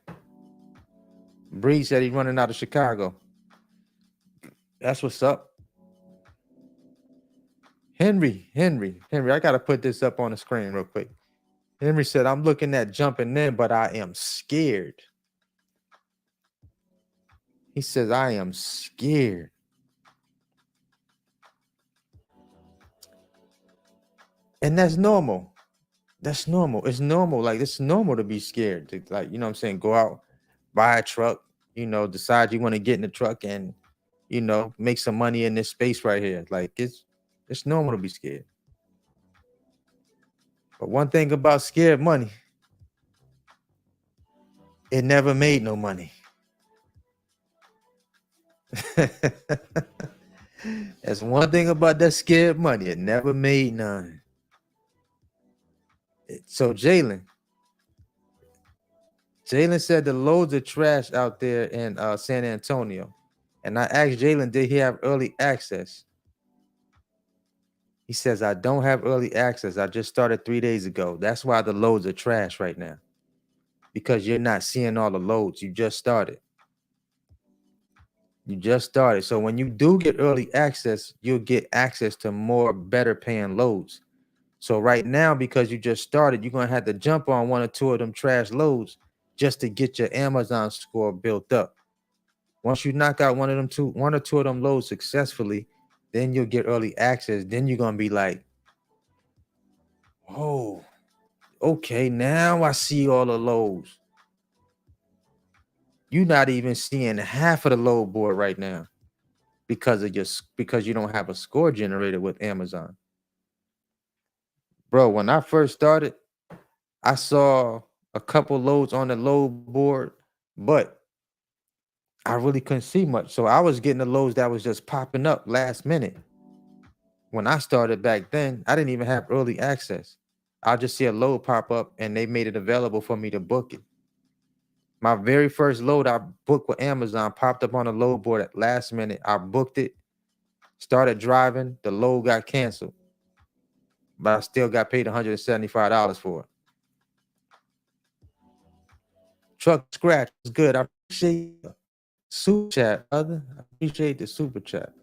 B: Bree said he's running out of Chicago. That's what's up. Henry, I gotta put this up on the screen real quick. Henry said, I'm looking at jumping in, but I am scared. He says, I am scared. And that's normal. That's normal. It's normal. Like, it's normal to be scared. To, like, you know what I'm saying? Go out, buy a truck, decide you want to get in the truck and, make some money in this space right here. Like, it's normal to be scared. But one thing about scared money, it never made no money. That's one thing about that scared money. It never made none. So Jalen said the loads of trash out there in San Antonio. And I asked Jalen, did he have early access? He says, I don't have early access. I just started 3 days ago. That's why the loads are trash right now. Because you're not seeing all the loads. You just started. So when you do get early access, you'll get access to more better paying loads. So right now, because you just started, you're going to have to jump on one or two of them trash loads just to get your Amazon score built up. Once you knock out one or two of them loads successfully, then you'll get early access. Then you're going to be like, oh, okay, now I see all the loads. You're not even seeing half of the load board right now because you don't have a score generator with Amazon. Bro, when I first started, I saw a couple loads on the load board, but I really couldn't see much. So I was getting the loads that was just popping up last minute. When I started back then, I didn't even have early access. I'll just see a load pop up and they made it available for me to book it. My very first load I booked with Amazon popped up on the load board at last minute. I booked it, started driving, the load got canceled, but I still got paid $175 for it. Truck scratch is good. I appreciate the super chat, brother. I appreciate the super chat.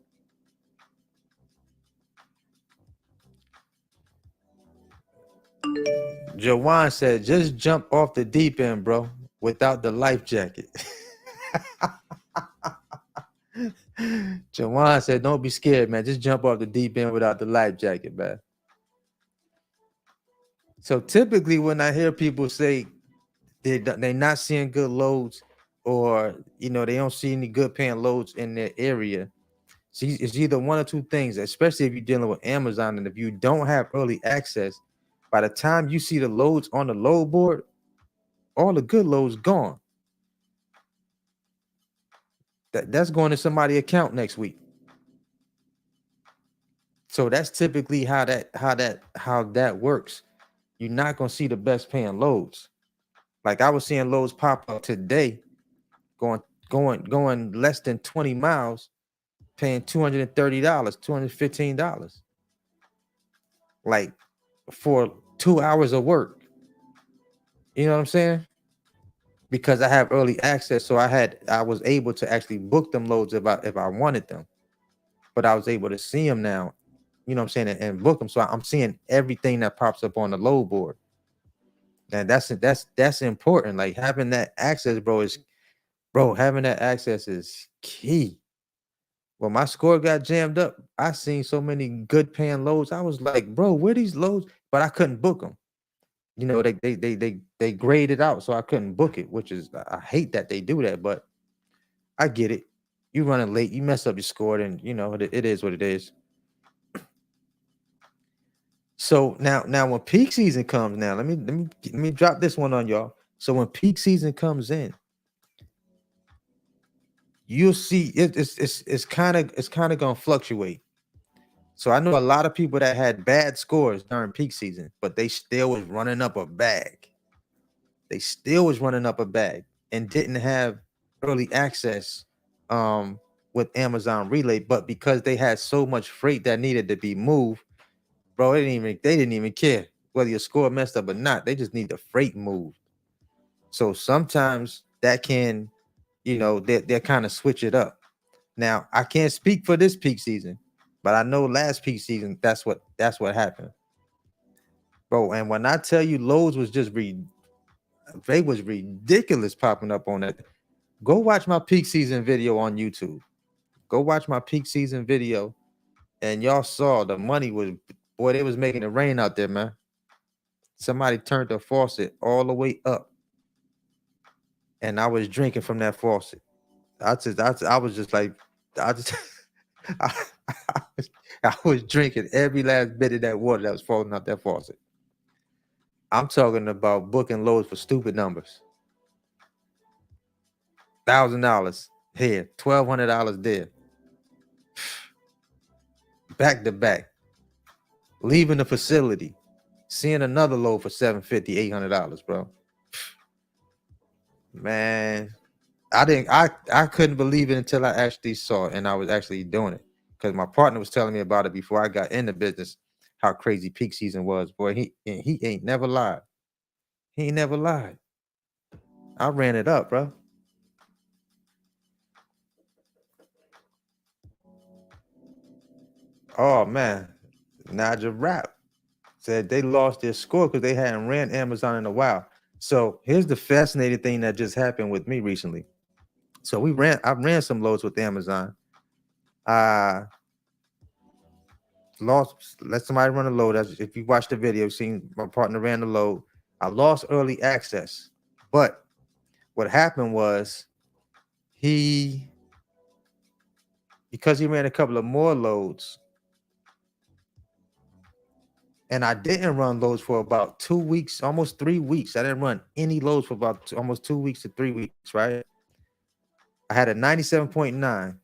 B: Jawan said, just jump off the deep end, bro, without the life jacket. Jawan said, don't be scared, man. Just jump off the deep end without the life jacket, man. So typically when I hear people say they're not seeing good loads, or they don't see any good paying loads in their area, see, it's either one or two things, especially if you're dealing with Amazon. And if you don't have early access, by the time you see the loads on the load board, all the good loads gone. That's going to somebody's account next week. So that's typically how that works. You're not gonna see the best paying loads. Like I was seeing loads pop up today, going less than 20 miles, paying $230, $215, like for 2 hours of work. You know what I'm saying? Because I have early access, so I was able to actually book them loads if I wanted them, but I was able to see them now. You know what I'm saying, and book them. So I'm seeing everything that pops up on the load board, and that's important. Like having that access, having that access is key. When my score got jammed up, I seen so many good paying loads. I was like, bro, where these loads? But I couldn't book them. They graded out, so I couldn't book it, which is, I hate that they do that, but I get it. You running late, you mess up your score, and it is what it is. So now when peak season comes, now let me drop this one on y'all. So when peak season comes in, you'll see it's kind of gonna fluctuate. So I know a lot of people that had bad scores during peak season, but they still was running up a bag. They still was running up a bag and didn't have early access with Amazon Relay. But because they had so much freight that needed to be moved, bro, they didn't even care whether your score messed up or not. They just need the freight moved. So sometimes that can, they'll kind of switch it up. Now I can't speak for this peak season, but I know last peak season that's what happened, bro. And when I tell you loads was just they was ridiculous popping up on that. Go watch my peak season video on YouTube. Go watch my peak season video, and y'all saw the money was, boy, they was making it rain out there, man. Somebody turned the faucet all the way up, and I was drinking from that faucet. I was just like, I just, I, I was drinking every last bit of that water that was falling out that faucet. I'm talking about booking loads for stupid numbers. $1,000 here, $1,200 there, back to back. Leaving the facility, seeing another load for $750, $800, bro. Man, I couldn't believe it until I actually saw it and I was actually doing it, because my partner was telling me about it before I got in the business, how crazy peak season was. Boy, he ain't never lied. He ain't never lied. I ran it up, bro. Oh man, Naja Rap said they lost their score because they hadn't ran Amazon in a while. So here's the fascinating thing that just happened with me recently. So I ran some loads with Amazon. I let somebody run a load. As if you watch the video, seen my partner ran the load. I lost early access, but what happened was he because he ran a couple of more loads, And I didn't run loads for about 2 weeks, almost 3 weeks. I didn't run any loads for about almost 2 weeks to 3 weeks, right? I had a 97.9.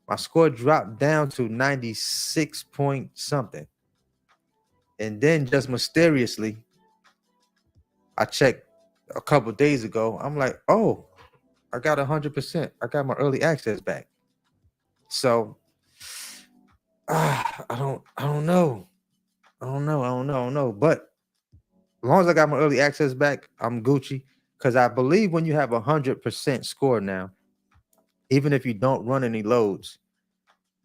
B: My score dropped down to 96 point something. And then just mysteriously, I checked a couple days ago. I'm like, oh, I got 100%. I got my early access back. So I don't know. I don't know. But as long as I got my early access back, I'm Gucci. Because I believe when you have 100% score now, even if you don't run any loads,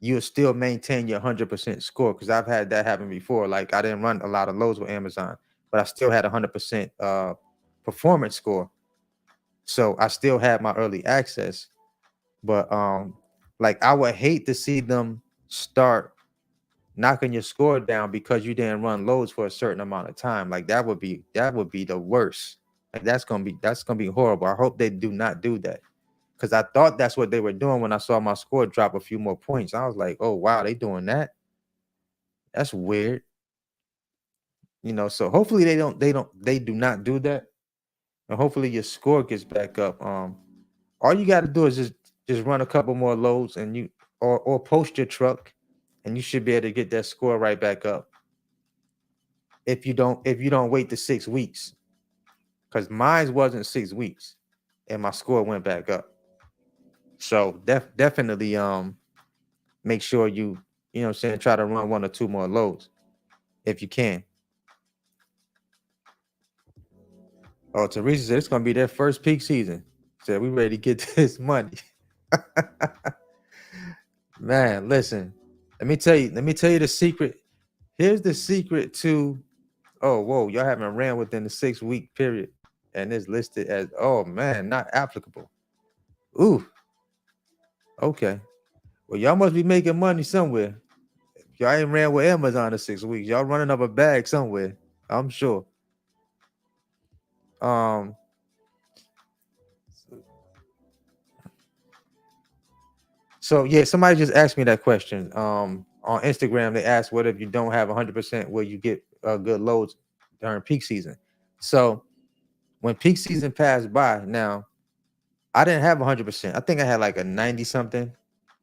B: you'll still maintain your 100% score. Because I've had that happen before. Like I didn't run a lot of loads with Amazon, but I still had 100% performance score. So I still had my early access. But like I would hate to see them start knocking your score down because you didn't run loads for a certain amount of time. Like that would be the worst. Like that's gonna be horrible. I hope they do not do that. Because I thought that's what they were doing when I saw my score drop a few more points. I was like, oh wow, they doing that. That's weird. So hopefully they do not do that. And hopefully your score gets back up. All you gotta do is just run a couple more loads and you or post your truck and you should be able to get that score right back up. If you don't wait the 6 weeks, because mine wasn't 6 weeks and my score went back up. So definitely make sure you know what I'm saying, try to run 1 or 2 more loads if you can. Oh, Teresa said it's gonna be their first peak season. Said we ready to get this money. Man, listen, let me tell you the secret. Here's the secret to oh whoa, y'all haven't ran within the 6-week period. And it's listed as oh man, not applicable. Ooh, okay. Well, y'all must be making money somewhere. Y'all ain't ran with Amazon in 6 weeks. Y'all running up a bag somewhere. I'm sure. Um, so yeah, somebody just asked me that question. On Instagram, they asked what if you don't have 100%, will you get good loads during peak season? So when peak season passed by, now I didn't have 100%. I think I had like a 90 something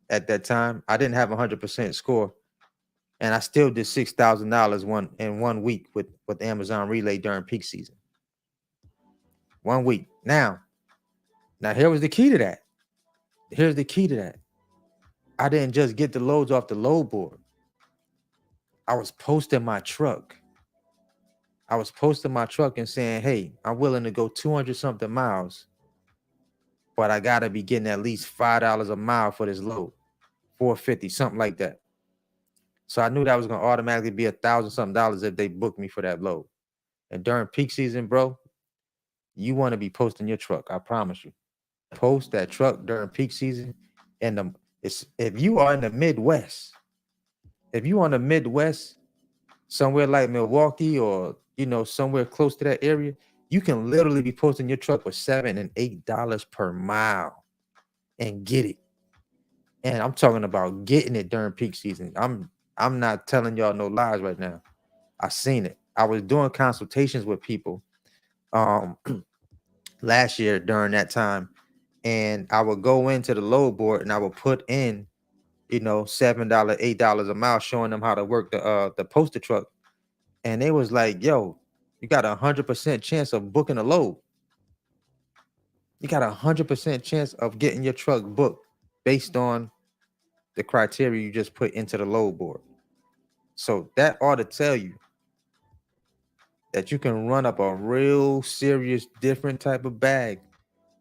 B: at that time. I didn't have 100% score, and I still did $6,000 in 1 week with Amazon Relay during peak season. 1 week. Now here was the key to that. Here's the key to that. I didn't just get the loads off the load board. I was posting my truck. And saying, hey, I'm willing to go 200 something miles, but I gotta be getting at least $5 a mile for this load, $4.50, something like that. So I knew that was gonna automatically be $1,000 something if they booked me for that load. And during peak season, bro, you want to be posting your truck. I promise you. Post that truck during peak season. And if you are in the Midwest, somewhere like Milwaukee or somewhere close to that area, you can literally be posting your truck for $7 and $8 per mile and get it. And I'm talking about getting it during peak season. I'm not telling y'all no lies right now. I seen it. I was doing consultations with people last year during that time, and I would go into the load board and I would put in $7, $8 a mile, showing them how to work the poster truck. And they was like, yo, you got 100% chance of booking a load. You got 100% chance of getting your truck booked based on the criteria you just put into the load board. So that ought to tell you that you can run up a real serious different type of bag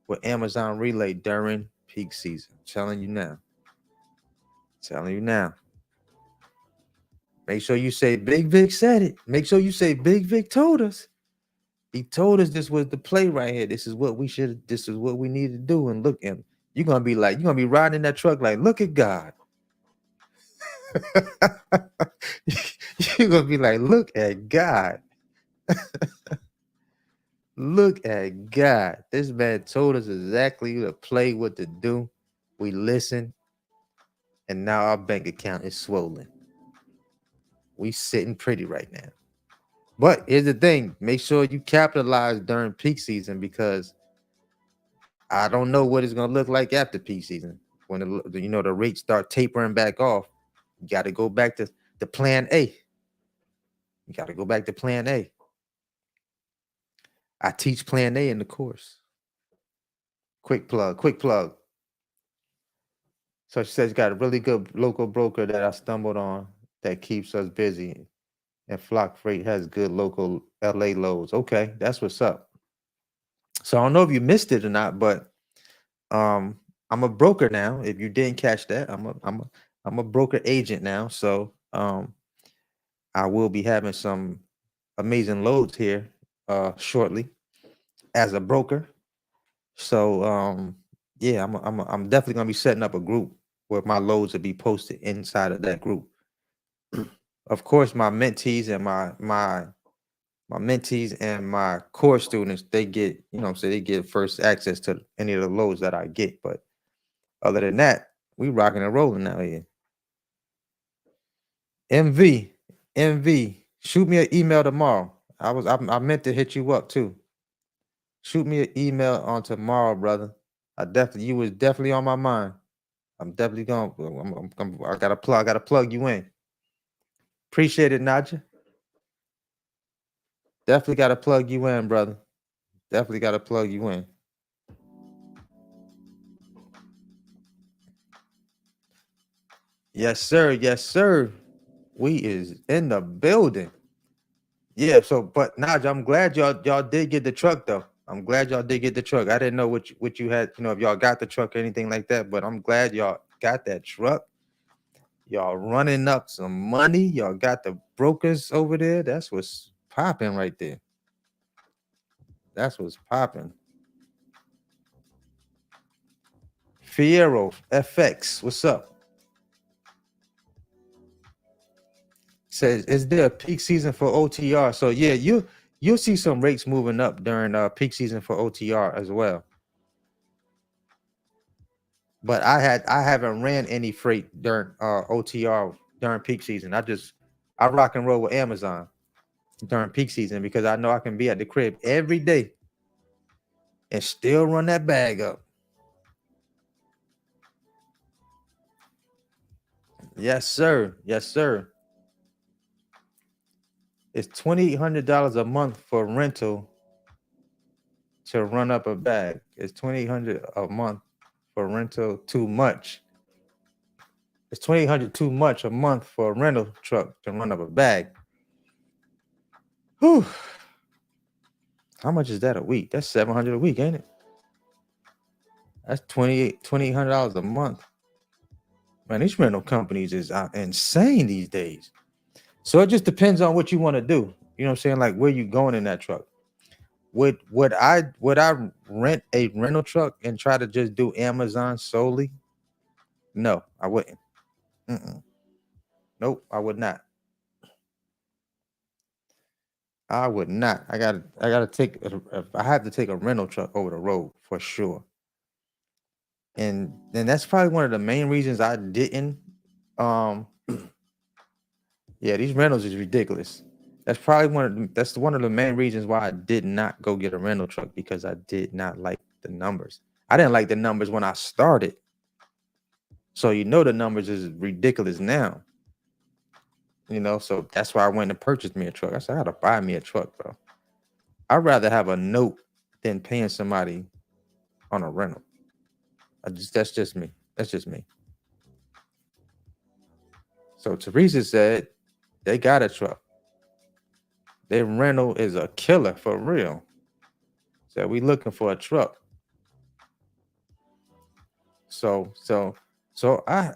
B: with Amazon Relay during peak season. I'm telling you now. Make sure you say Bigg Vic said it. Make sure you say Bigg Vic told us. He told us this was the play right here. This is what we need to do. And look, and you're gonna be riding in that truck like, look at God. You're gonna be like, look at God. Look at God. This man told us exactly the play, what to do. We listened, and now our bank account is swollen. We sitting pretty right now. But here's the thing: make sure you capitalize during peak season, because I don't know what it's gonna look like after peak season when the rates start tapering back off. You got to go back to the plan A. You got to go back to plan A. I teach plan A in the course. Quick plug, quick plug. So she says, got a really good local broker that I stumbled on that keeps us busy. And Flock Freight has good local LA loads. Okay, that's what's up. So I don't know if you missed it or not, but I'm a broker now. If you didn't catch that, I'm a broker agent now. So I will be having some amazing loads here shortly as a broker. So yeah, I'm definitely gonna be setting up a group where my loads will be posted inside of that group. Of course, my mentees and my mentees and my core students, they get, so they get first access to any of the loads that I get. But other than that, we rocking and rolling out here. MV, shoot me an email tomorrow. I meant to hit you up too. Shoot me an email on tomorrow, brother. You was definitely on my mind. I'm definitely going. I gotta plug you in. Appreciate it, Naja. Definitely gotta plug you in, brother. Definitely gotta plug you in. Yes, sir. Yes, sir. We is in the building. Yeah. So, but Naja, I'm glad y'all did get the truck though. I'm glad y'all did get the truck. I didn't know what you had. If y'all got the truck or anything like that. But I'm glad y'all got that truck. Y'all running up some money. Y'all got the brokers over there. That's what's popping right there. That's what's popping. Fiero FX, what's up? Says, is there a peak season for OTR? So yeah, you'll see some rates moving up during peak season for OTR as well. But I haven't ran any freight during OTR during peak season. I rock and roll with Amazon during peak season because I know I can be at the crib every day and still run that bag up. Yes, sir. Yes, sir. It's $2,800 a month for rental to run up a bag. It's $2,800 a month for rental too much. It's $2,800 too much a month for a rental truck to run up a bag. Whew. How much is that a week? That's $700 a week, ain't it? That's $2,800 a month. Man, these rental companies is insane these days. So it just depends on what you want to do. You know what I'm saying? Like where you going in that truck. Would I rent a rental truck and try to just do Amazon solely? No, I wouldn't. Nope, I would not. I would not. I have to take a rental truck over the road for sure. And that's probably one of the main reasons I didn't. Yeah, these rentals is ridiculous. That's one of the main reasons why I did not go get a rental truck, because I did not like the numbers. I didn't like the numbers when I started. So the numbers is ridiculous now. So that's why I went and purchased me a truck. I said, I gotta buy me a truck, bro. I'd rather have a note than paying somebody on a rental. That's just me. That's just me. So Teresa said they got a truck. Their rental is a killer for real. So we looking for a truck. So I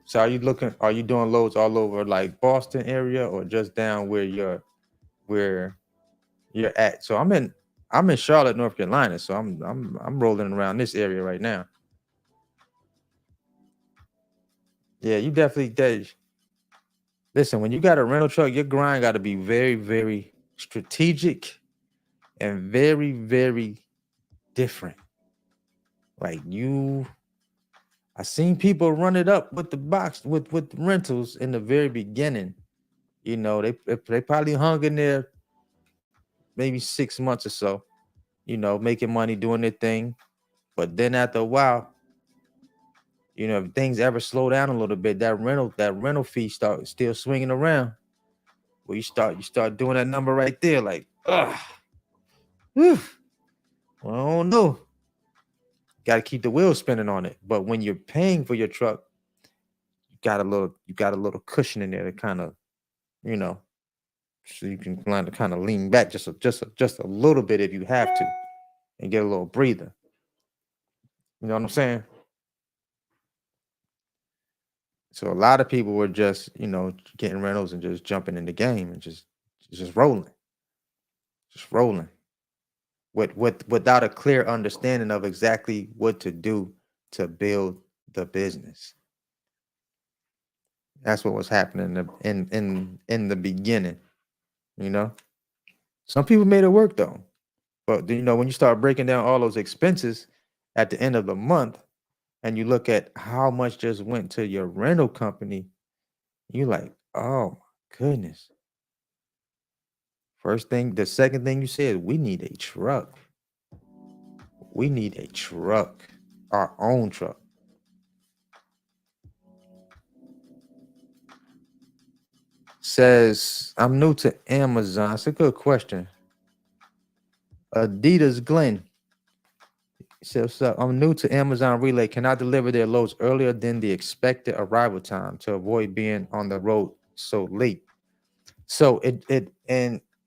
B: so are you doing loads all over like Boston area or just down where you're at? So I'm in Charlotte, North Carolina. So I'm rolling around this area right now. Yeah, you definitely did. Listen, when you got a rental truck, your grind got to be very, very strategic and very, very different. Like I seen people run it up with the box with rentals in the very beginning. You know, they probably hung in there maybe 6 months or so, you know, making money, doing their thing. But then after a while, you know, if things ever slow down a little bit, that rental fee start still swinging around. Well, you start doing that number right there, like, whew, well, I don't know. Got to keep the wheels spinning on it. But when you're paying for your truck, you got a little cushion in there to kind of, you know, so you can learn to kind of lean back just a little bit if you have to, and get a little breather. You know what I'm saying? So a lot of people were just, you know, getting rentals and just jumping in the game and just rolling without a clear understanding of exactly what to do to build the business. That's what was happening in the beginning, you know. Some people made it work though. But you know, when you start breaking down all those expenses at the end of the month and you look at how much just went to your rental company, you like, oh my goodness. The second thing you said, we need a truck. We need a truck, our own truck. Says, I'm new to Amazon. It's a good question. Adidas Glenn says, I'm new to Amazon Relay. Can I deliver their loads earlier than the expected arrival time to avoid being on the road so late? So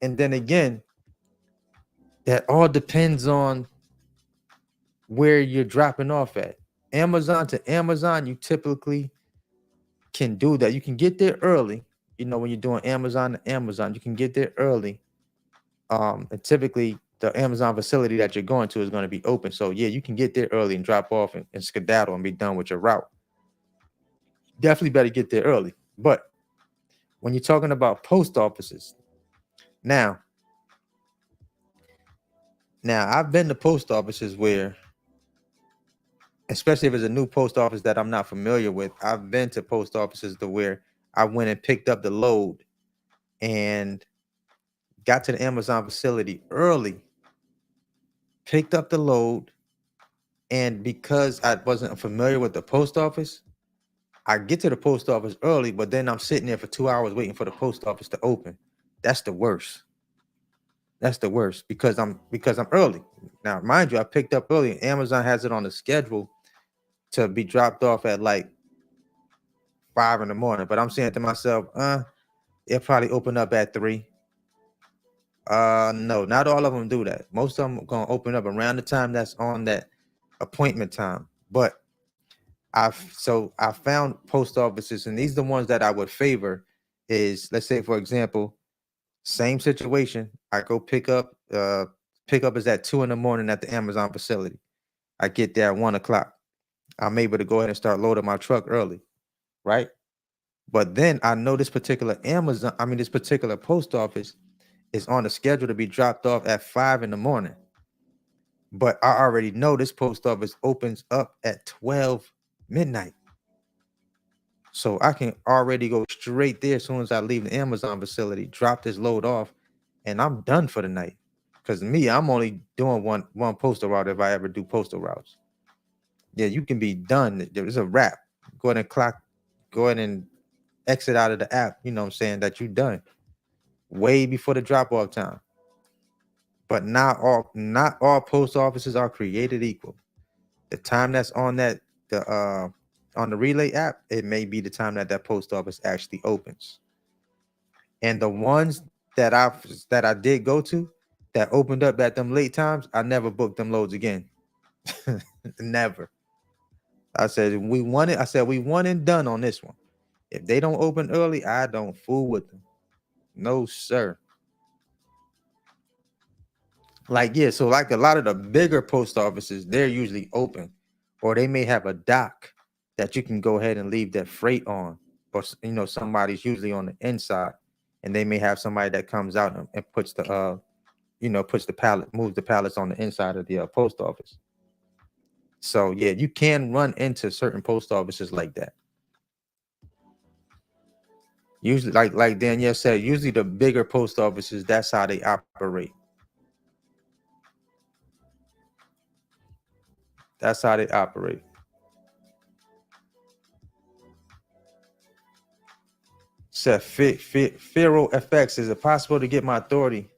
B: and then again, that all depends on where you're dropping off at. Amazon to Amazon, you typically can do that. You can get there early. You know, when you're doing Amazon to Amazon, you can get there early. And typically the Amazon facility that you're going to is going to be open. So yeah, you can get there early and drop off and skedaddle and be done with your route. Definitely better get there early. But when you're talking about post offices, now I've been to post offices where, especially if it's a new post office that I'm not familiar with, I've been to post offices to where I went and picked up the load and got to the Amazon facility early, picked up the load, and because I wasn't familiar with the post office, I get to the post office early, but then I'm sitting there for 2 hours waiting for the post office to open. That's the worst. That's the worst because I'm early. Now, mind you, I picked up early. Amazon has it on the schedule to be dropped off at like 5 in the morning. But I'm saying to myself, it'll probably open up at 3. No, not all of them do that. Most of them are gonna open up around the time that's on that appointment time. But I found post offices, and these are the ones that I would favor. Is, let's say, for example, same situation. I go pick up. Pickup is at 2 in the morning at the Amazon facility. I get there at 1 o'clock. I'm able to go ahead and start loading my truck early, right? But then I know this particular this particular post office is on the schedule to be dropped off at 5 in the morning. But I already know this post office opens up at 12 midnight. So I can already go straight there as soon as I leave the Amazon facility, drop this load off, and I'm done for the night. Because me, I'm only doing one postal route if I ever do postal routes. Yeah, you can be done. There's a wrap. Go ahead and go ahead and exit out of the app. You know what I'm saying? That you done way before the drop off time. But not all post offices are created equal. The time that's on on the Relay app, it may be the time that post office actually opens. And the ones that I did go to that opened up at them late times, I never booked them loads again. Never. I said we won it. I said we won and done on this one. If they don't open early, I don't fool with them. No, sir. Like, yeah, so like a lot of the bigger post offices, they're usually open, or they may have a dock that you can go ahead and leave that freight on, or somebody's usually on the inside, and they may have somebody that comes out and puts the moves the pallets on the inside of the post office. So yeah, you can run into certain post offices like that. Usually, like Danielle said, usually the bigger post offices, that's how they operate. That's how they operate. Said Firo FX, is it possible to get my authority?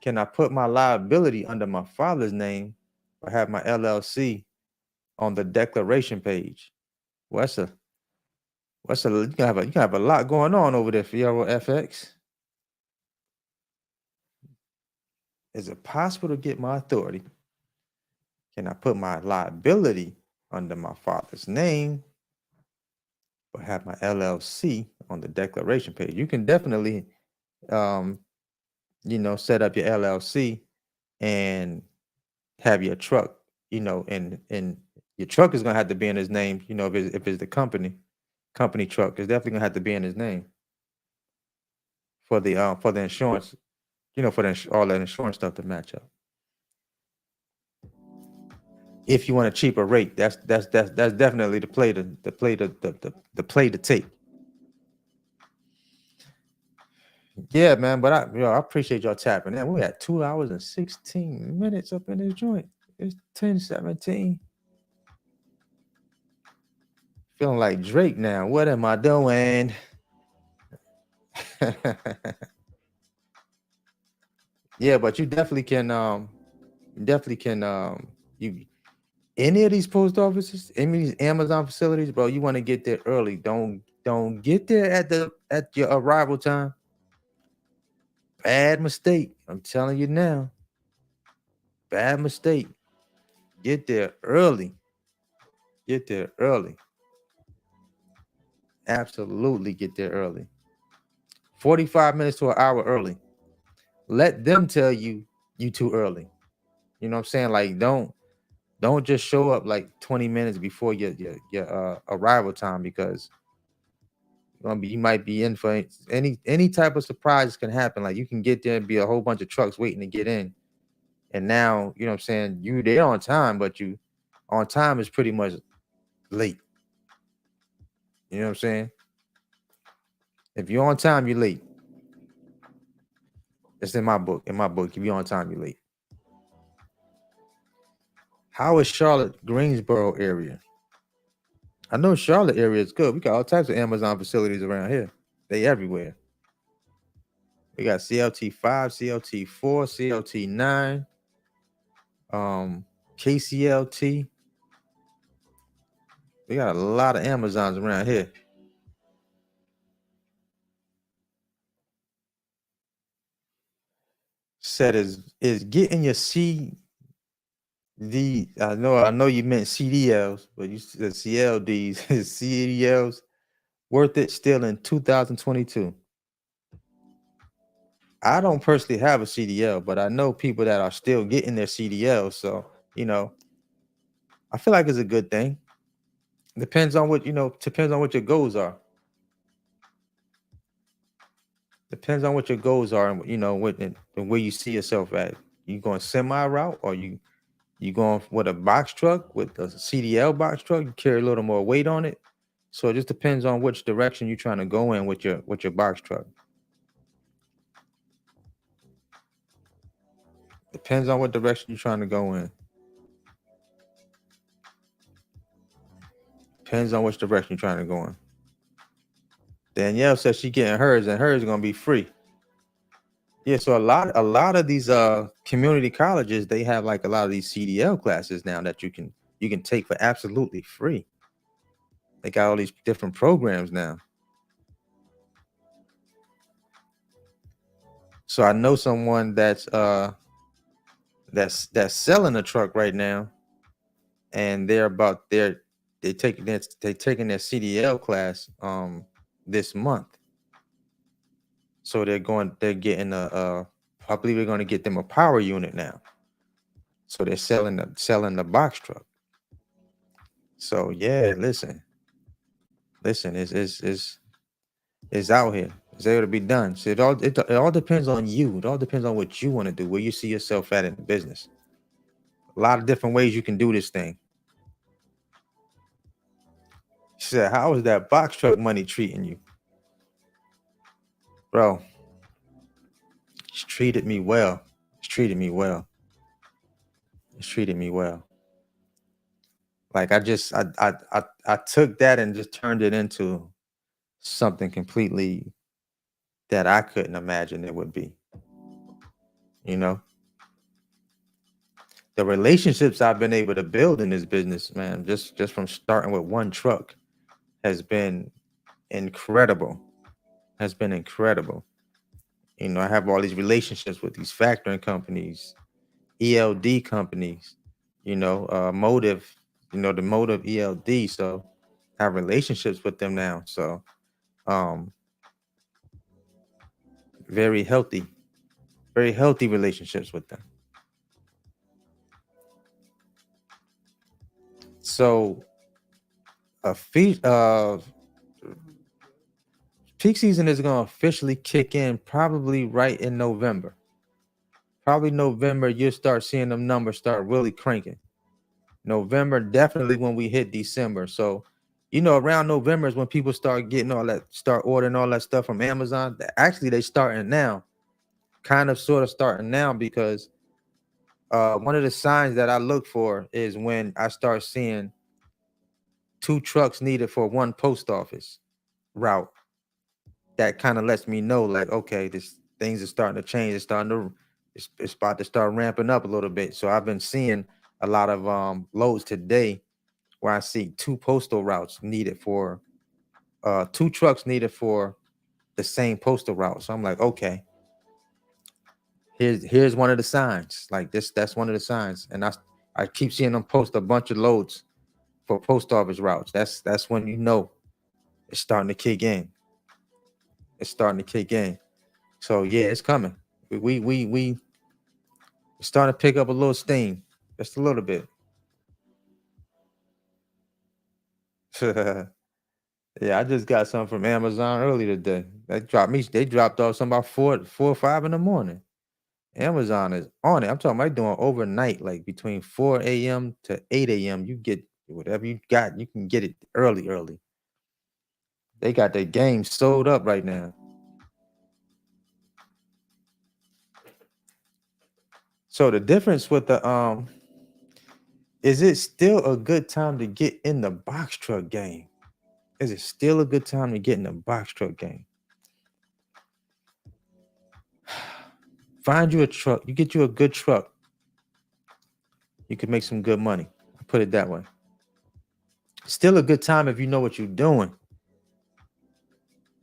B: Can I put my liability under my father's name or have my LLC on the declaration page? Well, you can have a lot going on over there, Firo FX. Is it possible to get my authority? Can I put my liability under my father's name or have my LLC on the declaration page? You can definitely, set up your LLC and have your truck, and your truck is gonna have to be in his name. If it's the company truck, it's definitely gonna have to be in his name for the insurance, all that insurance stuff to match up. If you want a cheaper rate, that's definitely the play to take. Yeah, man. But I appreciate y'all tapping in. We had 2 hours and 16 minutes up in this joint. It's 10:17. Feeling like Drake now. What am I doing? Yeah, but you definitely can you any of these post offices, any of these Amazon facilities, bro, you want to get there early. Don't get there at your arrival time. Bad mistake. I'm telling you now. Bad mistake. Get there early. Get there early. Absolutely get there early. 45 minutes to an hour early. Let them tell you too early. You know what I'm saying? Like don't just show up like 20 minutes before your arrival time, because you might be in for any type of surprise can happen. Like you can get there and be a whole bunch of trucks waiting to get in. And now, you know what I'm saying, you there on time, but you on time is pretty much late. You know what I'm saying? If you're on time, you're late. It's in my book. In my book, if you're on time, you're late. How is Charlotte Greensboro area? I know Charlotte area is good. We got all types of Amazon facilities around here. They everywhere. We got CLT5, CLT4, CLT9, KCLT. We got a lot of Amazons around here. Said is getting your CD. I know you meant CDLs, but you said CLDs. CDLs worth it still in 2022? I don't personally have a CDL, but I know people that are still getting their CDLs. So, I feel like it's a good thing. Depends on what your goals are. Depends on what your goals are, and where you see yourself at. You going semi route, or you going with a box truck, with a CDL box truck? You carry a little more weight on it. So it just depends on which direction you're trying to go in with your box truck. Depends on what direction you're trying to go in. Depends on which direction you're trying to go in. Danielle says she getting hers, and hers is gonna be free. Yeah, so a lot of these community colleges, they have like a lot of these CDL classes now that you can take for absolutely free. They got all these different programs now. So I know someone that's selling a truck right now, and they're taking their CDL class this month. So they're getting I believe they're going to get them a power unit now. So they're selling the box truck. So yeah, listen, it's out here. It's able to be done. So it all depends on you. It all depends on what you want to do, where you see yourself at in the business. A lot of different ways you can do this thing. She said, how is that box truck money treating you? Bro, it's treated me well. It's treated me well. It's treated me well. Like I took that and just turned it into something completely that I couldn't imagine it would be. You know, the relationships I've been able to build in this business, man, just from starting with one truck has been incredible. Has been incredible. You know, I have all these relationships with these factoring companies, ELD companies, Motive, the Motive ELD. So I have relationships with them now. So um very healthy relationships with them. So a peak season is going to officially kick in probably right in November. Probably November, you'll start seeing them numbers start really cranking. November, definitely when we hit December. So, around November is when people start getting start ordering all that stuff from Amazon. Actually, they starting now, kind of sort of starting now, because one of the signs that I look for is when I start seeing 2 trucks needed for one post office route. That kind of lets me know, like, okay, things are starting to change. It's about to start ramping up a little bit. So I've been seeing a lot of loads today where I see 2 postal routes needed for 2 trucks needed for the same postal route. So I'm like, okay, here's one of the signs. Like that's one of the signs. And I keep seeing them post a bunch of loads for post office routes. That's when it's starting to kick in. It's starting to kick in. So yeah, it's coming. We starting to pick up a little steam, just a little bit. Yeah, I just got some from Amazon earlier today. They dropped off some about 4 or 5 in the morning. Amazon is on it. I'm talking about doing overnight, like between 4 a.m. to 8 a.m. You get whatever you got, you can get it early. They got their game sold up right now. So the difference with the is it still a good time to get in the box truck game? Is it still a good time to get in the box truck game? Find you a truck. You get you a good truck. You can make some good money. I put it that way. Still a good time if you know what you're doing.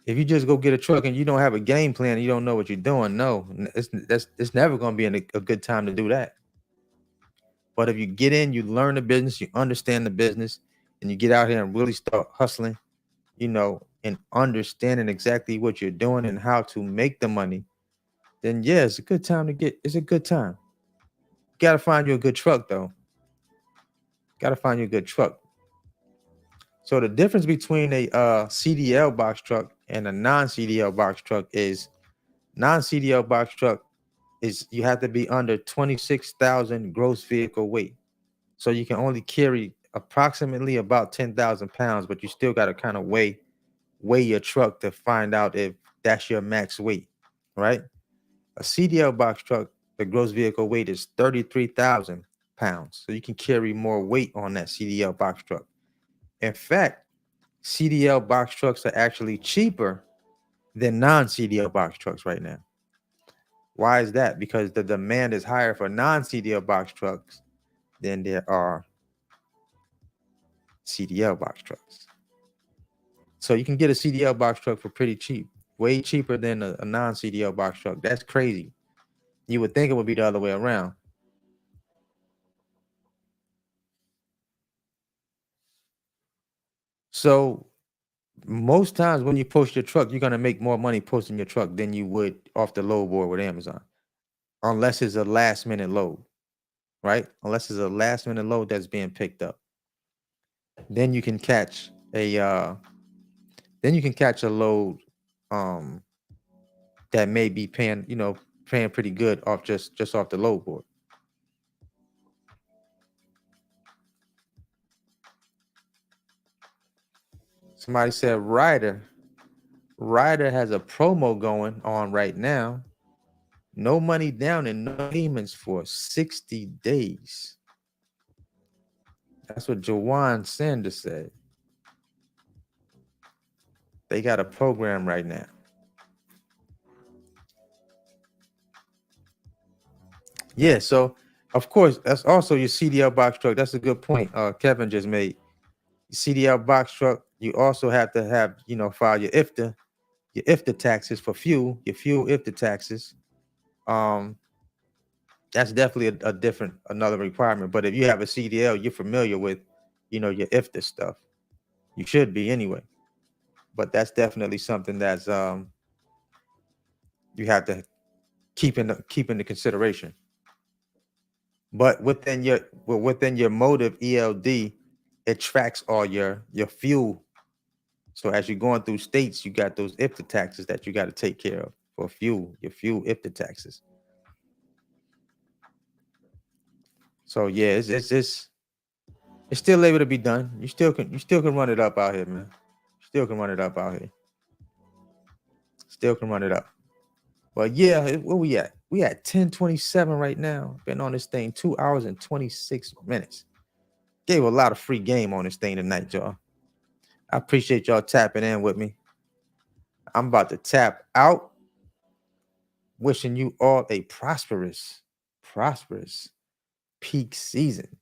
B: If you just go get a truck and you don't have a game plan, you don't know what you're doing. No, it's never going to be a good time to do that. But if you get in, you learn the business, you understand the business, and you get out here and really start hustling, and understanding exactly what you're doing and how to make the money, then yeah, it's a good time to get. It's a good time. You got to find you a good truck though. Got to find you a good truck. So the difference between a CDL box truck and a non-CDL box truck is non-CDL box truck is you have to be under 26,000 gross vehicle weight. So you can only carry approximately about 10,000 pounds, but you still got to kind of weigh your truck to find out if that's your max weight, right? A CDL box truck, the gross vehicle weight is 33,000 pounds. So you can carry more weight on that CDL box truck. In fact, CDL box trucks are actually cheaper than non-CDL box trucks right now. Why is that? Because the demand is higher for non-CDL box trucks than there are CDL box trucks. So you can get a CDL box truck for pretty cheap, way cheaper than a non-CDL box truck. That's crazy. You would think it would be the other way around. So most times when you post your truck, you're going to make more money posting your truck than you would off the load board with Amazon, unless it's a last minute load, right? Unless it's a last minute load that's being picked up. Then you can catch a load that may be paying pretty good off just off the load board. Somebody said Ryder has a promo going on right now. No money down and no payments for 60 days. That's what Jawan Sanders said. They got a program right now. Yeah, so of course, that's also your CDL box truck. That's a good point Kevin just made. CDL box truck, you also have to have, file your IFTA taxes for fuel, your fuel IFTA taxes. That's definitely another requirement. But if you have a CDL, you're familiar with, your IFTA stuff. You should be anyway. But that's definitely something that's you have to keep into consideration. But within your motive ELD, it tracks all your fuel. So as you're going through states, you got those IFTA taxes that you got to take care of for fuel, your fuel IFTA taxes. So yeah, it's still able to be done. You still can run it up out here, man. Still can run it up out here. Still can run it up. But yeah, where we at? We at 10:27 right now. Been on this thing 2 hours and 26 minutes. Gave a lot of free game on this thing tonight, y'all. I appreciate y'all tapping in with me. I'm about to tap out. Wishing you all a prosperous peak season.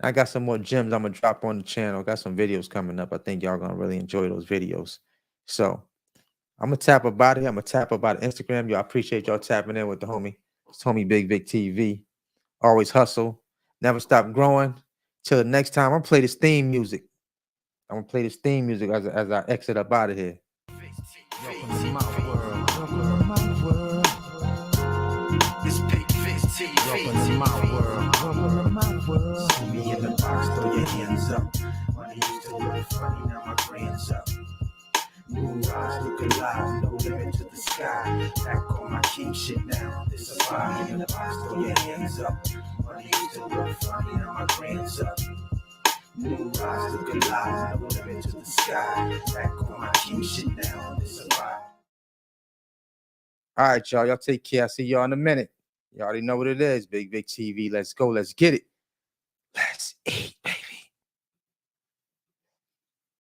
B: I got some more gems I'm gonna drop on the channel. Got some videos coming up. I think y'all gonna really enjoy those videos. So I'm gonna tap about it. I'm gonna tap about Instagram. Y'all appreciate y'all tapping in with the homie. It's homie Bigg Vic TV. Always hustle. Never stop growing. Till the next time, I'm gonna play this theme music. I'm gonna play this theme music as I exit up out of here.
A: Welcome to my world. Welcome to my world. It's Bigg Vic TV. Welcome to my world. Welcome to my world. See me in the box, throw your hands up. Money used to look funny, now my grand's up. New eyes look alive, no limit to the sky. Back on my king shit now. This is fire in the box, throw your hands up. Money used to look funny, now my grand's up. New eyes look alive, no limit to the sky. Back on my king shit now. This is fire.
B: All right, y'all. Y'all take care. I'll see y'all in a minute. You already know what it is. Bigg Vic TV. Let's go. Let's get it. Let's eat.